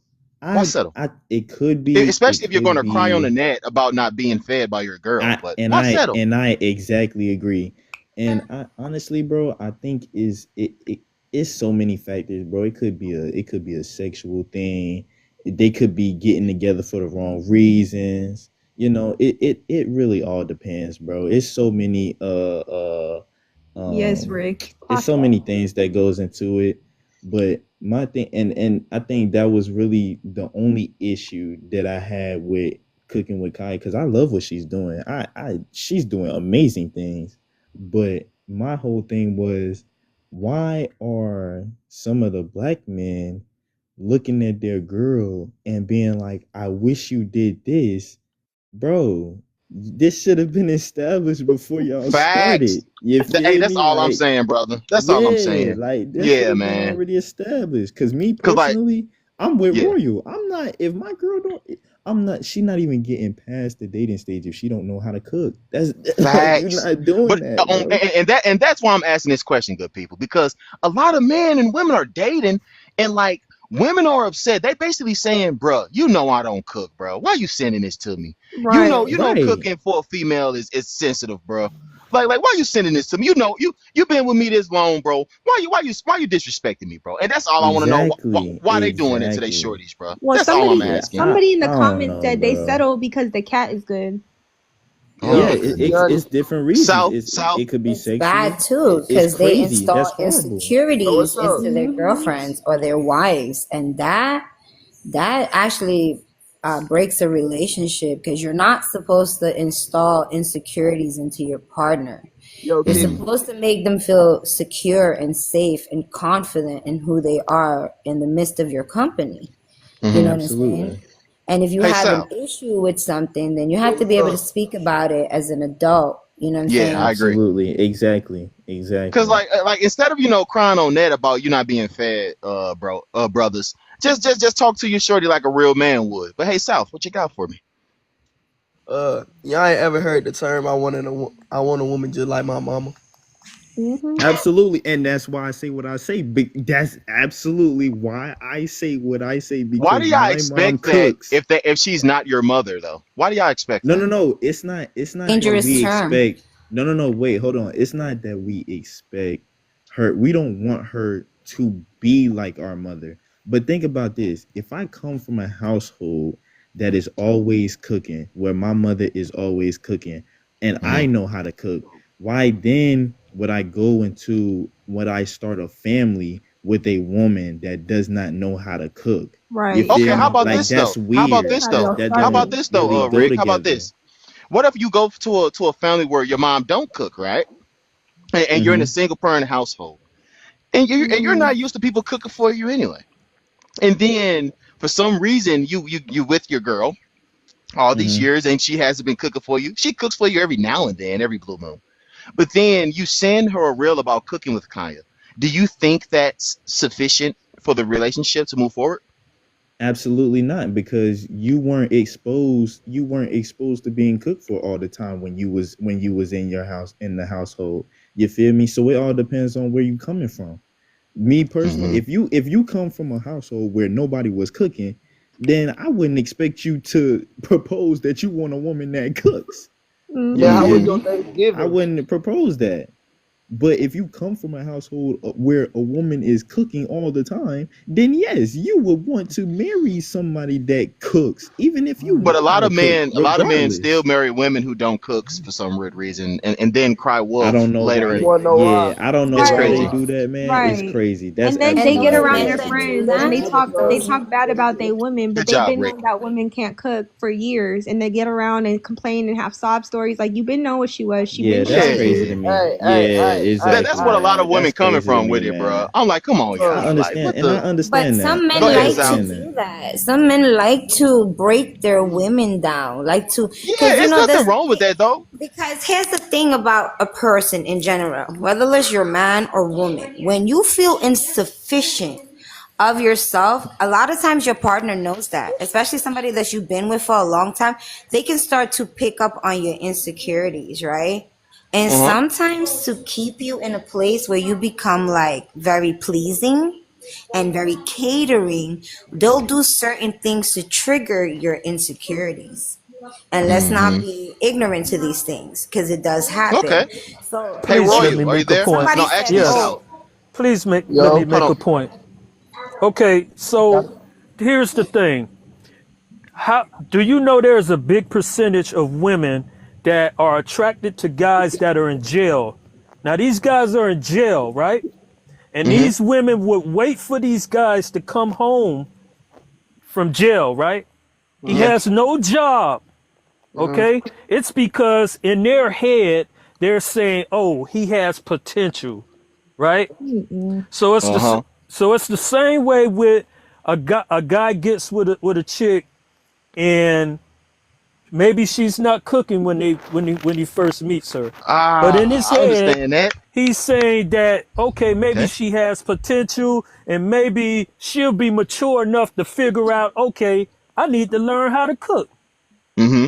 Why I settle? I it could Especially if you're going could to cry on the be net about not being fed by your girl. I But and why I settle? and I exactly agree. And I honestly, bro, I think it's so many factors, bro. It could be a sexual thing. They could be getting together for the wrong reasons. It really all depends, bro. It's so many Yes, um Rick. it's Clock so that. many things that goes into it. But my thing, and I think that was really the only issue that I had with cooking with Kai, because I love what she's doing. She's doing amazing things. But my whole thing was, why are some of the black men looking at their girl and being like, I wish you did this? Bro, this should have been established before y'all Facts. started. You Hey, feel that's me? all I'm Like, saying, brother. That's all I'm yeah, saying. like that should Yeah, have been man. already established. Cause me Cause like, personally, I'm with yeah, Royal. I'm not, if my girl don't, I'm not, she not even getting past the dating stage if she don't know how to cook. That's like, you're facts. not doing But that, bro. and that's why I'm asking this question, good people, because a lot of men and women are dating, and like women are upset. They basically saying, "Bruh, you know I don't cook, bro. Why you sending this to me? Right. Right. Cooking for a female is sensitive, bro. Like why you sending this to me? You been with me this long, bro. Why you disrespecting me, bro? And that's all I want to know. Exactly. Why they doing it to they Exactly. shorties, bro? Well, That's all I'm somebody Yeah, asking. somebody in I the don't comments know, said they bro. settle because the cat is good. Yeah, Yo, Oh to be goodness. it's honest. different reasons. South, South. It could be It's bad sexual. too It's because they crazy. install That's horrible. Yo, what's insecurities up? into their girlfriends or their wives, and that actually breaks a relationship because you're not supposed to install insecurities into your partner. Yo, You're Kitty. Hmm. supposed to make them feel secure and safe and confident in who they are in the midst of your company. You Hmm. know what I'm saying? Absolutely. And if you Hey, have an South. issue with something, then you Yo, have to what's be able to up? speak about it as an adult. You know what I'm Yeah, I saying? agree. Absolutely. Exactly. Cause Exactly. like instead of crying on net about you not being fed, brothers, just talk to your shorty like a real man would. But hey, South, what you got for me? Y'all ain't ever heard the term I want a woman just like my mama. Mm-hmm. Absolutely, and that's why I say what I say. That's absolutely why I say what I say, Why do because y'all my mom expect that cooks. if she's not your mother though? Why do y'all expect No, that? no, no. It's not that Dangerous we term. expect. No, no, no. Wait, hold on. It's not that we expect her. We don't want her to be like our mother. But think about this. If I come from a household that is always cooking, where my mother is always cooking, and Hmm. I know how to cook, why then would I go into would I start a family with a woman that does not know how to cook? You Right, Okay, feel how me? about exactly. Like this that's though? How about That's weird. this how though? they'll That How start about don't it. this really though, go Rick? How about together. this? What if you go to a family where your mom don't cook, right? And you're in a Mm-hmm. single parent household, and you're Mm, not used to people cooking for you anyway. And then for some reason you with your girl all these Mm-hmm. years and she hasn't been cooking for you. She cooks for you every now and then, every blue moon. But then you send her a reel about cooking with Kaya. Do you think that's sufficient for the relationship to move forward? Absolutely not, because you weren't exposed to being cooked for all the time when you was in your house in the household. You feel me? So it all depends on where you coming from. Me personally, Hmm. if you come from a household where nobody was cooking, then I wouldn't expect you to propose that you want a woman that cooks. You Yeah, how feel was Hmm. your me? I Thanksgiving? wouldn't propose that. But if you come from a household where a woman is cooking all the time, then yes, you would want to marry somebody that cooks, even if you But know how to cook, a lot of men still regardless. marry women who don't cook for some weird reason, and then cry I wolf don't know later. You why. And wanna know why? Yeah, I don't know it's why they crazy. right, do that, man. It's right. crazy. That's And then And they get absolutely those around men their crazy. that do friends and that, they Because talk bad about their women, but Good they've job, been Rick. knowing that women can't cook for years, and they get around and complain and have sob stories like you've been know what she was. She been Yeah, that's showing Yeah. crazy to you. me. hey, Yeah, hey, hey, hey, That's exactly, what a hey, lot of man. women That's coming crazy to from me, with it, bro. man. I'm like, come on, I look, y'all. Like, understand, what and I the? but understand that. some Go men I ahead, like to Sal. understand that. do that. Some men like to break their women down, like to, Yeah, because you it's know nothing this. wrong with that though. Because here's the thing about a person in general, whether it's your man or woman, when you feel insufficient of yourself, a lot of times your partner knows that, especially somebody that you've been with for a long time. They can start to pick up on your insecurities, right? And Uh huh. sometimes to keep you in a place where you become like very pleasing and very catering, they'll do certain things to trigger your insecurities. And let's not Hmm. be ignorant to these things because it does Okay. happen. So Hey, Please let if me Royal, are you make a there? point. somebody No, said, actually, Yes. Sal. oh, Please let me yo, Hold make on. a point. Okay, so here's the thing. How do you know there's a big percentage of women that are attracted to guys that are in jail? Now these guys are in jail, right? And Hmm. these women would wait for these guys to come home from jail, right? He Yeah. has no job, okay? It's because in their head they're saying, "Oh, he has potential," right? Mm-mm. So it's Uh the huh. so it's the same way with a guy gets with a chick and maybe she's not cooking when he first meets her. But in his Ah, I head, understand that. he's saying that okay, maybe Okay. she has potential and maybe she'll be mature enough to figure out, okay, I need to learn how to cook. Hmm.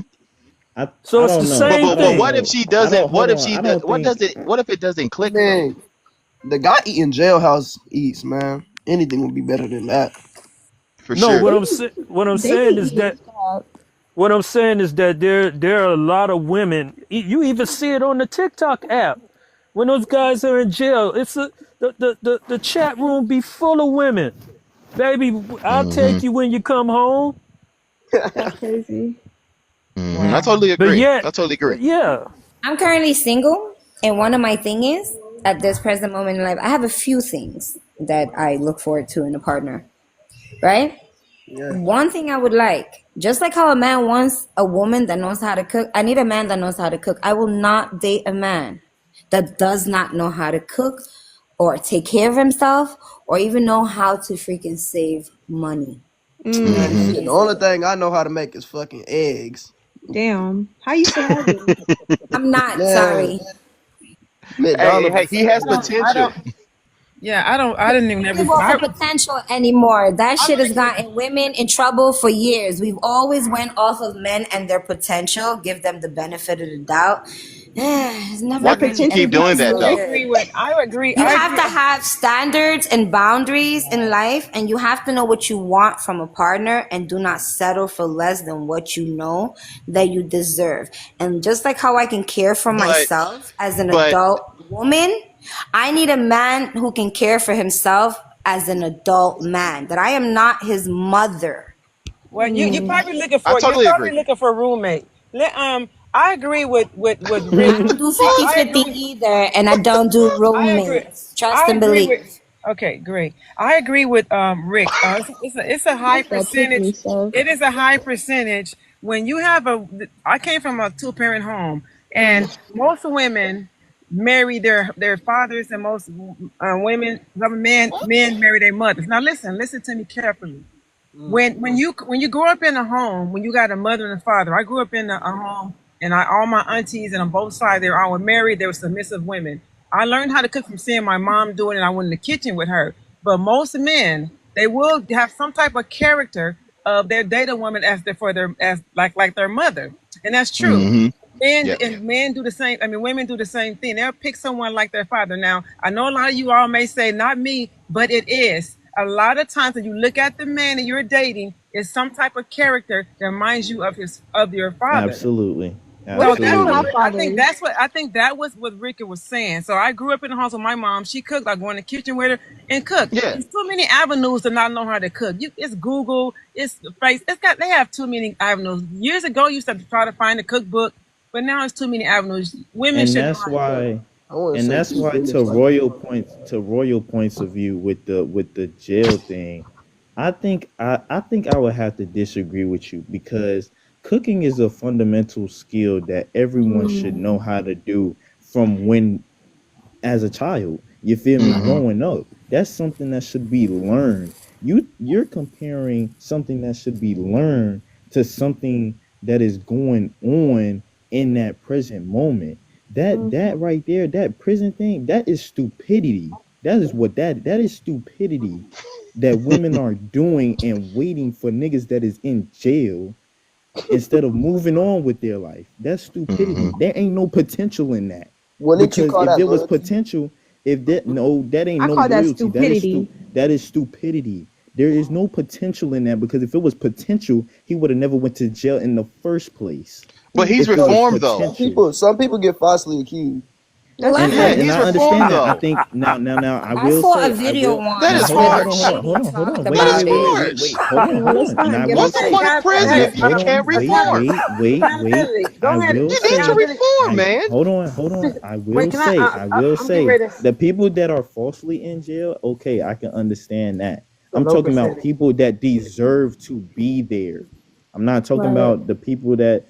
So I it's the don't know. same I But don't thing. what if know. she I doesn't? don't What hold if on. she I does? don't What think does it? What if it doesn't I click though? mean, the guy eating jailhouse eats, man. Anything would be better than that. For No, sure. what I'm They be saying is eating that crap. what I'm saying is that there are a lot of women. You even see it on the TikTok app. When those guys are in jail, it's the chat room be full of women. Baby, I'll Hmm. take you when you come home. That's crazy. Hmm. I Wow. totally But agree. yet, I totally agree. but yeah. I'm currently single, and one of my thing is at this present moment in life, I have a few things that I look forward to in a partner, right? Yeah. One thing I would like, just like how a man wants a woman that knows how to cook, I need a man that knows how to cook. I will not date a man that does not know how to cook or take care of himself or even know how to freaking save money. Man, Mm, Hmm. shit, the only thing I know how to make is fucking eggs. damn. How you surviving? I'm not Man, sorry. Hey, McDonald's hey, is he has I don't potential. Yeah, I didn't even ever. Go for potential anymore. That shit has gotten women in trouble for years. We've always went off of men and their potential, give them the benefit of the doubt. It's never Why Their people really keep potential's ended not doing up that so real. though? good. You I have agree. to have standards and boundaries in life, and you have to know what you want from a partner, and do not settle for less than what you know that you deserve. And just like how I can care for But myself as an but adult woman, I need a man who can care for himself as an adult man. That I am not his mother. Well, you're probably looking I for totally agree. a roommate. I agree with I Rick. don't do What? fifty-fifty either, and I don't do I agree. roommates. Trust I and agree with. believe. Okay, great. I agree with Rick. It's a high That's that pick me percentage. stuff. It is a high percentage when you have a. I came from a two-parent home, and most women marry their fathers, and most some men marry their mothers. Now listen to me carefully. When you grow up in a home, when you got a mother and a father, I grew up in a home, and all my aunties and on both sides they were all married. They were submissive women. I learned how to cook from seeing my mom do it, and I went in the kitchen with her. But most men, they will have some type of character of their data woman as like their mother, and that's true. Mm-hmm. Men Yep. and men do the same. I mean, women do the same thing. They'll pick someone like their father. Now, I know a lot of you all may say, "Not me," but it is. A lot of times, when you look at the man that you're dating, is some type of character that reminds you of your father. Absolutely. What So if they that's don't what have Absolutely. fathers? I think that was what Rika was saying. So I grew up in the house with my mom. She cooked. I go in the kitchen with her and cook. Yeah. There's too many avenues to not know how to cook. It's Google. It's face. They have too many avenues. Years ago, you used to try to find a cookbook, but now it's too many avenues. Women And should know that's how to cook. why I want to and say that's two why minutes like that. to royal points of view with the jail thing, I think I would have to disagree with you because cooking is a fundamental skill that everyone should know how to do from when as a child. You feel me? Mm-hmm. Growing up, that's something that should be learned. You're comparing something that should be learned to something that is going on in that present moment. That right there, that prison thing, that is stupidity. That is stupidity that women are doing and waiting for niggas that is in jail instead of moving on with their life. That's Mm-hmm. stupidity. There ain't no potential in that. Wouldn't you Because call if that there was loyalty? potential, if that no, that ain't I no call that loyalty. stupidity. That is stupidity. There is no potential in that because if it was potential, he would have never went to jail in the first place. But he's If it was reformed though. potential. Some people get falsely accused. That's Let Yeah, her. And he's I reformed understand that. I though. think now I I will saw a say video That now is once where a harsh. lady talked wait That is wait about wait it. wait wait harsh. wait hold on well. Let's and not I get will What's the say point of prison if you hold can't on reform? Go I ahead. will You need to say reform, man. hold on. Wait, can I? I will I'm getting say ready. the people that are falsely in jail, okay, I can understand that. The I'm low talking about percentage. people that deserve to be there. I'm not talking right. about the people that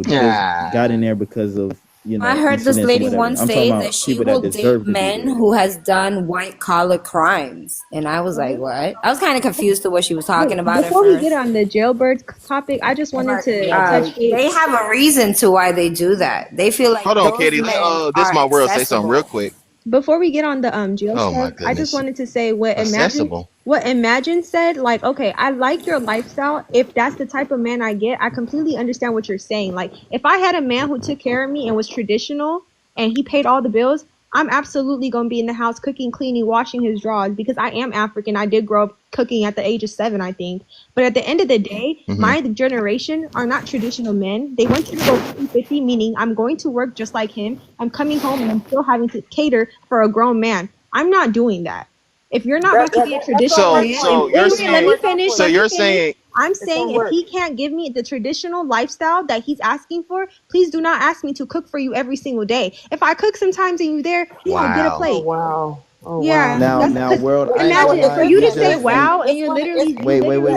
just got in Ah. there because of I heard this incidents or lady whatever. once I'm talking say that about she people that will date deserve to be men there. who has done white collar crimes, and I was like, "What?" I was kind of confused to what she was talking about at Before we get first. on the jailbirds topic, I just wanted But to touch they base. have a reason to why they do that. They feel Hold like on, those Katie. men This are my world. Say something real accessible. quick. Before we get on the jail Oh my stuff, I just goodness. wanted to say Accessible. what Imagine said, like, okay, I like your lifestyle. If that's the type of man I get, I completely understand what you're saying. Like, if I had a man who took care of me and was traditional and he paid all the bills, I'm absolutely gonna be in the house cooking, cleaning, washing his drawers because I am African. I did grow up cooking at the age of 7, I think. But at the end of the day, Mm-hmm. my generation are not traditional men. They want you to go 50-50, meaning I'm going to work just like him. I'm coming home and I'm still having to cater for a grown man. I'm not doing that. If you're not about to be a That's gonna traditional work So man, for if so you. you're It's gonna saying work out for so let you. me you're finish. saying I'm It's gonna saying if work. he can't give me the traditional lifestyle that he's asking for, please do not ask me to cook for you every single day. If I cook sometimes and you there, yeah, get a wow. Oh plate. wow. Oh Yeah, wow. Now that's now because world, I ain't gonna imagine for lie, you you to say just Listen, you wow and you wait literally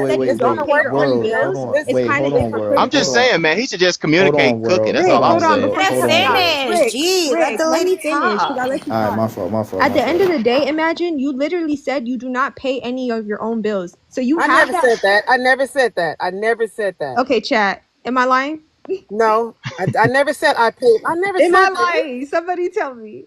said you it's don't gonna pay work your for own you. world, hold bills. on, It's wait, kind hold of on, I'm world, hypocritical. just saying, man, he should just hold communicate on, cooking. world, That's hold all Rick, I'm hold on, on, saying. world, Let before hold her on, stop. world. finish. Gee, let Rick, the let lady me finish because I talk. let you All right, talk. my At the end fault. of the day, Imagine you literally said you do not pay any of your own bills. So you I have never that. said that. I never said that. I never said that. Okay, chat. Am I lying? No, I never said I paid. I never Am said I that. lying? Somebody tell me.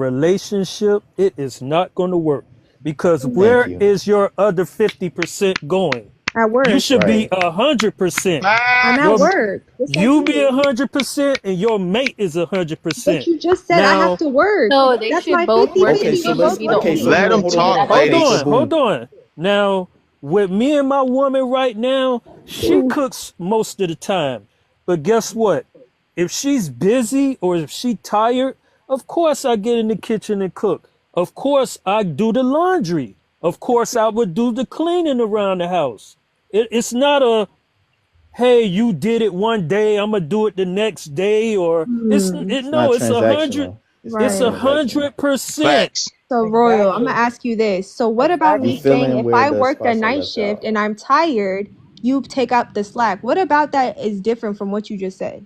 relationship, it is not going to work because Thank where you. is your other 50% going? At You work. should be Right. 100%. I'm at Facts. Your work. Just like you be you. 100% and your mate is But 100%. you just said I have Now, to work. No, they That's should my both work Okay, and 50-50. so We're she let's should both be the okay, so only working. Let one them hold on, talk, that has hold to okay, so ladies. on, work. hold boom. on. Now, with me and my woman right now, she Ooh. cooks most of the time. But guess what? If she's busy or if she tired, of course I get in the kitchen and cook. Of course I do the laundry. Of course I would do the cleaning around the house. It's not a, hey, you did it one day, I'm gonna do it the next day, or Hmm. It's not it's a hundred, transactional. It's it's not a Right. transactional. hundred percent. Facts. So Royal, I'm gonna Exactly. ask you this. So what about We me Exactly. fill saying in if where I the work the spots are night left shift out. and I'm tired, you take up the slack? What about that is different from what you just said?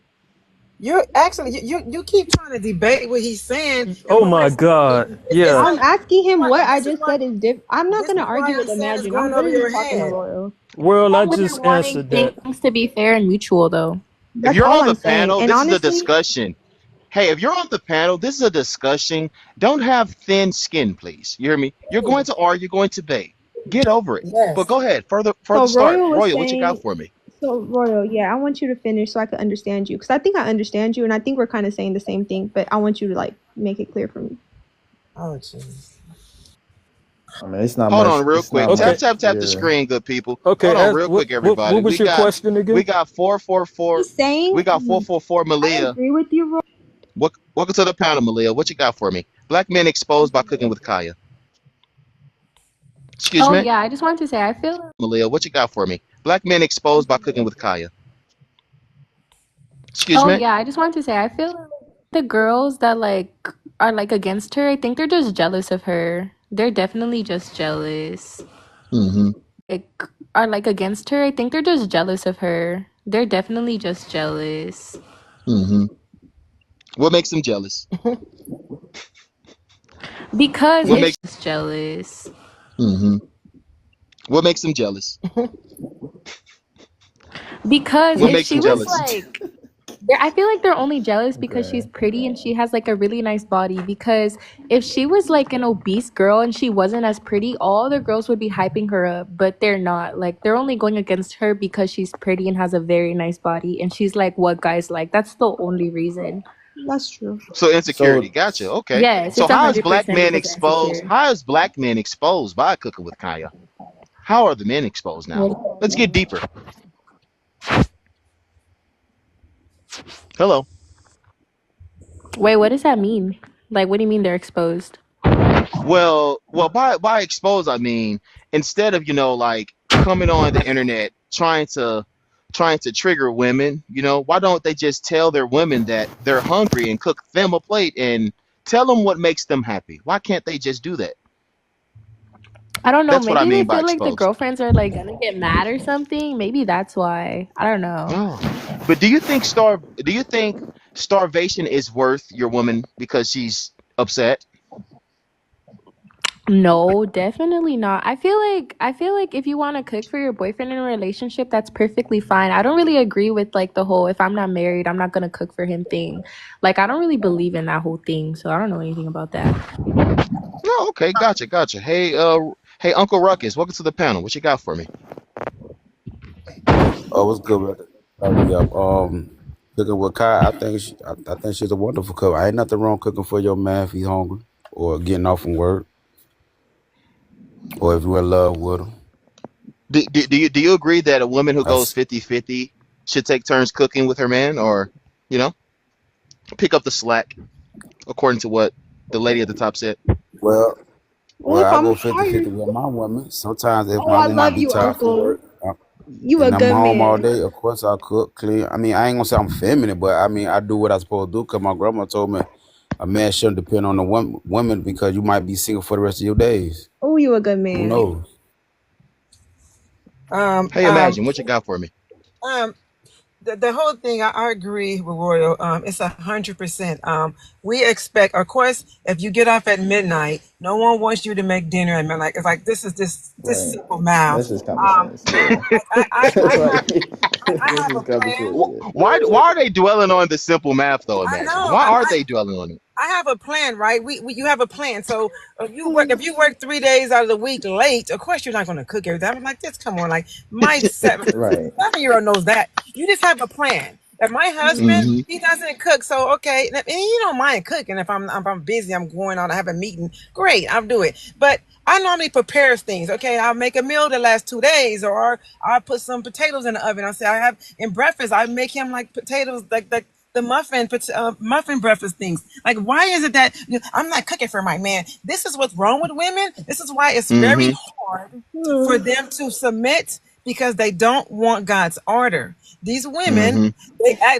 You're actually you keep trying to debate what he's saying, and Oh what we're my saying. God. It's Yeah. I'm like asking him what I this is just why said is different. I'm not this gonna is why argue I'm with saying it's Imagine. I'm going over literally your talking to head. Royal. Well, I Women just wanting answered that. things to be fair and mutual, though. If That's you're all on I'm the saying. panel, And this is a honestly, discussion. Hey, if you're on the panel, this is a discussion. Don't have thin skin, please. You hear me? You're going to argue, you're going to debate. Get over it. But Yes. go ahead, further so start. Royal was Royal, what you got saying, for me? so Royal, yeah, I want you to finish so I can understand you because I think I understand you, and I think we're kind of saying the same thing, but I want you to like make it clear for me. Oh jeez. I mean, it's not Hold much. on real It's not quick. Tap, Okay. much. tap, tap the Yeah. screen, good people. Okay. Hold on As real quick, what everybody. was We your got question we again? got 444. He's saying, We got 444 I Malia. agree with you, Royal. Welcome to the panel, Malia. What you got for me? Black men exposed by cooking with Kaya. Excuse Oh me? yeah, I just wanted to say I feel. Malia, what you got for me? Black men exposed by cooking with Kaya. Excuse Oh me? yeah, I just wanted to say I feel the girls that like are like against her. I think they're just jealous of her. They're definitely just jealous. Mm-hmm. Like are like against her. I think they're just jealous of her. They're definitely just jealous Mm-hmm. What makes them jealous? because What makes it's just jealous mm-hmm. What makes them jealous? because What if makes she them was jealous? like I feel like they're only jealous because she's Okay. pretty and she has like a really nice body. Because if she was like an obese girl and she wasn't as pretty, all the girls would be hyping her up, but they're not. Like they're only going against her because she's pretty and has a very nice body and she's like what guys like. That's the only reason. That's true. So insecurity. So Gotcha. Okay. Yes, So it's a how is hundred black percent men because they're exposed? insecure. How is black men exposed by cooking with Kaya? How are the men exposed now? Let's get deeper. Hello. Wait, what does that mean? Like, what do you mean they're exposed? Well, by exposed I mean instead of like coming on the internet trying to trigger women, why don't they just tell their women that they're hungry and cook them a plate and tell them what makes them happy? Why can't they just do that? I don't know. That's what I Maybe they mean by feel like the exposed. girlfriends are like gonna get mad or something. Maybe that's why. I don't know. Oh, but do you think starvation is worth your woman because she's upset? No, definitely not. I feel like if you want to cook for your boyfriend in a relationship, that's perfectly fine. I don't really agree with like the whole if I'm not married, I'm not gonna cook for him thing. Like I don't really believe in that whole thing, so I don't know anything about that. Oh, okay, gotcha. Hey, Uncle Ruckus, welcome to the panel. What you got for me? Oh, what's good, brother? Up. Cooking with Kai. I think she's a wonderful cook. Ain't nothing wrong cooking for your man if he's hungry or getting off from work or if you're in love with him. Do you agree that a woman who goes That's 50-50 should take turns cooking with her man, or you know pick up the slack according to what the lady at the top said? well, Well, well, if I I'm go 50-50 tired, with my woman. Sometimes if oh, my I woman love be you, tired from Uncle. work You a and I'm good home all man. day, of course I cook, clean. I mean, I ain't gonna say I'm feminine, but I mean I do what I supposed to do because my grandma told me a man shouldn't depend on the woman because you might be single for the rest of your days. Oh, you a good Who man. knows? Um, Hey, um, Imagine, what you got for me? um, the whole thing, I agree with Royal. It's 100%. We expect, of course, if you get off at midnight, no one wants you to make dinner at midnight. It's like this is this right. simple That's math. just common sense. Yeah. I That's have right. I What's have this a plan. conversation? Why are they dwelling on the simple math though? I Imagine. know. Why are they dwelling on it? I have a plan, right? You have a plan. So if you work 3 days out of the week late, of course you're not going to cook every day. I'm like, this, come on, like my seven Right. 7 year old knows that. You just have a plan. If my husband Hmm. he doesn't cook, so okay, and he don't mind cooking. If I'm busy, I'm going out, I have a meeting. Great, I'll do it. But I normally prepare things. Okay, I'll make a meal the last 2 days, or I'll put some potatoes in the oven. I'll say I have in breakfast. I make him like potatoes, like the muffin breakfast things. Like, why is it that I'm not cooking for my man? This is what's wrong with women. This is why it's very Hmm. hard for them to submit because they don't want God's order. These women, Hmm.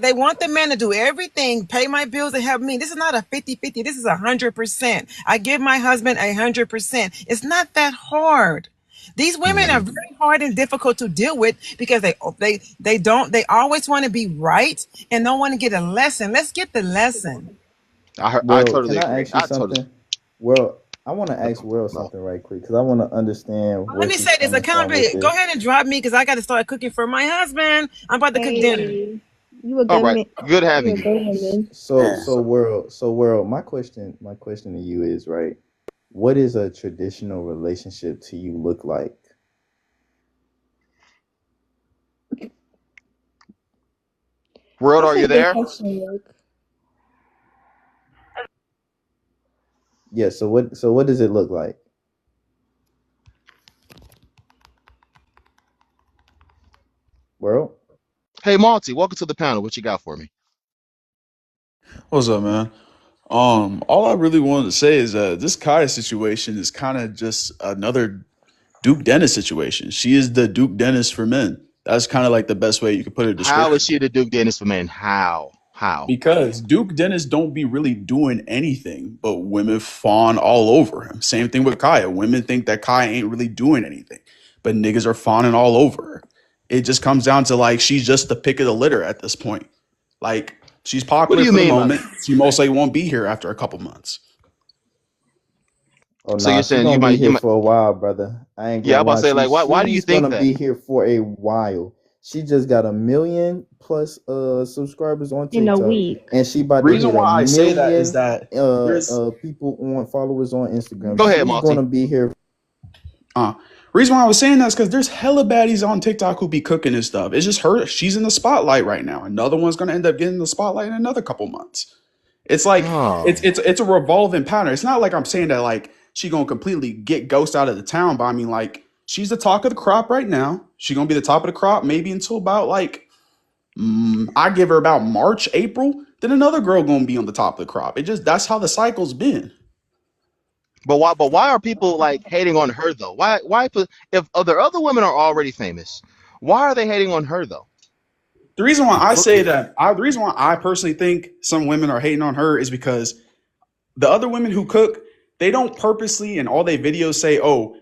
they want the man to do everything, pay my bills and help me. This is not a 50-50. This is 100%. I give my husband 100%. It's not that hard. These women are Hmm. very hard and difficult to deal with because they always want to be right and don't want to get a lesson. Let's get the lesson. I Well, totally can I agree. ask you I totally. something? Well, I want to ask Will something right quick because I want to understand Let where me she's say this coming from with accountability. Go this. ahead and drop me because I got to start cooking for my husband. I'm about to cook dinner. Hey, you a All good right. man. Good You having a you. good woman. World. My question to you is right. What does a traditional relationship to you look like? World, That's are a you good there? question, Luke. Yeah. So what does it look like? World. Hey, Malty, welcome to the panel. What you got for me? What's up, man? All I really wanted to say is this Kaya situation is kind of just another Duke Dennis situation. She is the Duke Dennis for men. That's kind of like the best way you could put it How is description. she the Duke Dennis for men? How? How? Because Duke Dennis don't be really doing anything, but women fawn all over him. Same thing with Kaya. Women think that Kaya ain't really doing anything, but niggas are fawning all over her. It just comes down to like she's just the pick of the litter at this point. Like she's What do popular you for the mean by that? moment. She most likely won't be here after a couple months. Oh So nah, you're she saying gonna be here for a while, brother. I ain't yeah, gonna I'm about to lie. say like why do you She's think gonna that? be here for a while. She just got 1 million plus subscribers on In a TikTok, week. and she about to Reason hit a why I say that is million that there's people on followers on Instagram. Go ahead, She's Malty. gonna be here. uh reason why I was saying that is because there's hella baddies on TikTok who be cooking and stuff. It's just her. She's in the spotlight right now. Another one's gonna end up getting the spotlight in another couple months. It's like Oh, it's a revolving pattern. It's not like I'm saying that like she gonna completely get Ghost out of the town, but I mean like she's the talk of the crop right now. She gonna be the top of the crop maybe until about like I give her about March, April. Then another girl gonna be on the top of the crop. It just that's how the cycle's been. but why? But why are people like hating on her though? Why? Why? If other women are already famous, why are they hating on her though? The reason why I say that, the reason why I personally think some women are hating on her is because the other women who cook, they don't purposely in all their videos say, "Oh,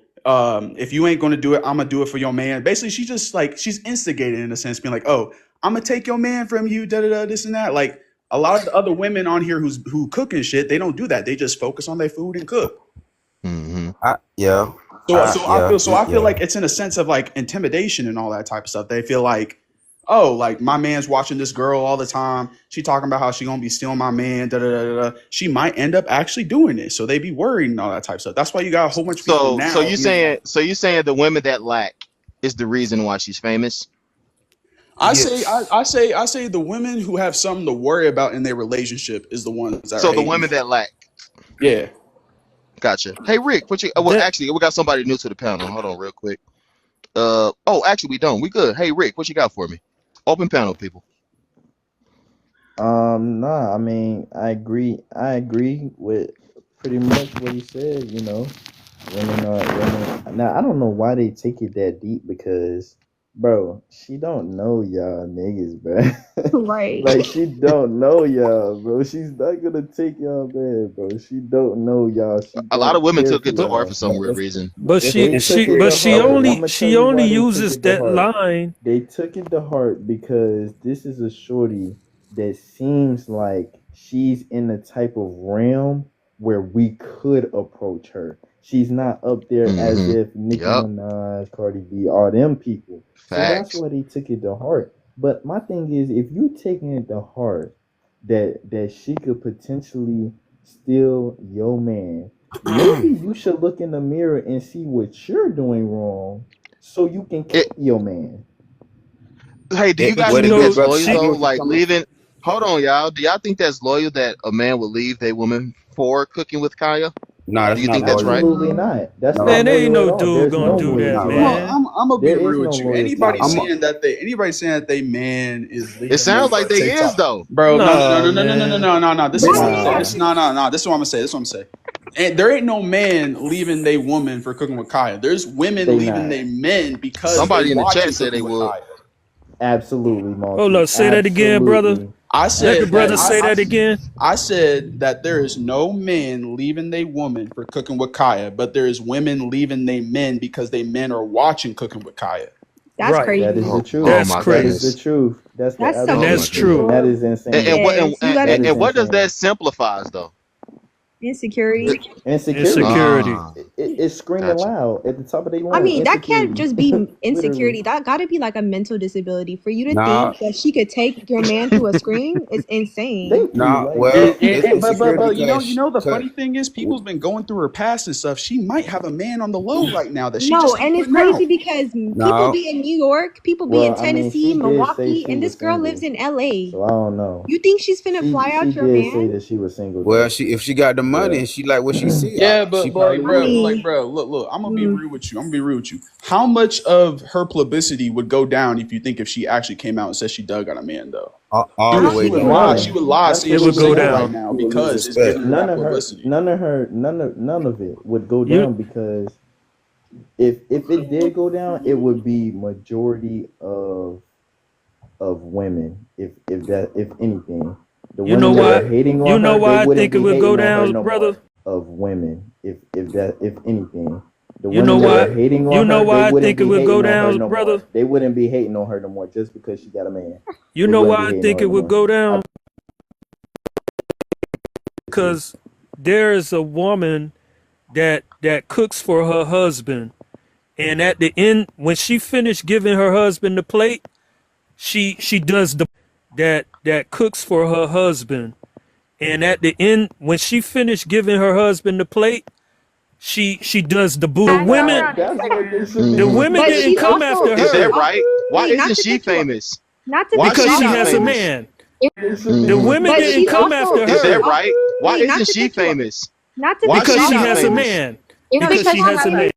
if you ain't gonna do it, I'm gonna do it for your man." Basically, she just like she's instigating in a sense, being like, "Oh, I'm gonna take your man from you," da da da, this and that. Like a lot of the other women on here who cook and shit, they don't do that. They just focus on their food and cook. Hmm. Yeah, So I feel yeah. like it's in a sense of like intimidation and all that type of stuff. They feel like, oh, like my man's watching this girl all the time. She talking about how she gonna be stealing my man. Da da da da. She might end up actually doing it. So they be worried and all that type of stuff. That's why you got a whole bunch of people So now you being saying like, the women that lack is the reason why she's famous? Yes. I say the women who have something to worry about in their relationship is the ones that are So the hating. women that lack. Yeah. Gotcha. Hey Rick, what you? Well, That actually, we got somebody new to the panel. Hold on, real quick. Oh, actually, we don't. We good. Hey Rick, what you got for me? Open panel, people. Nah, I mean, I agree with pretty much what he said. Women. Now I don't know why they take it that deep because, bro, she don't know y'all niggas, bro. Right. Like she don't know y'all, bro. She's not gonna take y'all man, bro. She don't know y'all. She A lot don't of women care took for it to but heart y'all. for some weird If reason. but if They she if took she it but to if she heart. yo I'm only gonna tell she you only why they took uses it to that heart. line. They took it to heart because this is a shorty that seems like she's in the type of realm where we could approach her. She's not up there as Mm-hmm. if Nicki Yep. Minaj, Cardi B, all them people. So that's Facts. why they took it to heart. But my thing is, if you taking it to heart that she could potentially steal your man, maybe you should look in the mirror and see what you're doing wrong, so you can It, keep your man. hey, do you But guys you What it think do, know, that's brother? loyal I she get though? what you're Like coming. leaving. Hold on, y'all. Do y'all think that's loyal that a man would leave their woman for Cooking with Kaya? Nah, Do that's you not think that's loyal. right? Absolutely not. That's not No, man, there ain't loyal at no all. dude There's gonna no do it's that, not loyalty right. there. man. I'm gonna be There is real no with you. loyalty Anybody I'm there. a, saying that they man is It leaving them sounds for like a they is TikTok, though. bro. No, no, Nah, no, no, no, no, no, man. no, no, no. This is Why what do I'm they saying. have Nah. This no, no, no. This is what I'm gonna say. This is what I'm gonna say. And there ain't no man leaving they woman for Cooking with Kaya. There's women They leaving not. they men because they Somebody in the chat watching said they Cooking with would. Kaya. Absolutely, Hold multi. up, say that again, brother. Absolutely. I Let the said that brother Ab- say that again. I said that there is no men leaving they woman for Cooking with Kaya, but there is women leaving they men because they men are watching Cooking with Kaya. That's Right. that is crazy. the Oh truth. That's my That is the crazy. goodness. truth. That's the That's some And Oh absolute my that's truth. goodness. And true. that people. is insane. Yes, you That gotta is What does that insane. simplifies though? insecurity. Insecurity. Insecurity. Ah, It's screaming gotcha. loud at the top of their I lungs. mean, that can't Insecurity. just be Literally. insecurity. That gotta be like a mental disability. For you to nah, think that she could take your man through a screen is insane. Thank you. nah. Like Well, it's insecurity But because the funny thing is, people's been going through her past and stuff. She might have a man on the low right now that she No, just ain't and it's putting out. crazy because people no. be in New York, people be in well, I mean, Tennessee, she did say Milwaukee, she and this was girl lives single. in LA. So I don't know. You think she's finna fly She out your did say man? that she was single Well, though. she if she got the money But and she like what she see, Yeah, she but probably like, I will. bro, mean, look. I'm gonna be mm, real with you. I'm gonna be real with you. How much of her publicity would go down if you think if she actually came out and said she dug got a man though? All I the don't she way think would it down. Lie. She would. nothing. would lie saying It she's would Absolutely go single right down. nothing. now You will lose because it's respect. giving her that publicity. None of it would go You down because if it did go down, it would be majority of women. If anything, the you know women that are why hating you on know her, they why I wouldn't think it be would go hating on her down, no brother? more. Of women, if anything, the You know women that are why hating you on know her, they why I wouldn't think it be would go hating on her down, no brother? more. They wouldn't be hating on her no more just because she got a man. You They know wouldn't why be I hating on think her it no would more. go I down? do. Because there is a woman that cooks for her husband, and at the end, when she finished giving her husband the plate, she does the that cooks for her husband, and at the end, when she finished giving her husband the plate, she does the boo. The I saw her women on That's what they Instagram. should be the Hmm. women But didn't she's come also after Is she's that her right? also Why wait, isn't she famous? not to Why cut is you because she off, she not has a Blue. famous? man. they should Hmm. The be women But didn't she's come also after Is she's that her right? also Why wait, isn't she famous? not to Why cut is you because she off, she not has a Blue. famous? man. It's No, Because because she she's she not has a has a man. famous.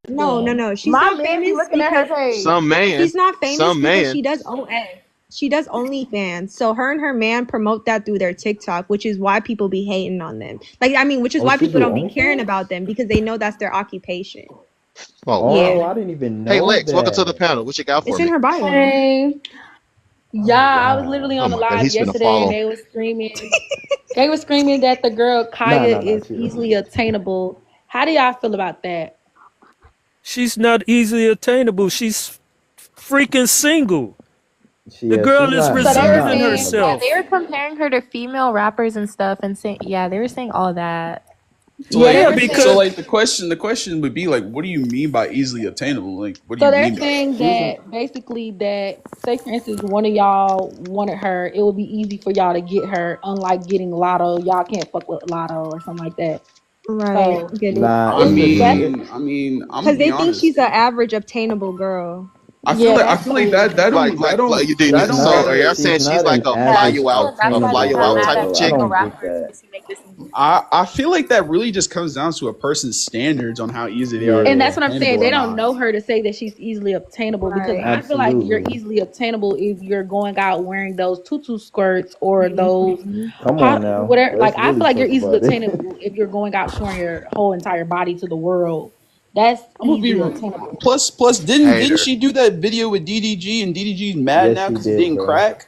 No, no, no. She's my not man be famous looking at her because page. Some man, she's not famous some because man. she does OnlyFans. So her and her man promote that through their TikTok, which is why people be hating on them. Like I mean, which is Oh, why she people do don't be caring OnlyFans? about them because they know that's their occupation. Oh Oh, wow. Yeah. I didn't even Hey know Lex, welcome to the that. panel. What you got It's for in me? her bio. Hey, yeah, Oh I was literally wow. Oh on the my god, live he's finna yesterday and follow. they were screaming. They were screaming that the girl Nah, Kaya nah, nah. is Chill. easily attainable. How do y'all feel about that? She's not easily attainable. She's freaking single. The Yeah, girl is So they she's were reserving not saying, yeah, attainable. they were herself. comparing her to female rappers and stuff, and saying, yeah, they were saying all that. So Yeah, they Yeah, were because saying. the question would be like, what do you mean by easily obtainable? Like, what do So you they're mean by that? saying She's that basically that say for instance one of y'all wanted her, it would be easy for y'all to get her, unlike getting Lotto. Y'all can't fuck with Lotto or something like that. Right. So Get it. nah. I It's a that's hmm mean, I mean, I'm gonna Because be they think honest. she's an average obtainable girl. yeah, I that's feel like cool. like you that did. she's don't So are not gotta. y'all saying she's she's not like an a Yeah, fly average you out, that's a why fly obtainable they're you not out girl mad type of at though. I chick? female don't get rappers that. because she make this music. I feel like that really just comes down to a person's standards on how easy they are to And be Yeah, that's what I'm saying. obtainable They or don't not. know her to say that she's easily obtainable because Right. I feel like you're absolutely. easily obtainable if you're going out wearing those tutu skirts or those Mhm. Come on now. whatever. Like Let's I feel really like you're talk easily about it. obtainable if you're going out showing your whole entire body to the world. That's I'm gonna easily be obtainable. plus didn't Hater. she do that video with DDG and DDG's mad Yes, now she because it did, didn't bro. crack?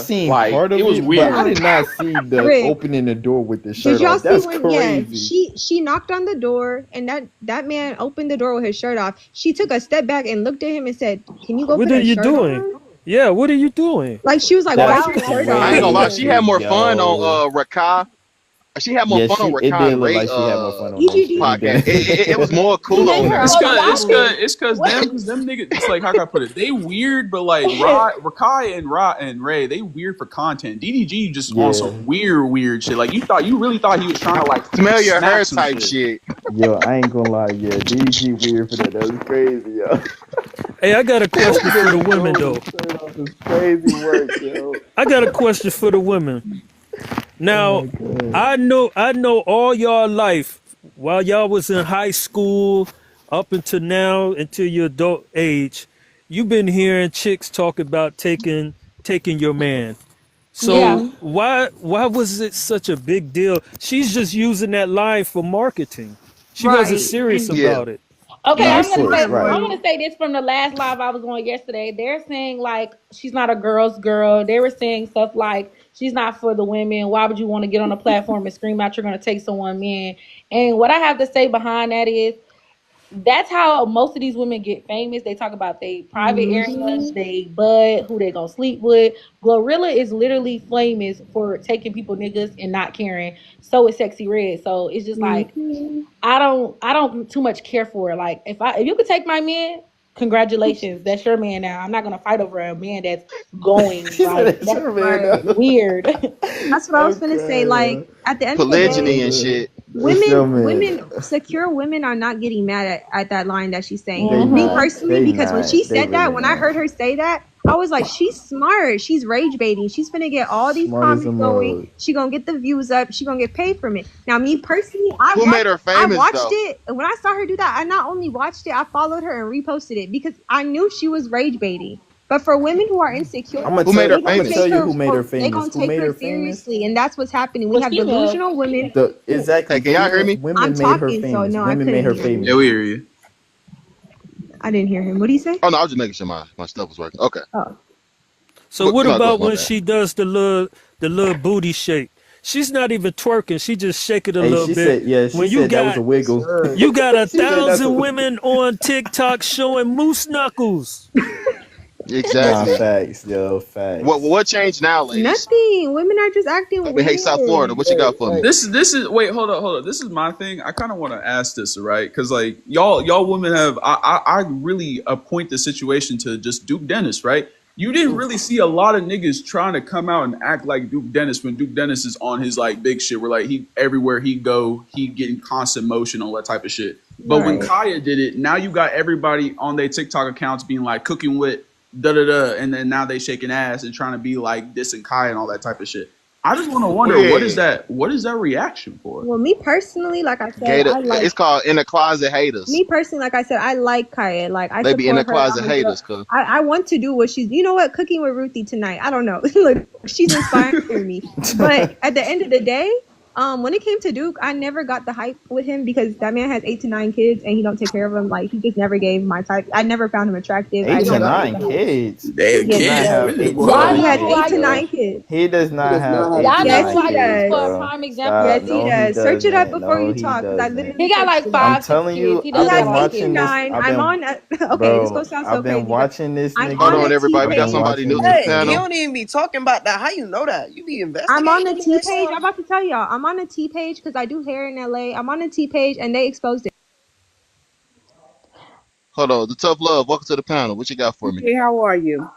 seen Like part it of was it, but weird. I did not see the Rick, opening the door with the did shirt y'all off. see That's when? Yeah, crazy. she knocked on the door, and that man opened the door with his shirt off. She took a step back and looked at him and said, "Can you go What put are a you shirt doing? on?" Yeah, what are you doing? Like she was like, Well, "Wipe That's I your was gonna shirt say I off." ain't gonna lie. after. She had crazy, more fun yo. on Rakai. She had more Yeah, fun on it Rakai did and look Ray like she had more fun on that EGD. stream podcast. than. It was more cooler on Nigga, there. It's oh, cause y'all think it's cause what? them niggas. It's like how can I put it? They weird, but like Rakai and Ray, they weird for content. DDG just on Yeah, some weird shit. Like you really thought he was trying to like Smell your snap hair some type shit. shit. yo, I ain't gonna lie. Yeah, DDG weird for that. That was crazy, yo. Hey, I got a Opening question for the the women door with though. his shirt off is crazy work, yo. I got a question for the women. Oh Now, my god. I know all y'all life while y'all was in high school up until now, until your adult age, you've been hearing chicks talk about taking your man. Yeah, So why was it such a big deal? She's just using that line for marketing. She wasn't right. serious And Yeah. about it. Okay, Nah, Yes, of I'm she gonna course, say has, right. I'm bro. gonna say this from the last live I was on yesterday. They're saying like she's not a girl's girl. They were saying stuff like she's not for the women. Why would you want to get on a platform and scream out you're gonna take someone man? And what I have to say behind that is that's how most of these women get famous. They talk about they private areas, Hmm. they bud, who they gonna sleep with. Glorilla is literally famous for taking people niggas and not caring. So is Sexy Red. So it's just like Hmm. I don't too much care for it. Like if you could take my man, congratulations, that's your man now. I'm not gonna fight over a man that's going She said like it's that's her man Right. now. weird. That's what I was I'm gonna say. crying, Like yo. at the end of the It's day, all Polygyny and good. shit. It's your man. women, secure women are not getting mad at that line that she's saying. They Me not. hmm personally, They because when she not. They said that, really when I not. heard her say that, I was like, she's smart. She's rage baiting. She's gonna get all these Smart as a comments going. mug. She gonna get the views up. She gonna get paid from it. Now, me personally, Who made her I famous watched though? it. And when I saw her do that, I not only watched it, I followed her and reposted it because I knew she was rage baiting. But for women who are insecure, Who made her they gonna I'm gonna tell take famous? you her. who made her They famous. gonna Who take made her her famous? seriously, and that's what's happening. We The have females. delusional women. The exactly Hey, can y'all hear female me? I'm women made her talking, so famous. no, I Women made couldn't her hear Yeah, you. famous. we hear you. I didn't hear him. What did he say? Oh no, I was just making sure my stuff was working. Okay, Oh, So what no, go ahead. about My when bad. she does the little booty shake? She's not even twerking. She just shake it a Hey, little she bit. said, yeah, she When you said that was a got wiggle. Sir. you got a She said that's a thousand wiggle. women on TikTok showing moose knuckles. Nah, Exactly. facts, yo, facts. What changed now, ladies? nothing. Women are just acting I mean, hey, South Florida, weird. what you got for me? This is wait, hold up. This is my thing. I kind of want to ask this, right? Because like y'all women have I really appoint the situation to just Duke Dennis, right? You didn't really see a lot of niggas trying to come out and act like Duke Dennis when Duke Dennis is on his like big shit where like he everywhere he go, he getting constant motion, all that type of shit. But when Right. Kaya did it, now you got everybody on their TikTok accounts being like cooking with da da da, and then now they shaking ass and trying to be like dissing Kaya and all that type of shit. I just want to wonder Yeah, what is that reaction for? Well, me personally, like I said, Gator. I like It's called in the closet haters. me personally, like I said, I like Kaya. Like I They be in the support her. closet I'm a girl. haters, cuz. I want to do what she's. You know what? Cooking with Ruthie tonight. I don't know. Look, she's inspiring me. But at the end of the day, when it came to Duke, I never got the hype with him because that man has 8 to 9 kids and he don't take care of them. Like he just never gave my type. I never found him attractive. I Eight He to never got gave nine the hype. kids. He They Yes, does he not kids, does. have what? eight to Y'all He nine has know eight why to kids, you bro. nine kids. He does he not does have not have eight y'all to know Yes, nine why he you kids, use for does. a bro. prime example. Stop. Yes, he No, he does. Search it up doesn't. before No, you he talk, because I doesn't. literally He got searched like it up. I'm 5 6 kids. telling He He I've does has got been a lot of eight to watching kids. this. nine. I've I'm been, on. Okay, this gonna bro. sound so I've been crazy, but watching this I'm Hold on nigga. on, a T everybody. We I've got been page. somebody watching new to the this Hey, he nigga. panel. don't even be talking about that. How you know that? You be I'm on investigating a him T and page. stuff. I'm about to tell y'all. I'm on a T page because I do hair in LA. I'm on a T page and they exposed it. Hold on, the tough love. Welcome to the panel. What you got for me? Hey, how are you?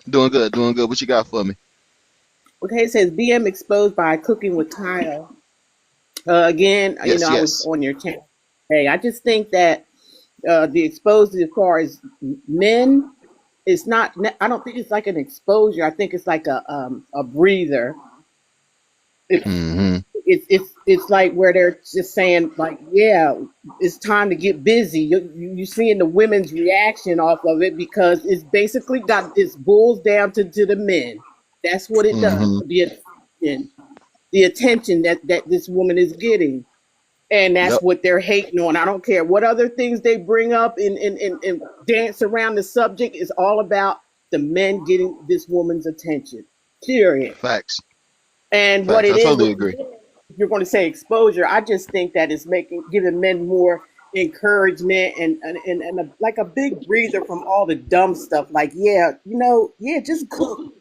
Doing good, doing good. What you got for me? Okay, it says BM exposed by cooking with Kyle. Again, Yes, I was yes. on your channel. Hey, I just think that the exposed as far as men, it's not. I don't think it's like an exposure. I think it's like a breather. Mm-hmm. It's like where they're just saying like, yeah, it's time to get busy. You seeing the women's reaction off of it because it's basically got it's boils down to the men. That's what it does. Mm-hmm. The attention that this woman is getting, and that's Yep. what they're hating on. I don't care what other things they bring up and dance around the subject. Is all about the men getting this woman's attention. Period. Facts. And what Facts. it I is totally with agree. men, if you're going to say exposure, I just think that it's giving men more encouragement and like a big breather from all the dumb stuff. Like, yeah, yeah, just cook,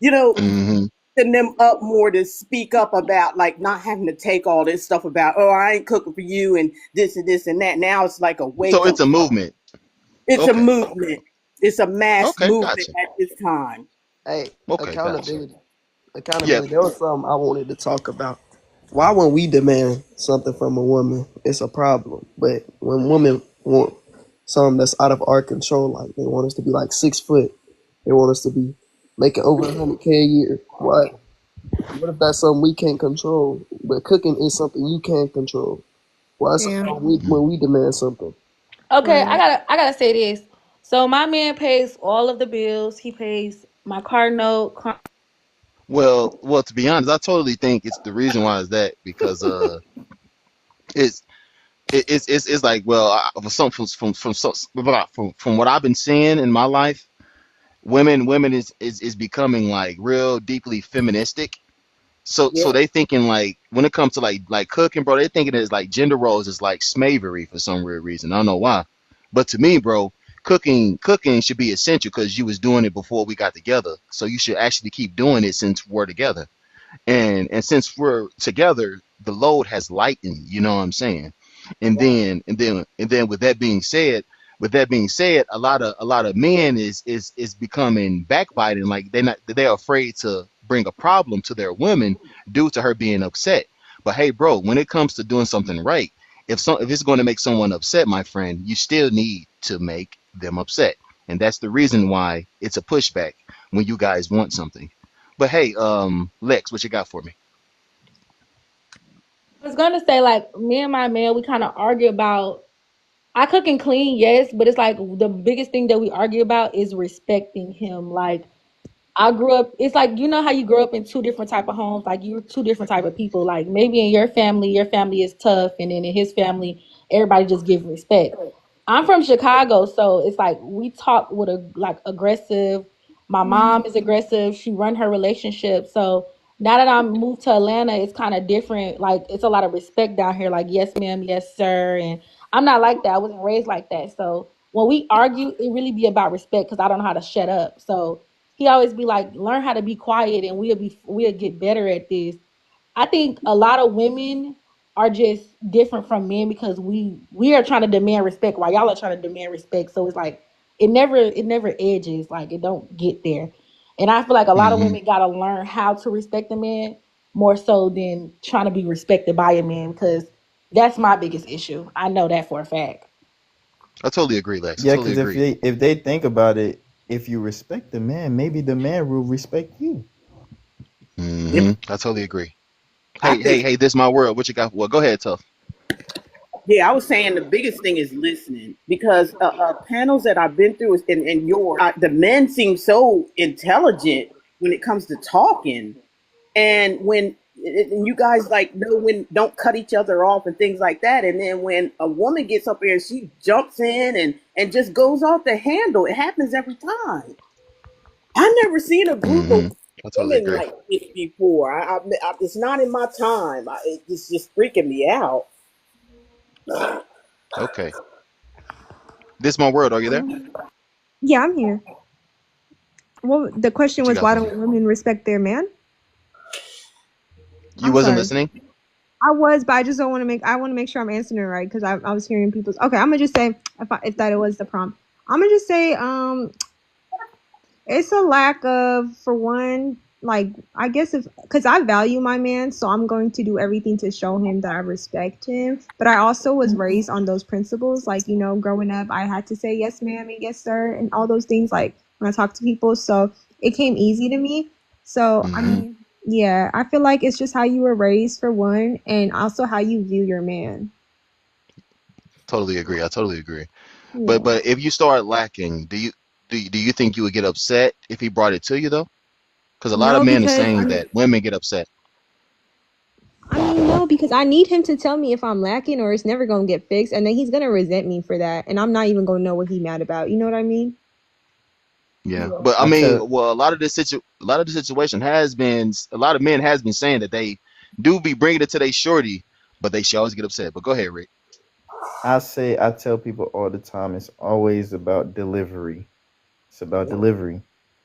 you know, Mm-hmm. setting them up more to speak up about like not having to take all this stuff about, oh, I ain't cooking for you and this and that. Now it's like a So wake it's up a call. movement. It's a Okay. movement. It's a mass Okay. movement Gotcha. at this time. Hey, Okay. Gotcha. accountability. Yeah. Accountability. There was something I wanted to talk about. Why when we demand something from a woman, it's a problem. But when women want something that's out of our control, like they want us to be like 6 foot, they want us to be making over 100K a year. Why? What if that's something we can't control? But cooking is something you can control. Why is it Damn. so weak when we demand something? Okay, Right. I gotta say this. So my man pays all of the bills. He pays my car note. Well. To be honest, I totally think it's the reason why is that because it's it's like, well, from what I've been seeing in my life, women is becoming like real deeply feministic. So Yeah. they thinking like when it comes to like cooking, bro, they thinking it's like gender roles is like slavery for some weird reason. I don't know why, but to me, bro, cooking should be essential because you was doing it before we got together. So you should actually keep doing it since we're together. And since we're together, the load has lightened, you know what I'm saying? And then with that being said, a lot of men is becoming backbiting, like they're afraid to bring a problem to their women due to her being upset. But hey, bro, when it comes to doing something right, if it's going to make someone upset, my friend, you still need to make them upset. And that's the reason why it's a pushback when you guys want something. But hey, Lex, what you got for me? I was gonna say, like, me and my man, we kind of argue about. I cook and clean, yes, but it's like the biggest thing that we argue about is respecting him. Like, I grew up. It's like, you know how you grow up in two different type of homes. Like, you're two different type of people. Like, maybe in your family is tough, and then in his family, everybody just give respect. I'm from Chicago, so it's like we talk with a like aggressive. My mom is aggressive. She run her relationship. So now that I'm moved to Atlanta, it's kind of different. Like, it's a lot of respect down here. Like, yes, ma'am, yes, sir. And I'm not like that. I wasn't raised like that. So when we argue, it really be about respect because I don't know how to shut up. So he always be like, learn how to be quiet, and we'll get better at this. I think a lot of women are just different from men because we are trying to demand respect while y'all are trying to demand respect. So it's like it never edges, like it don't get there. And I feel like a lot of Hmm. women gotta learn how to respect a man more so than trying to be respected by a man because that's my biggest issue. I know that for a fact. I totally agree, Lex. I Yeah, totally because if agree. they think about it, if you respect the man, maybe the man will respect you. Yep. I totally agree. I Hey, hey, think, hey, this my world. What you got? Well, go ahead, tough. yeah, I was saying the biggest thing is listening because panels that I've been through and your the men seem so intelligent when it comes to talking, and when and you guys like know when don't cut each other off and things like that, and then when a woman gets up there and she jumps in and just goes off the handle, it happens every time. I never seen a group of I totally women agree. like this before. It's not in my time. It's just freaking me out. Okay, this my world. Are you there? Yeah, I'm here. Well, the question What you was, got why for me? don't women respect their man? You I'm wasn't sorry. listening. I was, but I just don't want to make. I want to make sure I'm answering it right because I was hearing people's. Okay, I'm gonna just say if that was the prompt. I'm gonna just say it's a lack of, for one, like, I guess if, because I value my man, so I'm going to do everything to show him that I respect him. But I also was raised on those principles. Like, growing up, I had to say yes, ma'am, and yes, sir, and all those things, like, when I talk to people. So it came easy to me. So, I Hmm. mean, yeah, I feel like it's just how you were raised, for one, and also how you view your man. Totally agree. I totally agree. But Yeah. but if you start lacking, do you think you would get upset if he brought it to you though? Because a lot of No, men are because saying that women get upset. no, because I need him to tell me if I'm lacking or it's never gonna get fixed, and then he's gonna resent me for that, and I'm not even gonna know what he mad about. You know what I mean? Yeah, Yeah. but I I mean, tell well, a lot of the situation has been, a lot of men has been saying that they do be bringing it to their shorty, but they should always get upset. But go ahead, Rick. I tell people all the time, it's always about delivery. It's about delivery.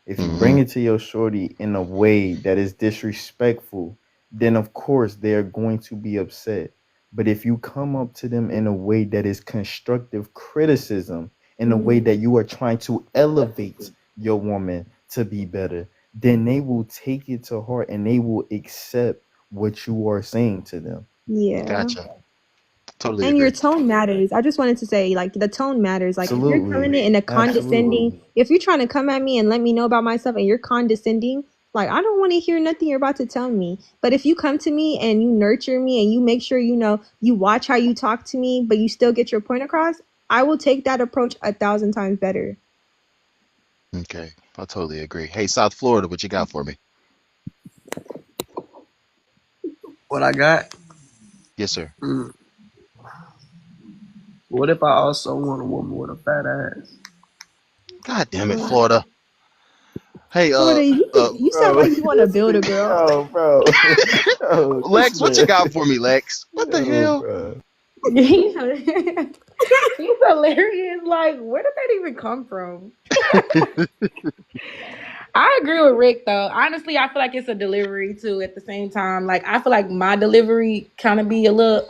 If you Hmm. bring it to your shorty in a way that is disrespectful, then of course they're going to be upset. But if you come up to them in a way that is constructive criticism, in a way Mhm. that you are trying to elevate your woman to be better, then they will take it to heart and they will accept what you are saying to them. Yeah. Gotcha. Totally And your agree. tone matters. I just wanted to say, like, the tone matters. Like, if you're coming Absolutely. in a Absolutely. condescending, if you're trying to come at me and let me know about myself and you're condescending, like, I don't want to hear nothing you're about to tell me. But if you come to me and you nurture me and you make sure, you watch how you talk to me, but you still get your point across, I will take that approach 1,000 times better. Okay, I totally agree. Hey, South Florida, what you got for me? What I got? Yes, sir. Mm. What if I also want a woman with a fat ass? God damn it, Mm. Florida. Hey, Florida, you sound Bro, like you want to this build a nigga, girl. bro. Yo, this Lex, what you man. got for me, Lex? What the Yo, hell? bro. He's hilarious. Like, where did that even come from? I agree with Rick though. Honestly, I feel like it's a delivery too at the same time. Like I feel like my delivery kind of be a little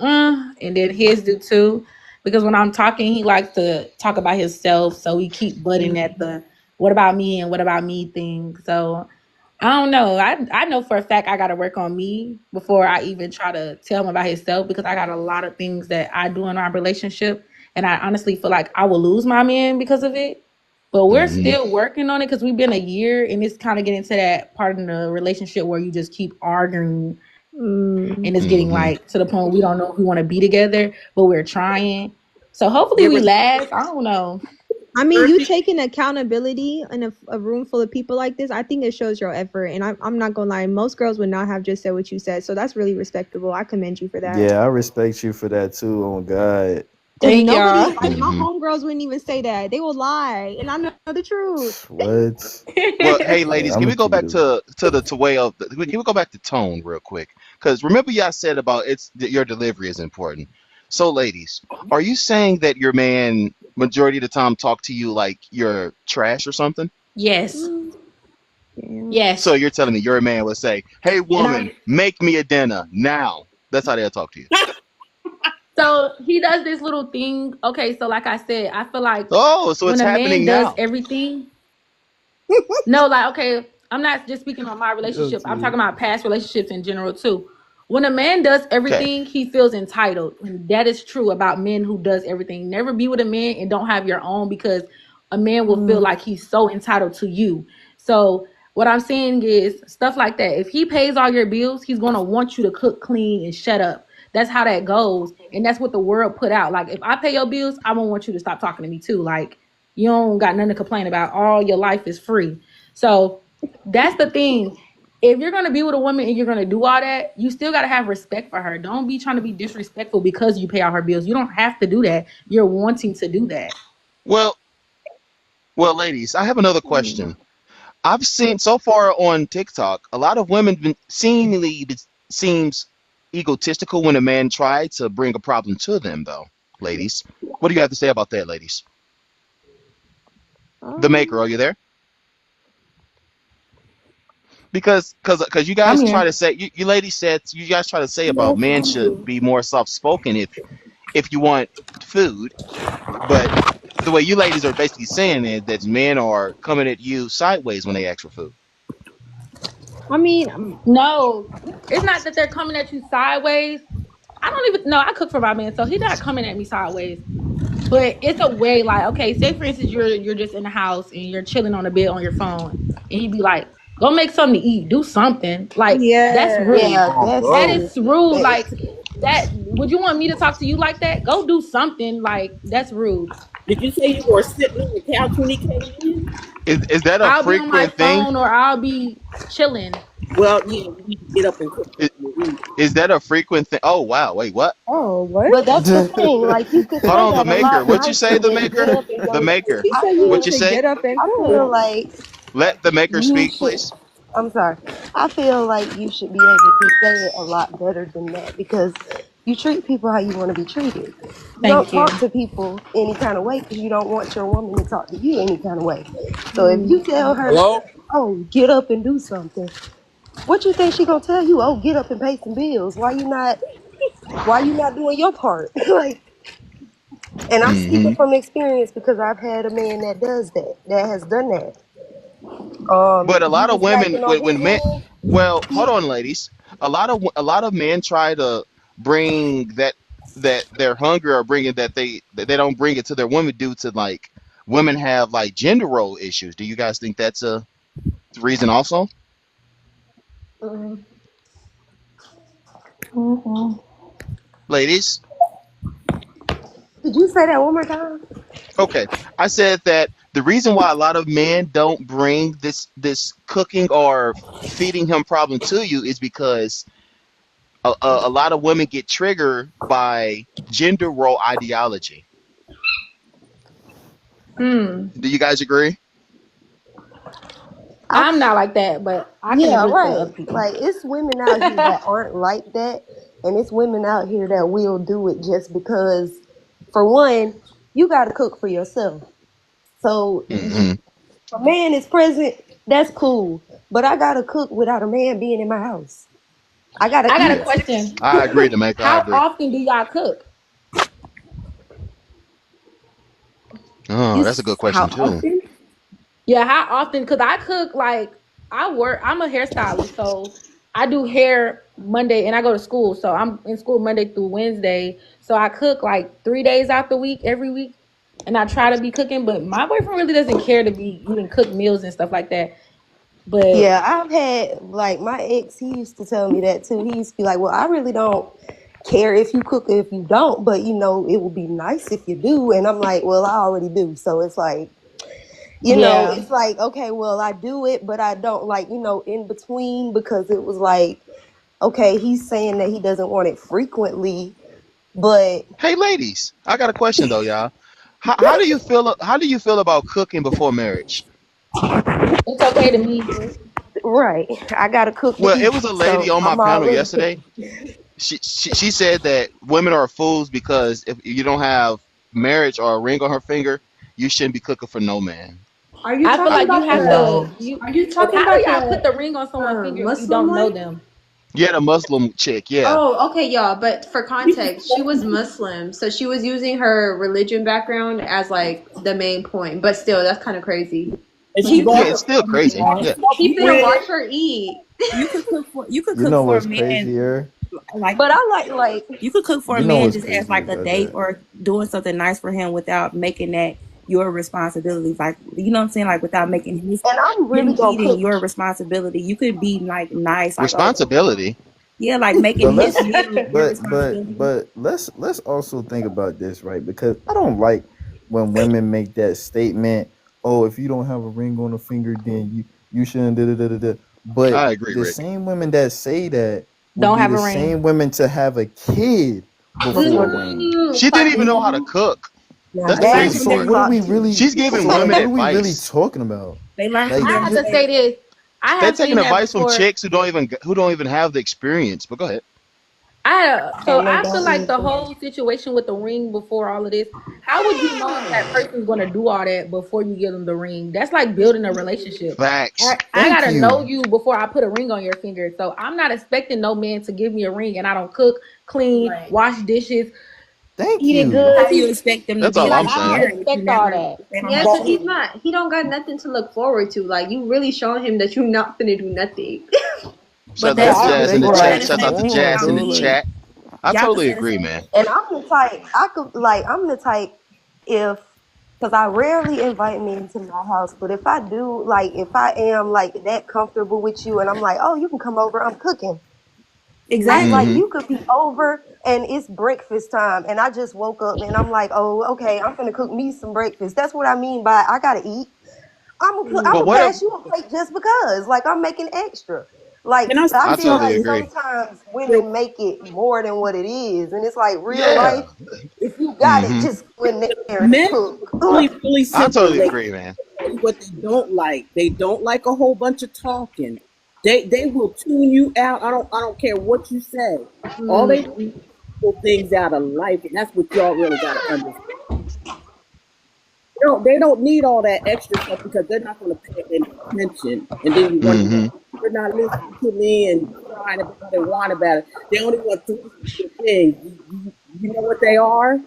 and then his do too. Because when I'm talking, he likes to talk about himself. So we keep butting at the what about me and what about me thing. So I don't know. I know for a fact I gotta work on me before I even try to tell him about himself because I got a lot of things that I do in our relationship. And I honestly feel like I will lose my man because of it. But we're Hmm. still working on it because we've been a year and it's kind of getting to that part of the relationship where you just keep arguing Mm. and it's getting Hmm. like to the point where we don't know if we want to be together, but we're trying. So hopefully Give we her last. I don't know. I mean, you 30. taking accountability in a room full of people like this. I think it shows your effort, and I'm not gonna lie. Most girls would not have just said what you said, so that's really respectable. I commend you for that. Yeah, I respect you for that too. On God. Cause Thank nobody, y'all. like my Hmm. homegirls, wouldn't even say that. They will lie, and I know the truth. What? Well, hey, Man, ladies, I'm can we gonna go keep it. back to the way of can we go back to tone real quick? Because remember, y'all said about your delivery is important. So, ladies, are you saying that your man majority of the time talk to you like you're trash or something? Yes. Mm, yeah. So Yes. you're telling me your man would say, "Hey, And woman, make me a dinner now." That's how they'll talk to you. so he does this little thing. Okay, so like I said, I feel like Oh, so when it's a man happening does now. everything, no, like okay, I'm not just speaking on my Yo, relationship. I'm T. talking about past relationships in general too. When a man does Okay. everything, he feels entitled, and that is true about men who does everything. Never be with a man and don't have your own because a man will feel Mm. like he's so entitled to you. So what I'm saying is stuff like that. If he pays all your bills, he's gonna want you to cook clean and shut up. That's how that goes, and that's what the world put out. Like if I pay your bills, I won't want you to stop talking to me too. Like you don't got nothing to complain about. All your life is free. So that's the thing. If you're gonna be with a woman and you're gonna do all that, you still gotta have respect for her. Don't be trying to be disrespectful because you pay all her bills. You don't have to do that. You're wanting to do that. Well, well, ladies, I have another Mm. question. I've seen so far on TikTok, a lot of women seemingly seems egotistical when a man tried to bring a problem to them, though. Ladies, what do you have to say about that, ladies? The maker, are Um. you there? Because you I'm guys try here. to say you ladies said you guys try to say about No, men thank should you. be more soft spoken if you want food, but the way you ladies are basically saying is that men are coming at you sideways when they ask for food. I mean, No, it's not that they're coming at you sideways. I don't even know. I cook for my man, so he's not coming at me sideways. But it's a way like, okay, say for instance you're just in the house and you're chilling on the bed on your phone, and he'd be like, "Go make something to eat, do something." Like that's yeah. rude. Yeah, that's That true. is rude. That Like is true. that. Would you want me to talk to you like that? Go do something. Like that's rude. Did you say you were sitting on the couch when he came in? Is that a I'll be on my frequent thing? phone or I'll be chilling. Well, yeah, you need to get up and cook Is, something to eat. is that a frequent thing? Oh wow, wait, what? Oh, what? But that's the thing. Like you could Hold say on, the that a maker. lot What you say, nicer the than get maker? up and The go. maker. She I said you What need feel. you to say? get up and I cook. feel like Let the maker you speak, should. please. I'm sorry. I feel like you should be able to say it a lot better than that because you treat people how you want to be treated. You don't Thank talk you. to people any kind of way because you don't want your woman to talk to you any kind of way. So if Mm. you tell her, Hello? "Oh, get up and do something," what you think she gonna tell you? "Oh, get up and pay some bills." Why you not? Why you not doing your part? Like, and I'm speaking Hmm. from experience because I've had a man that does that, that has done that. But a He lot of was women, lacking on his when men, woman. well, hold He, on, ladies. A lot of men try to bring that their hunger or bring it that they don't bring it to their women due to like women have like gender role issues. Do you guys think that's a reason also, Mhm. ladies? did you say that one more time? Okay, I said that the reason why a lot of men don't bring this cooking or feeding him problem to you is because a lot of women get triggered by gender role ideology. Hmm. Do you guys agree? I'm not like that, but I can Yeah, agree for right. other people. Like it's women out here that aren't like that, and it's women out here that will do it just because. For one, you got to cook for yourself. So Hmm. if a man is present, that's cool. But I gotta cook without a man being in my house. I gotta I got a eat. Yeah, question. I agree, Jamaica. I How agree. often do y'all cook? Oh, that's a good How question too. often? Yeah, how often? Because I cook like I work. I'm a hairstylist, so I do hair Monday, and I go to school. So I'm in school Monday through Wednesday. So I cook like 3 days out the week, every week, and I try to be cooking. But my boyfriend really doesn't care to be eating cooked meals and stuff like that. But Yeah, I've had like my ex. He used to tell me that too. He used to be like, "Well, I really don't care if you cook or if you don't, but it would be nice if you do." And I'm like, "Well, I already do." So it's like, yeah, it's like, okay, well, I do it, but I don't like, in between because it was like, okay, he's saying that he doesn't want it frequently, but Hey, ladies, I got a question though, y'all. How do you feel? How do you feel about cooking before marriage? it's okay to me. right, I gotta cook to Well, it eat, was a lady so on my I'm panel already yesterday. cooking. She said that women are fools because if you don't have marriage or a ring on her finger, you shouldn't be cooking for no man. Are you I feel talking like you about have the? to. No, You Are you talking how do about y'all put the the ring on someone's finger if you Muslim don't know one? them? Yeah, the Muslim chick. Yeah, Oh, okay, y'all. But for context, she was Muslim, so she was using her religion background as like the main point. But still, that's kind of crazy. And But she you yeah, can bought it's still a crazy. Yeah, keep it and bread. watch her eat. You could You cook know for a what's man crazier? like but I like you could cook for a You know man what's just as crazy like a about date that? or doing something nice for him without making that your responsibility. Like you know what I'm saying? Like without making and I'm really him gonna eating cook. your responsibility. You could be like nice, like oh responsibility. yeah, like making But his let's meal your responsibility. let's also think about this, right? Because I don't like when women make that statement, oh, if you don't have a ring on a finger, then you shouldn't da da da da da. But I agree, the Rick. same women that say that would Don't be have the a ring. same women to have a kid before a ring. She didn't even know how to cook. Now That's the that crazy is So the part. what are we thought too. really She's giving so like women what are we really advice. talking about? They learn from Like their I have to mistakes. say this. I They have taking seen that advice from before. chicks who don't even have the experience. But go ahead. So And they I feel don't like the even. whole situation with the ring before all of this. How would you know if that person's gonna do all that before you give them the ring? That's like building a relationship. Facts. I thank gotta know you. you before I put a ring on your finger. So I'm not expecting no man to give me a ring and I don't cook, clean, wash dishes, Thank eat it you. How good. do you expect them to That's be all Like I'm like I saying. don't parent expect all that. if they don't Yeah, have because kids? he don't got nothing to look forward to. Like you really showing him that you're not gonna do nothing. But Shouts out Yeah, to that's I not Jazz in what the y'all Right. say chat. the Shouts same out to thing Come on, Jazz in about the bro. Like men. chat. I Y'all can totally say the agree, same. man. And I'm the type I could like I'm the type if because I rarely invite men to my house, but if I do, like if I am like that comfortable with you and I'm like, oh, you can come over, I'm cooking. Like Exactly. Hmm. you could be over and it's breakfast time and I just woke up and I'm like, oh, okay, I'm gonna cook me some breakfast. That's what I mean by I gotta eat. I'm But gonna what if pass you a plate just because. Like I'm making extra. Like Can I I I say feel totally like something agree. sometimes real women make it more than what it is, and it's like real life. Yeah. If you got it, Hmm. just go in there and Men cook. really, really I simple. totally They agree, man. tell you what they don't like. They don't like a whole bunch of talking. They will tune you out. I don't care what you say. All they Mm. pull things out of life, and that's what y'all really got to understand. They don't need all that extra stuff because they're not going to pay any attention. And then you wonder why Hmm. they're not listening to me and crying about it and whine about it. They only want three simple things. You know what they are?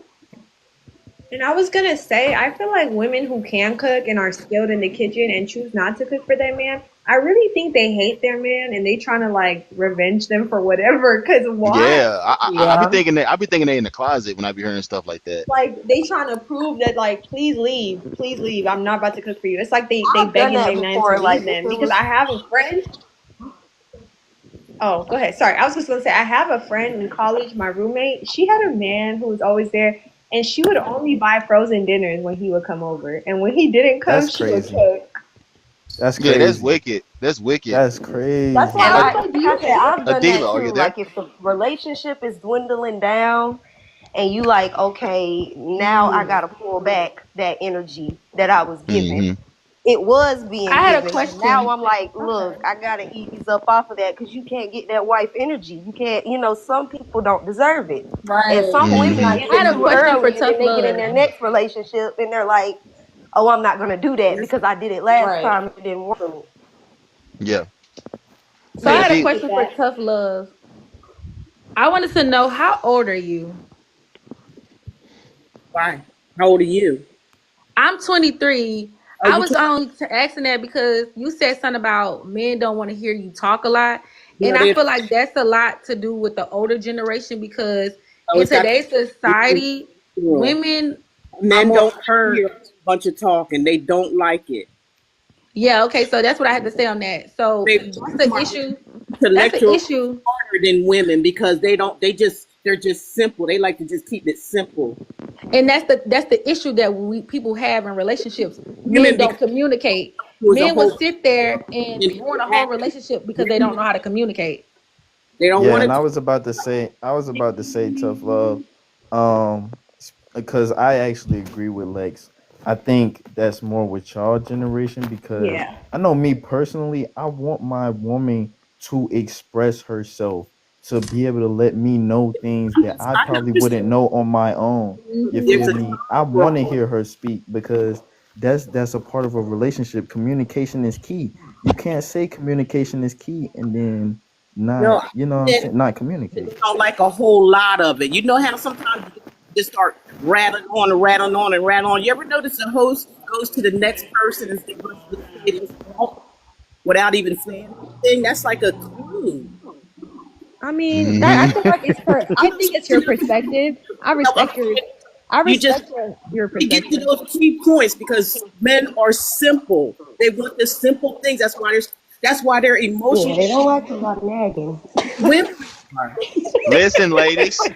And I was gonna say, I feel like women who can cook and are skilled in the kitchen and choose not to cook for their man, I really think they hate their man and they trying to like revenge them for whatever. Cause why? Yeah. I be Yeah. thinking that I be thinking they in the closet when I be hearing stuff like that. Like they trying to prove that like please leave, please leave. I'm not about to cook for you. It's like they I've done begging that their man to before. Like leave if them it because was I have a friend. Oh, go ahead. Sorry, I was just gonna say I have a friend in college, my roommate. She had a man who was always there, and she would only buy frozen dinners when he would come over, and when he didn't come, that's she would crazy. cook. That's Yeah, that's crazy. wicked. That's wicked. That's that's And why crazy. A I I was like like, "Do I you said hate him?" I've done that Adila, are too. you there? Like if the relationship is dwindling down and you like, okay, now I gotta pull back that energy that I was given. Mm-hmm. It was being I had a given, but now question. I'm like, look, Okay. I gotta ease up off of that because you can't get that wife energy. You can't, some people don't deserve it. And Right. some women Mm-hmm. get I it had a too question for early and tough then they get in love. their next relationship and they're like, oh, I'm not gonna do that Yes. because I did it last Right. time and it didn't work for me. Yeah. So I Man, had a see, question for tough love. I wanted to know, how old are you? Why? How old are you? I'm 23. Oh, I you was tw- only asking that because you said something about men don't want to hear you talk a lot. And no, I they. feel like that's a lot to do with the older generation because Oh, in it's got today's society, individual. women are Men more don't like to hurt. hear a bunch of talking. They don't like it. Yeah, okay, so that's what I had to say on that. So They that's the issue. That's the intellectual issue. smarter than women because they don't. They're just simple. They like to just keep it simple. And that's the issue that we people have in relationships. Men Women don't become communicate. was a Men will whole sit there and ruin a whole interaction. relationship because they Women, don't know how to communicate. they don't Yeah, want and to. I was about to say tough love, um, because I actually agree with Lex. I think that's more with y'all generation because Yeah. I know me personally, I want my woman to express herself, to be able to let me know things that I I probably understand. wouldn't know on my own. You There's feel a Hmm. me? I role. want to hear her speak because that's a part of a relationship. Communication is key. You can't say communication is key and then not, No, you know what I'm saying, not communicate. don't like a whole lot of it. You know how sometimes you just start rattling on and rattling on and rattling on. You ever notice a host goes to the next person and they're going to say themselves without even saying anything? That's like a clue. I mean, that I mm-hmm. feel like I think it's your perspective. I I'm respect your saying I you just respect your you get to perspective. those key points because men are simple. They want the simple things. That's why they're Yeah, emotionally they don't like a lot of nagging. women are. Listen, ladies.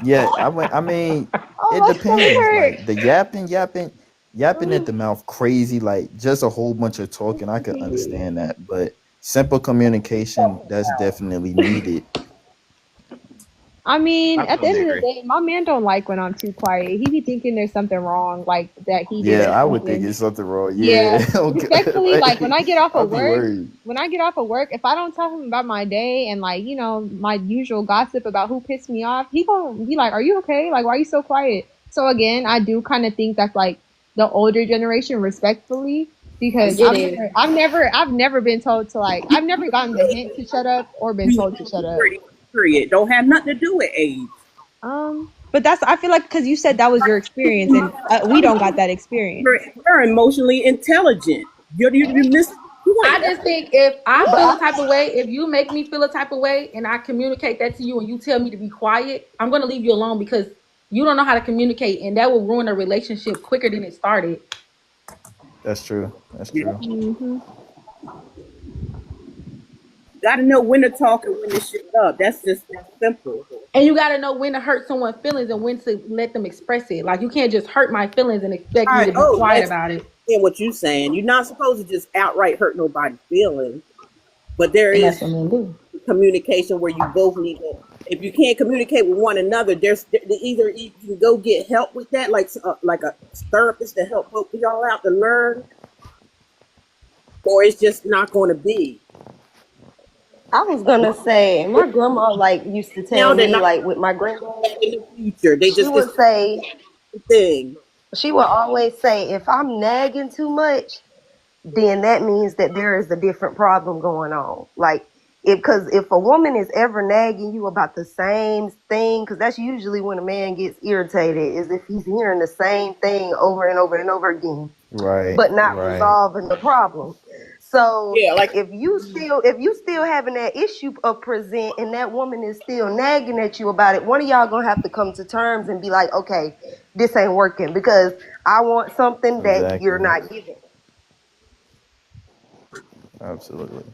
Yeah, I mean, Oh, it my stomach depends. hurt. Like the yapping at the mouth, crazy, like just a whole bunch of talking. I could understand that, but simple communication that's definitely needed. I mean, I at the totally end of the agree. day, my man don't like when I'm too quiet. He be thinking there's something wrong, like that he did Yeah, or I would think something. it's something wrong. Yeah, Yeah, okay, respectfully, like when I get off of I'd be work, worried. if I don't tell him about my day and like, my usual gossip about who pissed me off, he gonna be like, "Are you okay? Like, why are you so quiet?" So again, I do kind of think that's like the older generation, respectfully, because It is. I've never been told to like, I've never gotten the hint to shut up or been told to shut up. Period. Don't have nothing to do with age. But I feel like because you said that was your experience, and we don't got that experience. You're emotionally intelligent. You're missing the I point. just think if I But feel a type of way, if you make me feel a type of way and I communicate that to you and you tell me to be quiet, I'm going to leave you alone because you don't know how to communicate and that will ruin a relationship quicker than it started. That's true. That's true. Hmm. Got to know when to talk and when to shut up. That's simple. And you got to know when to hurt someone's feelings and when to let them express it. Like you can't just hurt my feelings and expect All me right. to be Oh, quiet let's about it. hear what you're saying. You're not supposed to just outright hurt nobody's feelings, but there And that's is what men do. communication where you both need to. If you can't communicate with one another, either you can go get help with that, like a therapist to help both of y'all out to learn, or it's just not going to be. I was gonna say, my grandma like used to tell Now they're me not like with my granddad, in the future. They she just it's would say, the thing. she would always say, if I'm nagging too much, then that means that there is a different problem going on. Like, because if a woman is ever nagging you about the same thing, because that's usually when a man gets irritated, is if he's hearing the same thing over and over and over again, Right. but not Right. resolving the problem. So Yeah, like if you still having that issue of present and that woman is still nagging at you about it, one of y'all gonna have to come to terms and be like, okay, this ain't working because I want something that you're Exactly. not giving. Absolutely.